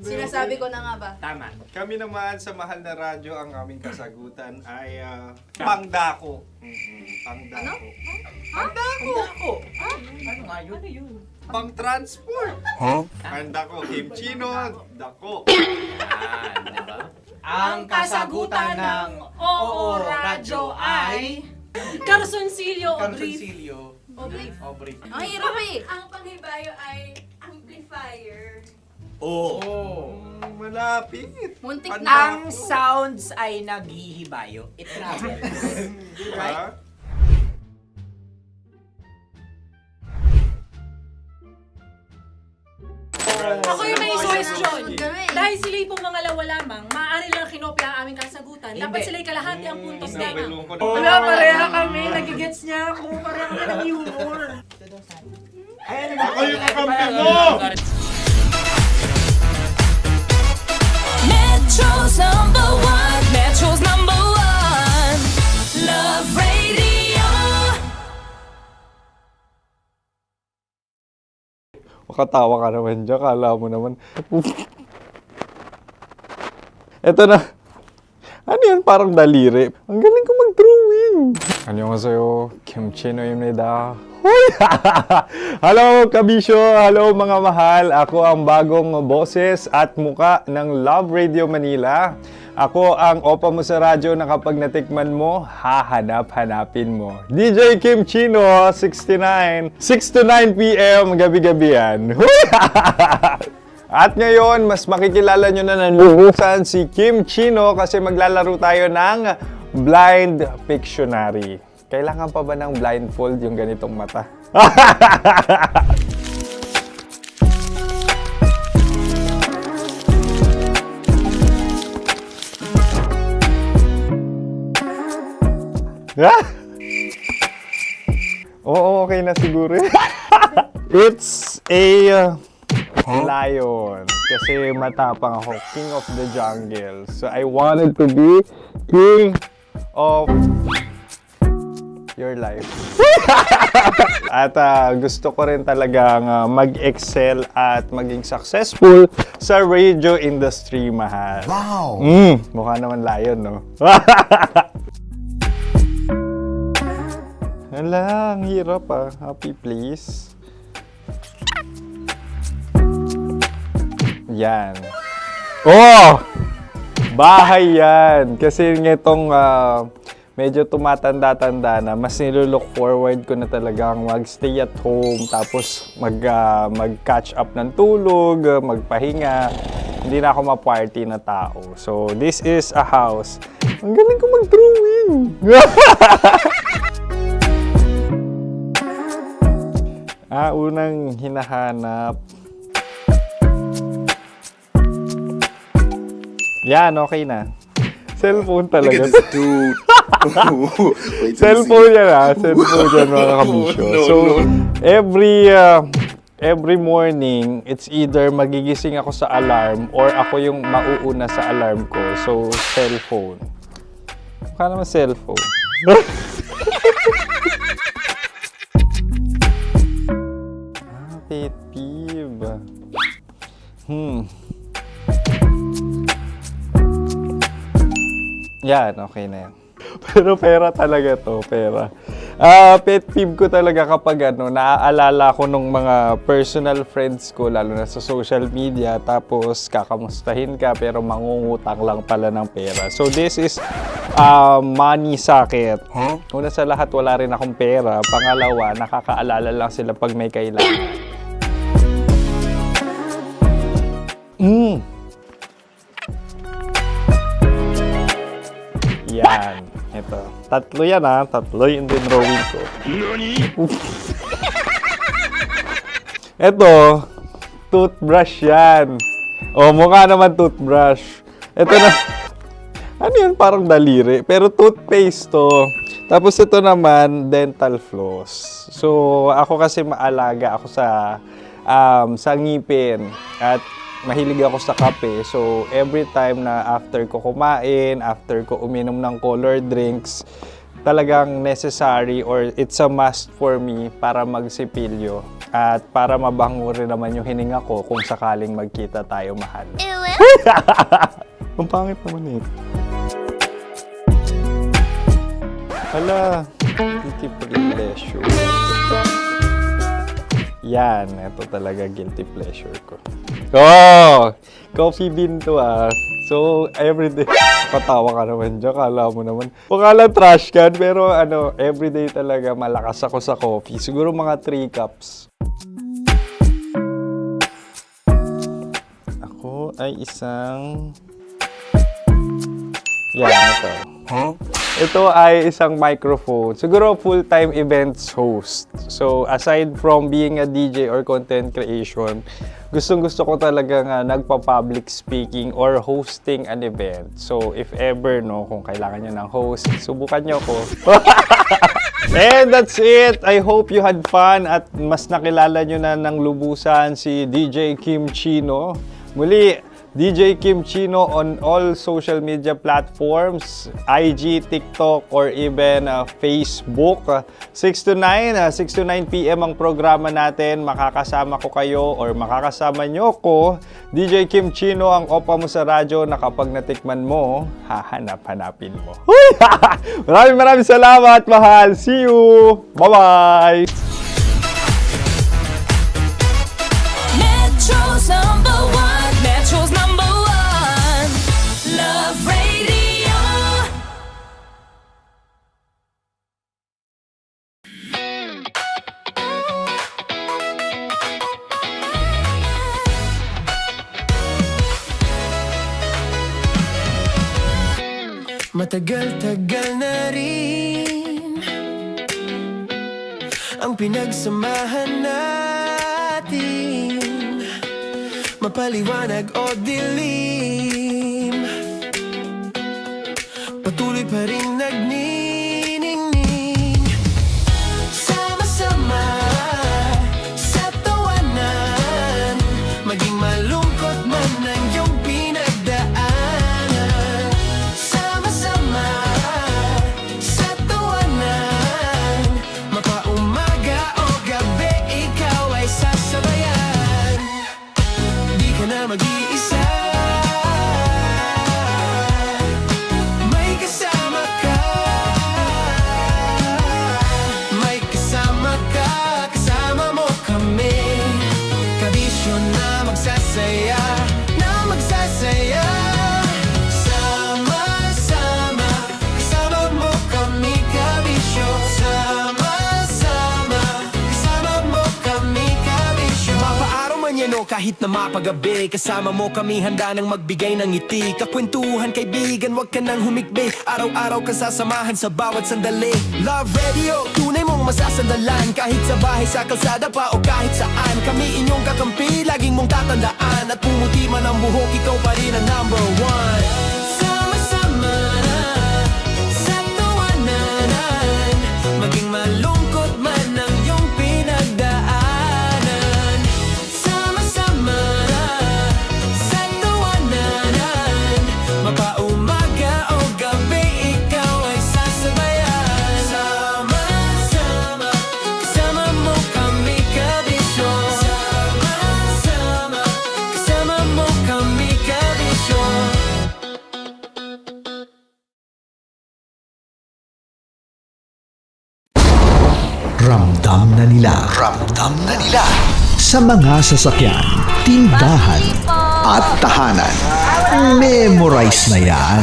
Sinasabi ko na nga ba? Tama. Kami naman sa mahal na radyo, ang aming kasagutan ay pangdako. Pangdako. Pangdako. Ano nga yun? Ano yun? Pang-transport. Pangdako, kimchino, dako. Yan, diba? Ang kasagutan ng Oo Radyo ay Carsoncillo, Aubrey. Carsoncillo. Aubrey. Ang hirap eh. Ang panghibayo ay amplifier. Oh. Malapit. Muntik Ang sounds ay naghihibayo. It travels. Right? Ako yung may question. Dahil sila'y pong mga lawa lamang, maaari lang kinopya ang aming kasagutan. Dapat sila'y kalahati ang puntos lamang. Wala, pareha kami. Nagigets niya ako. Pareha kami ng humor. Ako yung kakampi mo! Metro's number one. Metro's number one. Love Radio. Makatawa ka naman dyan. Kala mo naman. Eto na. Ano yan? Parang daliri. Ang galing ko mag-drawing. 안녕하세요. 김치노입니다. Hello, kabisyo! Hello, mga mahal! Ako ang bagong boses at muka ng Love Radio Manila. Ako ang opa mo sa radyo na kapag natikman mo, hahanap-hanapin mo. DJ Kim Chino, 69, 6 to 9 p.m. gabi-gabi yan. At ngayon, mas makikilala nyo na ng luhusan si Kim Chino kasi maglalaro tayo ng Blind Pictionary. Kailangan pa ba ng blindfold yung ganitong mata? Oo, okay na siguro. It's a lion. Kasi matapang ako. King of the jungle. So I wanted to be king of your life. At gusto ko rin talagang mag-excel at maging successful sa radio industry, mahal. Wow! Mukha naman lion, no? Hala, ang hirap ah. Happy please. Yan. Oh! Bahay yan. Kasi itong medyo tumatanda-tanda na, mas nilulook forward ko na talagang mag-stay at home, tapos mag-catch up ng tulog, magpahinga. Hindi na ako ma-party na tao. So, this is a house. Ang galing ko mag-drawing! Unang hinahanap. Yan, okay na. Cellphone talaga. Look at this dude. Cellphone yan Cellphone yan, mga kabisyo. So, every morning, it's either magigising ako sa alarm or ako yung mauuna sa alarm ko. So, cellphone. Mukha naman cellphone. Pet peeve. Yan, okay na yan. Pero pera talaga to, pera. Pet peeve ko talaga kapag naaalala ko nung mga personal friends ko, lalo na sa social media, tapos kakamustahin ka pero mangungutang lang pala ng pera. So this is money sakit. Una sa lahat, wala rin akong pera. Pangalawa, nakakaalala lang sila pag may kailangan. Yan. Ito. Tatlo yan Tatlo yung dinrawing ko. Ito. Toothbrush yan. O, mukha naman toothbrush. Ito na. Ano yan? Parang daliri. Pero toothpaste to. Tapos ito naman, dental floss. So, ako kasi maalaga ako sa ngipin. At mahilig ako sa kape. So, every time na after ko kumain, after ko uminom ng colored drinks, talagang necessary or it's a must for me para magsipilyo. At para mabango rin naman yung hininga ko kung sakaling magkita tayo, mahal. Ang pangit naman Hala, guilty pleasure. Yan, ito talaga guilty pleasure ko. Oh! Coffee bean to ah. So, everyday. Patawa ka naman dyan, kala mo naman. Baka lang trash can, pero everyday talaga malakas ako sa coffee. Siguro mga 3 cups. Ako ay isang... Yan, ito. Huh? Ito ay isang microphone. Siguro full-time events host. So, aside from being a DJ or content creation, gustong-gusto ko talaga nga nagpa-public speaking or hosting an event. So, if ever, kung kailangan nyo ng host, subukan nyo ko. And that's it. I hope you had fun at mas nakilala nyo na ng lubusan si DJ Kim Chino. Muli, DJ Kim Chino on all social media platforms, IG, TikTok, or even Facebook. 6 to 9 p.m. ang programa natin. Makakasama ko kayo or makakasama nyo ko. DJ Kim Chino, ang opa mo sa radyo na kapag natikman mo, hahanap-hanapin mo. Maraming salamat, mahal. See you! Bye-bye! Metro's number one. Metro's number one. Love Radio. Matagal-tagal na rin ang pinagsamahan natin, mapaliwanag o dilim, patuloy pa rin nagniningning. Sama-sama sa tawanan, maging malungkot man ang iyong pinagdaanan. Sama-sama sa tawanan, mapaumaga o gabi, ikaw ay sasabayan. Di ka na mag-iisa, may kasama ka. May kasama ka, kasama mo kami. Kabisyo na magsasaya, na magsasaya. Sama-sama, kasama mo kami, kabisyo. Sama-sama, kasama mo kami, kabisyo. Mapaaraw man yan o kahit na mapagabi, kasama mo kami handa nang magbigay ng ngiti. Kakwentuhan kaibigan, wag ka nang humikbi. Araw-araw ka sasamahan sa bawat sandali. Love Radio, tunay mong masasandalan. Kahit sa bahay, sa kalsada pa o kahit saan, kami inyong kakampi, laging mong tatandaan. At pumuti man ang buhok, ikaw pa rin ang number one. Sama-sama sa tawanan, maging malungkot man ang iyong pinagdaanan. Sama-sama sa tawanan, mapaumaga o gabi, ikaw ay sasabayan. Sama-sama, kasama mo kami, kabisyo. Sama-sama, kasama mo kami, kabisyo. Ramdam na nila sa mga sasakyan, tindahan at tahanan. Memorize na yan.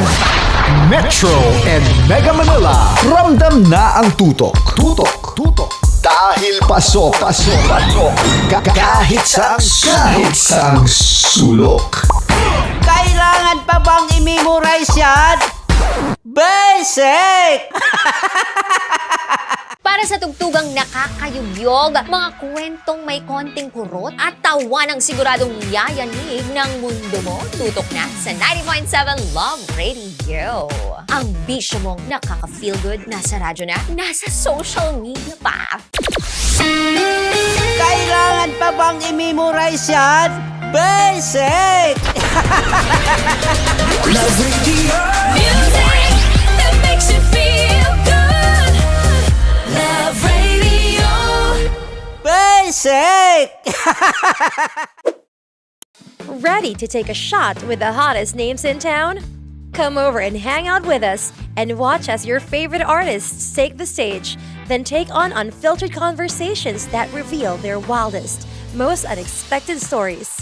Metro and Mega Manila, ramdam na ang tutok. Dahil pasok. Kahit saang sulok. Kailangan pa bang i-memorize yan? Basic! Para sa tugtugang nakakayugyog, mga kwentong may konting kurot at tawa ng siguradong yayanig ng mundo mo, tutok na sa 90.7 Love Radio. Ang bisyo mong nakaka-feel good, nasa radyo na, nasa social media pa. Kailangan pa bang i-memorize yan? Basic! Love Radio. Music that makes you feel good. Love Radio. Basic! Ready to take a shot with the hottest names in town? Come over and hang out with us and watch as your favorite artists take the stage. Then take on unfiltered conversations that reveal their wildest, most unexpected stories.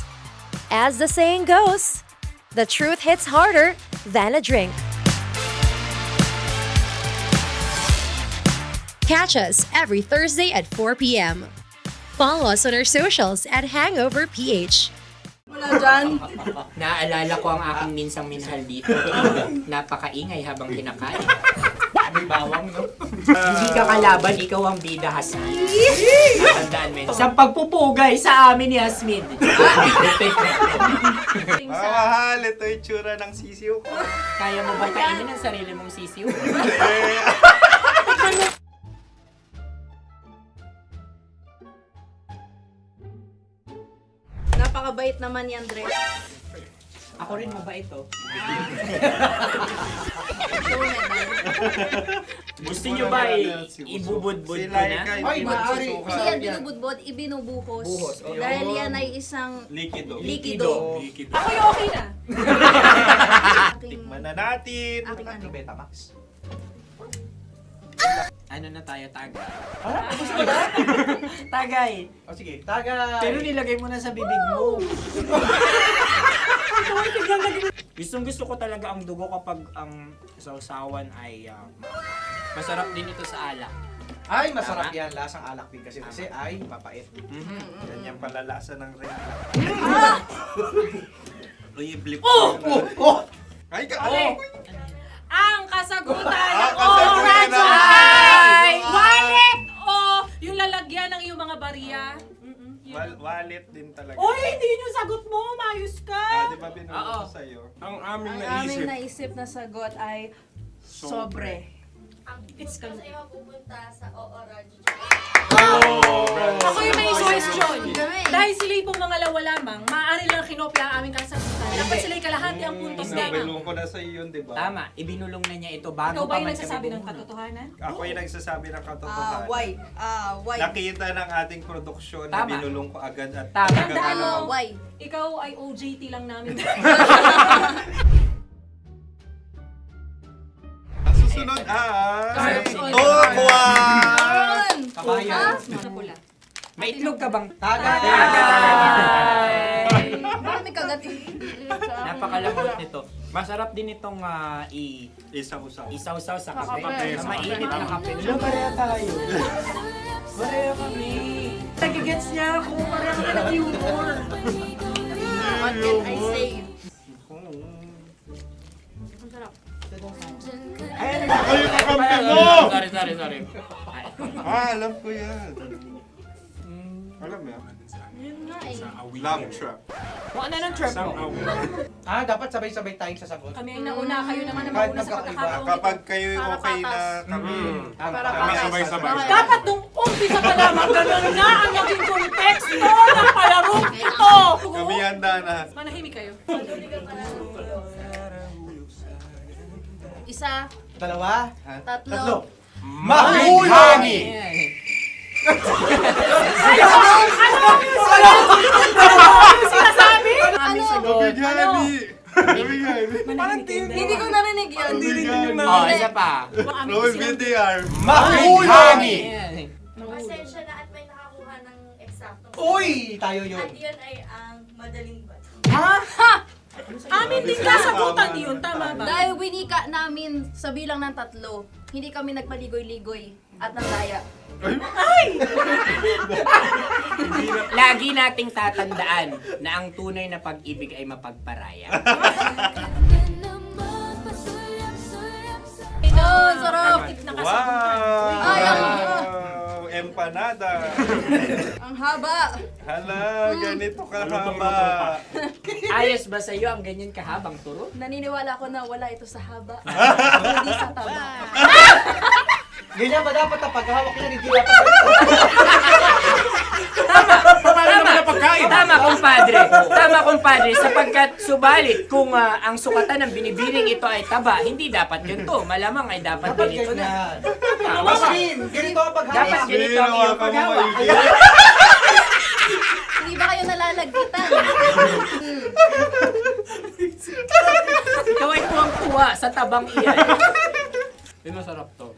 As the saying goes, the truth hits harder than a drink. Catch us every Thursday at 4 p.m. Follow us on our socials at Hangover PH. Wala dyan. Naaalala ko ang aking minsang minahal dito. Napakaingay habang kinakain. May bawang, no? Hindi ka kalaban, ikaw ang bida, Hasmin. Natandaan mo yun. Sa pagpupugay sa amin ni Hasmin. Mahal, ito yung tsura ng sisiw ko. Kaya mo ba kainin ang sarili mong sisiw? Napakabait naman yan, Dre. Ako rin mabait, oh. Gusto nyo ba ibubudbud ko na? Ay, maaari. Hindi yan binubudbod, ibinubuhos. Buhos, okay. Dahil yan ay isang Likido. likido. Ako yung okay na. Tikman na natin. Aking Betamax. Ano na tayo, tagay? Gusto mo na? Tagay! O sige, tagay. Pero nilagay mo na sa bibig mo. Gustong gusto ko talaga ang dugo kapag ang sausawan ay masarap din ito sa alak. Ay, masarap yan. Lasang alak din kasi ay mapait. Ganyan pala lasa ng ring. Uy, blip. Oh! Ay, Ang kasagutan ng kasagutan oras ay wallet o yung lalagyan ng iyong mga barya. Wallet din talaga. Oy, hindi yun yung sagot mo. Mayos ka. Di ba binulong ko sa'yo? Ang aming Ang aming naisip na sagot ay sobre. It's ka. pupunta sa OORADIO. Ako yung may suggestion. Dahil sila yung mangalawa lamang, maaari lang kinopya ang aming kasagutan. Dapat sila yung kalahati ang puntos namin. Binulong ko na sa'yo yun, di ba? Tama, ibinulong na niya ito bago Ikaw ba pa yung man nagsasabi kami ng bumunot. katotohanan? Ako yung nagsasabi ng katotohanan. Why? Nakita ng ating produksyon na Tama. binulong ko agad at Tama. Tandaan mo, Why? ikaw ay OJT lang namin. Ang susunod ay... Carbs. Tokwa! Kabayan. Ano pula? May itlog ka bang? Tagay! Marami kagat. Napakalambot nito. Masarap din itong Isaw-saw. isaw-saw sa kape. Kape. Sa mainit na kape. Alam, pareha tayo. Pareha kami. Nagigets niya ako. Pareha kami ng humor. What can I say? Ang sarap. Ay, kayo kakampi mo! Sorry. Alam ko yan. Alam mo yan? Yun nga eh. Love trap. Kung ano ng trap mo? Dapat sabay-sabay tayong sasagot. Kami ay nauna, kayo naman ang Kahit mauna sa magkakaiba. pagkakaulit. Kapag kayo okay na kami, Para kami patas. sabay-sabay. Dapat nung umpisa pa lamang, ganun na ang naging konteksto ng palarong ito. Kami handa na. Manahimik kayo. Isa, Dalawa. tatlo. Mahulani! Ano sinasabi? Ano? Mabigani! Hindi ko narinig yun. Oh, isa pa. Roll VTR. Mahulani! Pasensya na at may nakakuha ng eksakto. Uy! Tayo yun. At yun ay ang madaling ba? Amin din kasagutan yun, tama ba? Dahil winika namin sa bilang ng 3, hindi kami nagpaligoy-ligoy at nandaya. Lagi nating tatandaan na ang tunay na pag-ibig ay mapagparaya. Ito, sarap. Wow! Ay, Empanada! Ang haba. Hala, ganito kahaba. Ayos ba sa'yo ang ganyan kahabang turo? Naniniwala ko na wala ito sa haba. Hindi sa taba. Ganyan ba dapat ang paghahawak niya? Hindi dapat ganito. Tama, kumpadre. Tama, kumpadre. Sapagkat subalit kung ang sukatan ng binibining ito ay taba, hindi dapat ganito. Malamang ay dapat ganito na. Maskin! Ganito ang paghahawak. Dapat ganito ang iyong paghawak. Hindi ba kayo nalalagkitan? Ikaw ay tuwang-tuwa sa tabang iyan. masarap to.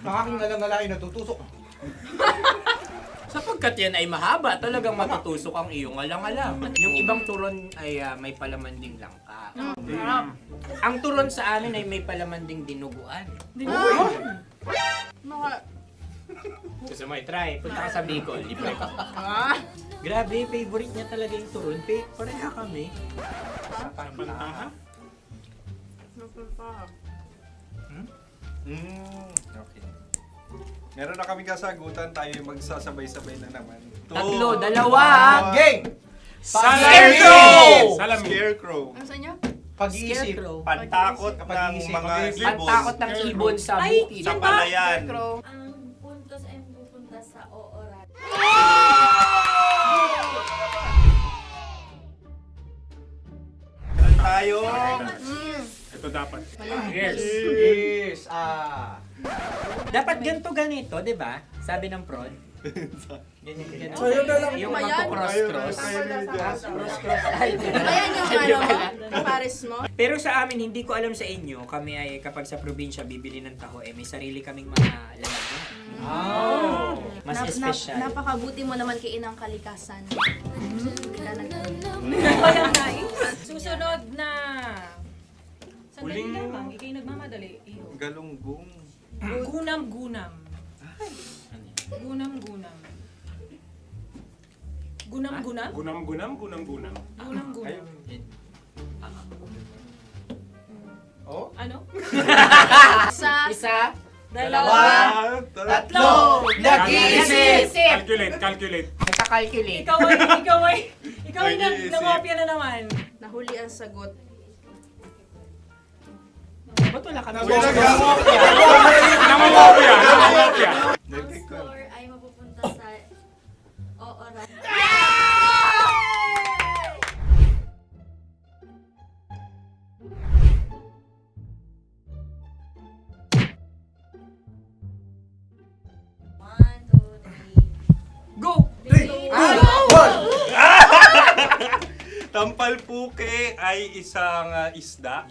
Nakakingalang-ngalain, natutusok. Sapagkat yan ay mahaba, talagang matutusok ang iyong alang-alang. Yung ibang turon ay may palaman ding langka. Ang turon sa amin ay may palaman ding dinuguan. Dinuguan? Gusto mo i-try? Punta ka sa Bicol, libre ka. Grabe, favorite niya talaga yung turon. Pareha kami. Okay. Meron na kaming kasagutan, tayo yung magsasabay-sabay na naman. Tatlo, dalawa. Game! Scarecrow! Scarecrow. Ano sa inyo? Pag-iisip. Pantakot ng mga ibon. Pantakot ng ibon sa Ay, bukid. Sa palayan. Ang puntos ay pupunta sa oorat. Meron tayo. Ito dapat. Yes. Dapat ganito, di ba? Sabi ng prod. Ganyan. Yung Ayan. magpo-cross-cross. Cross-cross. Ayan yung pares mo. Pero sa amin, hindi ko alam sa inyo, kami ay kapag sa probinsya bibili ng taho, may sarili kaming mga lalagyan. Mas espesyal. Napakabuti mo naman kay Inang Kalikasan. Susunod na. Sandali lamang, ikay nagmamadali. Iyo. Galunggong. Gunam-gunam. Gunam-gunam. Gunam-gunam? Gunam-gunam, gunam-gunam. Gunam-gunam. Oh? Ano? Isa. Dalawa. Tatlo. Nag-iisip. Calculate. Nagka-calculate. Ikaw ay nangopya na naman. Nahuli ang sagot. Ba't wala kami? Nangungopia. Ang score ay mapupunta sa oorat. Go! Tampalpuke ay isang isda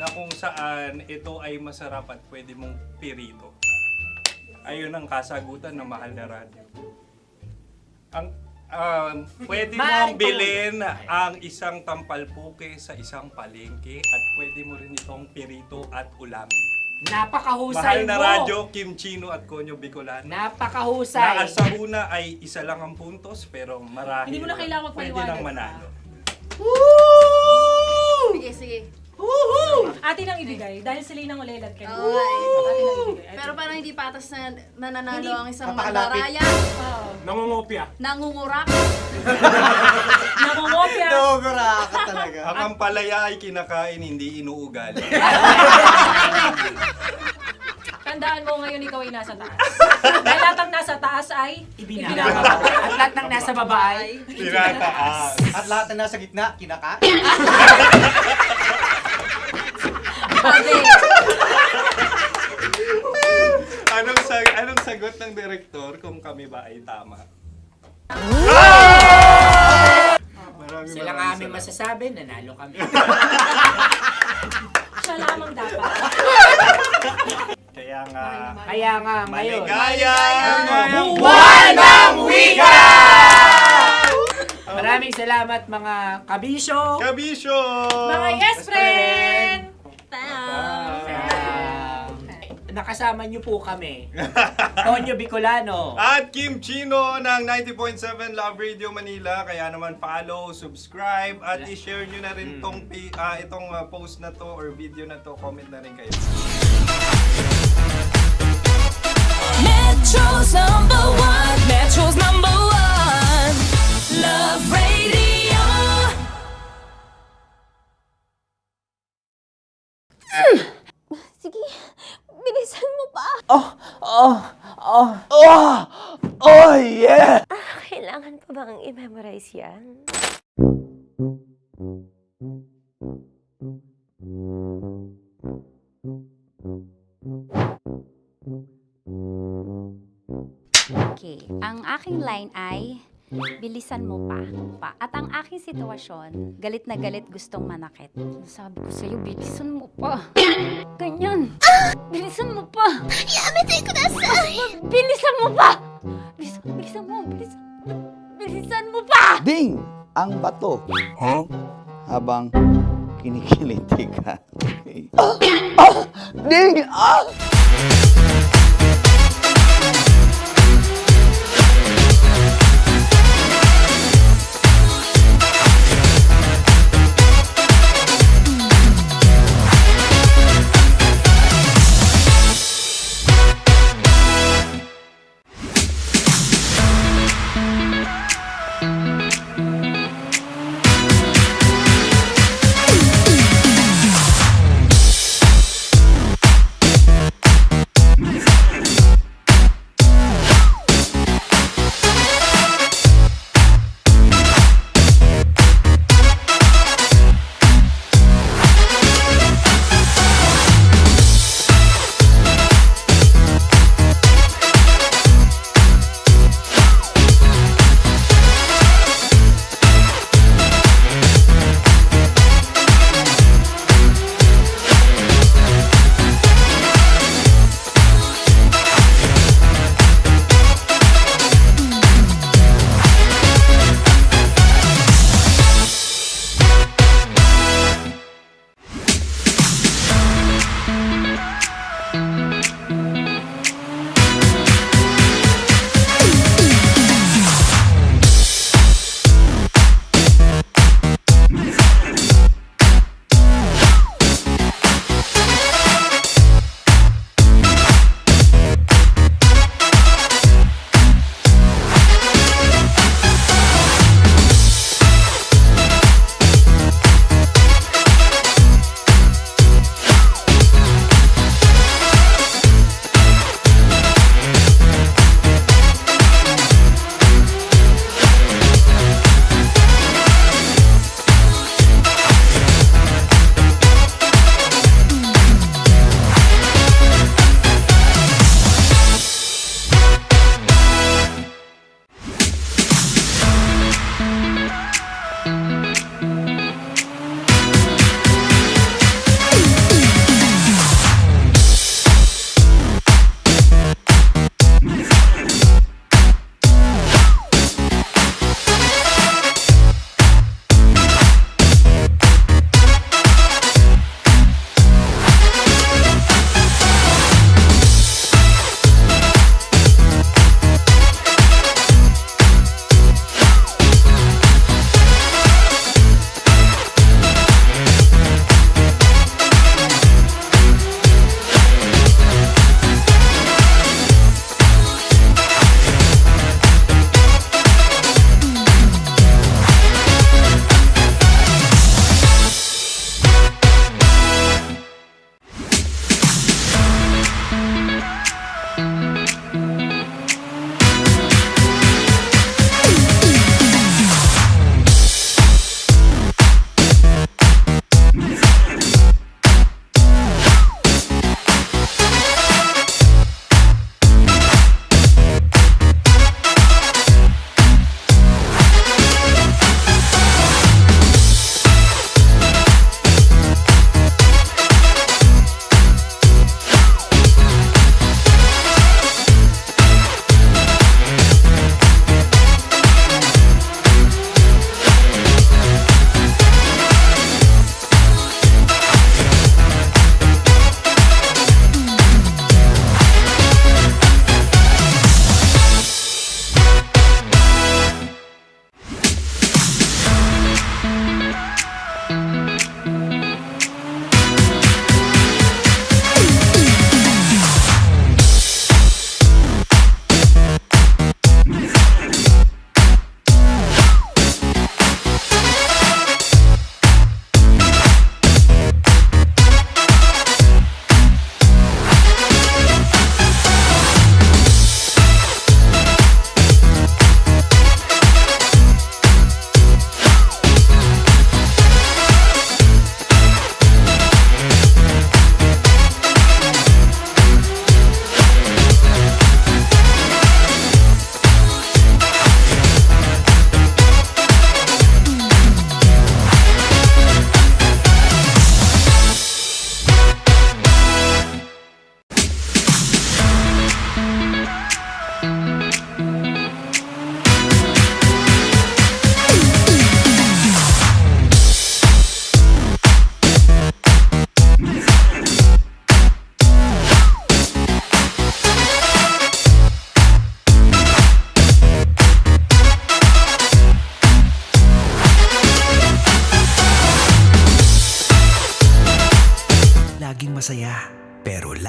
na kung saan ito ay masarap at pwede mong pirito. Ayun ang kasagutan ng Mahal na Radyo. Pwede mong bilhin ang isang tampalpuke sa isang palengke at pwede mo rin itong pirito at ulamin. Napakahusay Mahal na mo! Radyo, Kim Chino at Konyo Bicolano. Napakahusay! Na sa una ay isa lang ang puntos pero marahil Hindi mo na kailangan pwede magpaliwanag. nang manalo. Sige. Atin ang ibigay dahil sila yung nangulelat kayo. Okay. Atin ang ibigay. Pero parang hindi patas na nananalo Hindi. ang isang Napakalapit. mandaraya. Nangungopia. Nangungurak. Nangungopia. Nogura ka talaga. Ang ampalaya ay kinakain, hindi inuugali. Tandaan mo ngayon ikaw ay nasa taas. Dahil lahat ng nasa taas ay Ibinababa. At lahat ng nasa baba ay Tinataas. At lahat na nasa gitna, kinaka. Anong sagot ng direktor kung kami ba ay tama? Sila nga aming masasabi, nanalo kami. siya lamang dapat. Kaya nga, ngayon. maligaya! Buwan ng Wika! Maraming salamat mga kabisyo! Kabisyo! Mga yes friend! Nakasama niyo po kami. Konyo Bicolano. At Kim Chino ng 90.7 Love Radio Manila. Kaya naman follow, subscribe, at i-share nyo na rin itong post na to or video na to. Comment na rin kayo. Metro's number one, Love Radio. Sige, bilisan mo pa. Oh, yeah! Kailangan pa bang i-memorize yan? Okay, ang aking line ay, bilisan mo pa. At ang aking sitwasyon, galit na galit gustong manakit. Sabi ko sa'yo, bilisan mo pa. Ganyan. Bilisan mo pa. Yamitay ko na sa... Bilisan mo pa! Bilisan mo pa! Ding! Ang bato. Habang kinikiliti ka. Ding!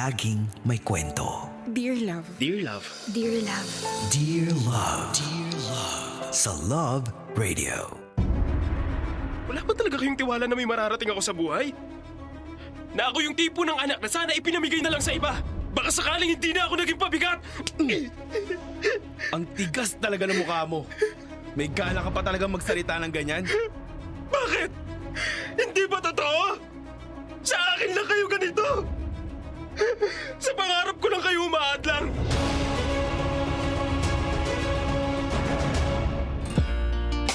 laging may kwento. Dear Love. Dear love. Dear Love. Dear Love. Dear Love. Sa Love Radio. Wala ba talaga kayong tiwala na may mararating ako sa buhay? Na ako yung tipo ng anak na sana ipinamigay na lang sa iba. Baka sakaling hindi na ako naging pabigat. Ang tigas talaga ng mukha mo. May gana ka pa talaga magsalita ng ganyan? Bakit? Hindi ba totoo? Sa akin lang kayo ganito. Sa pangarap ko lang kayo umaadlang.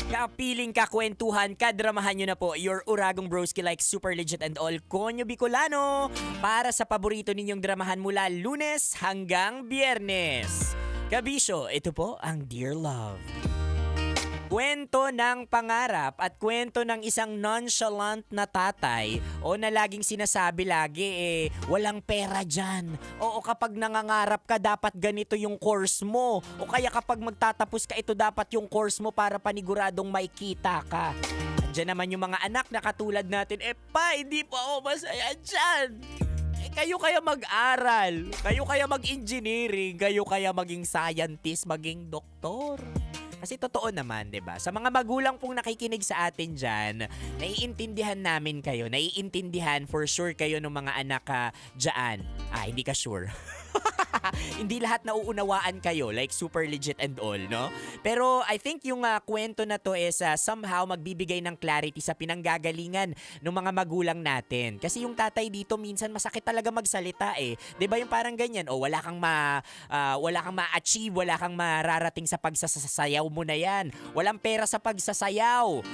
Kapiling ka, kwentuhan, kadramahan nyo na po your Uragong Broski like Super Legit and all Konyo Bicolano para sa paborito ninyong dramahan mula Lunes hanggang Biyernes. Kabisyo, ito po ang Dear Love. Kwento ng pangarap at kwento ng isang nonchalant na tatay o na laging sinasabi lagi walang pera dyan. Oo, kapag nangangarap ka dapat ganito yung course mo. O kaya kapag magtatapos ka ito dapat yung course mo para paniguradong may kita ka. Andiyan naman yung mga anak na katulad natin, pa, hindi pa ako masaya dyan. Kayo kaya mag-aral, kayo kaya mag-engineering, kayo kaya maging scientist, maging doktor. Kasi totoo naman, 'di ba? Sa mga magulang pong nakikinig sa atin diyan, naiintindihan namin kayo, naiintindihan for sure kayo ng mga anak diyan. Hindi ka sure. Hindi lahat nauunawaan kayo, like Super Legit and all, no? Pero I think yung kwento na to is somehow magbibigay ng clarity sa pinanggagalingan ng mga magulang natin. Kasi yung tatay dito minsan masakit talaga magsalita 'Di ba yung parang ganyan, wala kang ma-achieve, wala kang mararating sa pagsasayaw mo na yan. Walang pera sa pagsasayaw.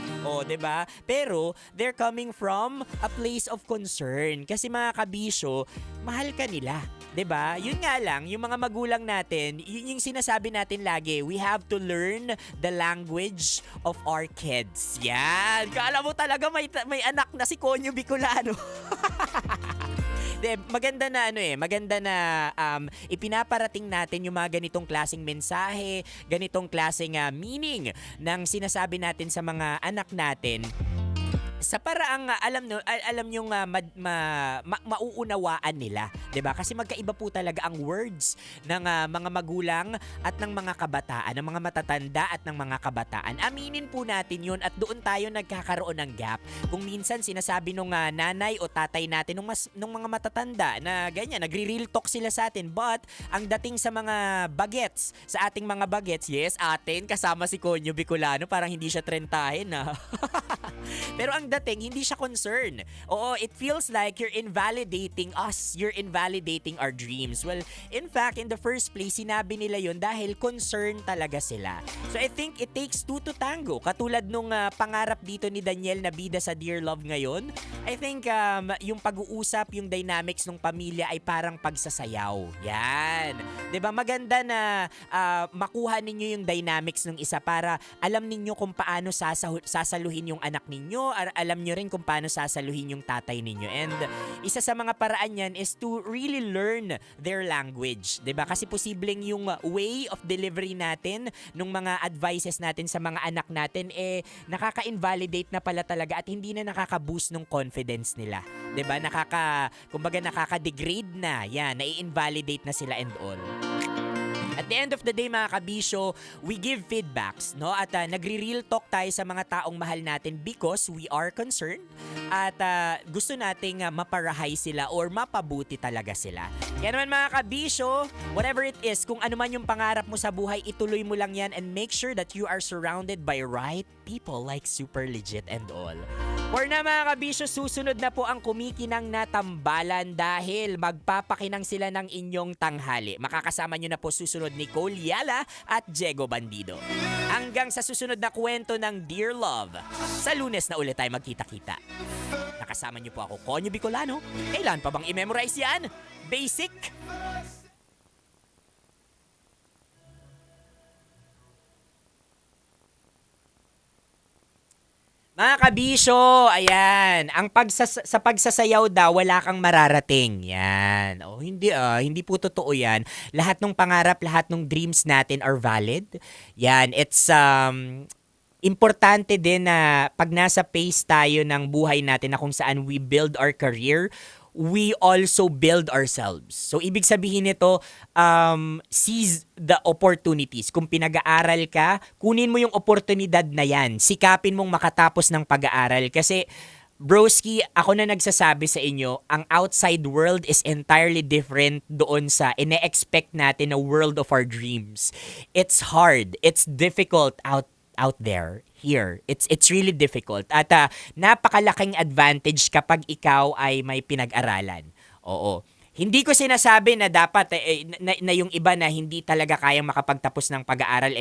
'Di ba? Pero they're coming from a place of concern. Kasi mga kabisyo, mahal ka nila. 'Di ba? Yun nga lang, yung mga magulang natin, yun yung sinasabi natin lagi, we have to learn the language of our kids. Yan. Kala mo talaga may anak na si Konyo Bicolano. Maganda na ipinaparating natin yung mga ganitong klaseng mensahe, ganitong klaseng meaning ng sinasabi natin sa mga anak natin. Sa paraang alam nyo mauunawaan nila, 'di ba? Kasi magkaiba po talaga ang words ng mga magulang at ng mga kabataan, ng mga matatanda at ng mga kabataan. Aminin po natin 'yun at doon tayo nagkakaroon ng gap. Kung minsan sinasabi nung nanay o tatay natin nung mga matatanda na ganyan, nagre-real talk sila sa atin, but ang dating sa mga bagets, sa ating mga bagets, yes, atin kasama si Konyo Bicolano, parang hindi siya trentahin na. Pero ang dating, hindi siya concern. Oo, it feels like you're invalidating us. You're invalidating our dreams. Well, in fact, in the first place, sinabi nila yun dahil concerned talaga sila. So I think it takes two to tango. Katulad nung pangarap dito ni Daniel na bida sa Dear Love ngayon, I think yung pag-uusap, yung dynamics ng pamilya ay parang pagsasayaw. Yan. 'Di ba? Maganda na makuha ninyo yung dynamics ng isa para alam ninyo kung paano sasaluhin yung anak ninyo, alam nyo rin kung paano sasaluhin yung tatay ninyo. And isa sa mga paraan yan is to really learn their language. 'Di ba? Kasi posibleng yung way of delivery natin nung mga advices natin sa mga anak natin nakaka-invalidate na pala talaga at hindi na nakaka-boost ng confidence nila. 'Di ba? Kumbaga nakaka-degrade na. Yan, nai-invalidate na sila and all. At the end of the day, mga kabisyo, we give feedbacks, no? At nagre-real talk tayo sa mga taong mahal natin because we are concerned at gusto nating maparahay sila or mapabuti talaga sila. Kaya naman mga kabisyo, whatever it is, kung ano man yung pangarap mo sa buhay, ituloy mo lang yan and make sure that you are surrounded by right people like Super Legit and all. For na mga kabisyo, susunod na po ang kumikinang na tambalan dahil magpapakinang sila ng inyong tanghali. Makakasama nyo na po susunod Nicole Yala at Diego Bandido. Hanggang sa susunod na kwento ng Dear Love. Sa Lunes na ulit tayo magkita-kita. Nakasama nyo po ako, Konyo Bicolano. Kailan pa bang i-memorize yan? Basic! Mga kabisyo, ayan, sa pagsasayaw daw, wala kang mararating. Yan. Hindi po totoo yan. Lahat ng pangarap, lahat ng dreams natin are valid. Yan, it's importante din na pag nasa pace tayo ng buhay natin na kung saan we build our career, we also build ourselves. So, ibig sabihin nito, seize the opportunities. Kung pinag-aaral ka, kunin mo yung oportunidad na yan. Sikapin mong makatapos ng pag-aaral. Kasi, broski, ako na nagsasabi sa inyo, ang outside world is entirely different doon sa ine-expect natin na world of our dreams. It's hard. It's difficult out there. Here. It's really difficult. At napakalaking advantage kapag ikaw ay may pinag-aralan. Oo. Hindi ko sinasabi na dapat na yung iba na hindi talaga kayang makapagtapos ng pag-aaral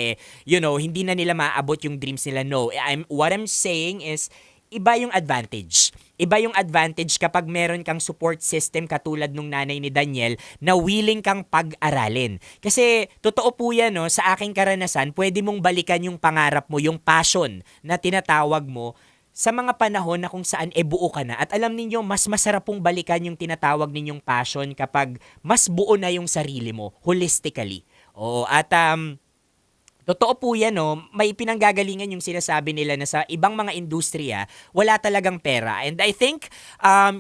hindi na nila maaabot yung dreams nila. No. What I'm saying is iba yung advantage. Iba yung advantage kapag meron kang support system katulad nung nanay ni Daniel na willing kang pag-aralin. Kasi totoo po yan, no, sa aking karanasan, pwede mong balikan yung pangarap mo, yung passion na tinatawag mo sa mga panahon na kung saan buo ka na. At alam ninyo, mas masarap pong balikan yung tinatawag ninyong passion kapag mas buo na yung sarili mo, holistically. Oo, at totoo po yan, no? May pinanggagalingan yung sinasabi nila na sa ibang mga industriya, wala talagang pera. And I think,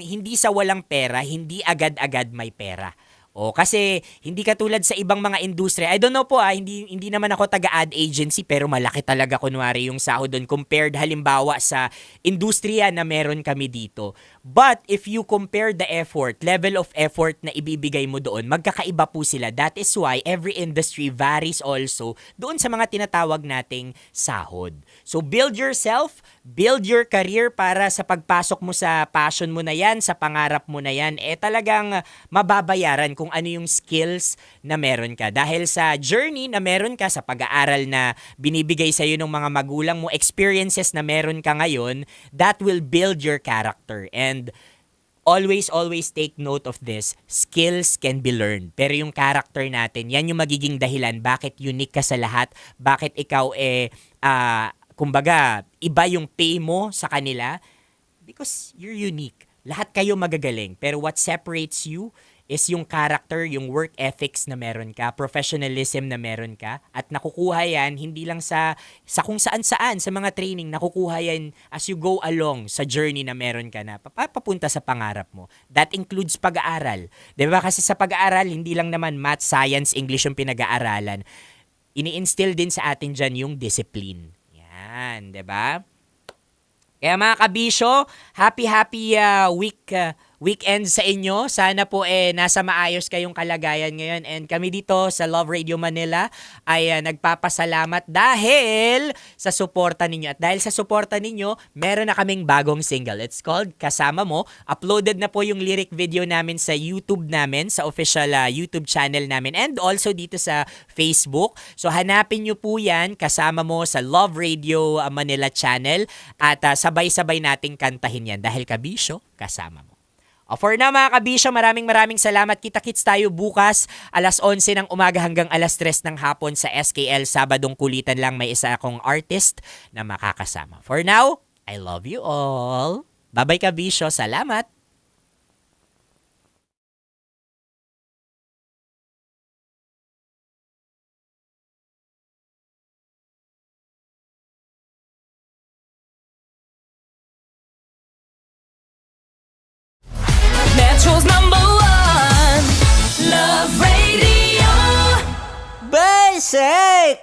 hindi sa walang pera, hindi agad-agad may pera. Kasi hindi katulad sa ibang mga industriya. I don't know po, hindi naman ako taga-ad agency, pero malaki talaga kunwari yung sahod doon compared halimbawa sa industriya na meron kami dito. But if you compare the effort, level of effort na ibibigay mo doon, magkakaiba po sila. That is why every industry varies also doon sa mga tinatawag nating sahod. So build yourself, build your career para sa pagpasok mo sa passion mo na yan, sa pangarap mo na yan, talagang mababayaran kung ano yung skills na meron ka. Dahil sa journey na meron ka, sa pag-aaral na binibigay sa'yo ng mga magulang mo, experiences na meron ka ngayon, that will build your character. And always take note of this, skills can be learned. Pero yung character natin, yan yung magiging dahilan bakit unique ka sa lahat, bakit ikaw kumbaga, iba yung pay mo sa kanila, because you're unique. Lahat kayo magagaling. Pero what separates you is yung character, yung work ethics na meron ka, professionalism na meron ka, at nakukuha yan hindi lang sa kung saan-saan, sa mga training, nakukuha yan as you go along sa journey na meron ka na papunta sa pangarap mo. That includes pag-aaral. Diba? Kasi sa pag-aaral, hindi lang naman math, science, English yung pinag-aaralan. Ini-instill din sa atin dyan yung discipline. Yan, diba? Kaya mga kabisyo, happy weekend sa inyo. Sana po nasa maayos kayong kalagayan ngayon. And kami dito sa Love Radio Manila ay nagpapasalamat dahil sa suporta ninyo. At dahil sa suporta ninyo, meron na kaming bagong single. It's called Kasama Mo. Uploaded na po yung lyric video namin sa YouTube namin, sa official YouTube channel namin, and also dito sa Facebook. So hanapin nyo po yan, Kasama Mo, sa Love Radio Manila channel. At sabay-sabay nating kantahin yan dahil kabisyo, kasama mo. For now mga kabisyo, maraming salamat. Kita-kits tayo bukas alas 11 ng umaga hanggang alas 3 ng hapon sa SKL. Sabadong kulitan lang, may isa akong artist na makakasama. For now, I love you all. Bye-bye kabisyo. Salamat. Metro's #1 Love Radio. Basic!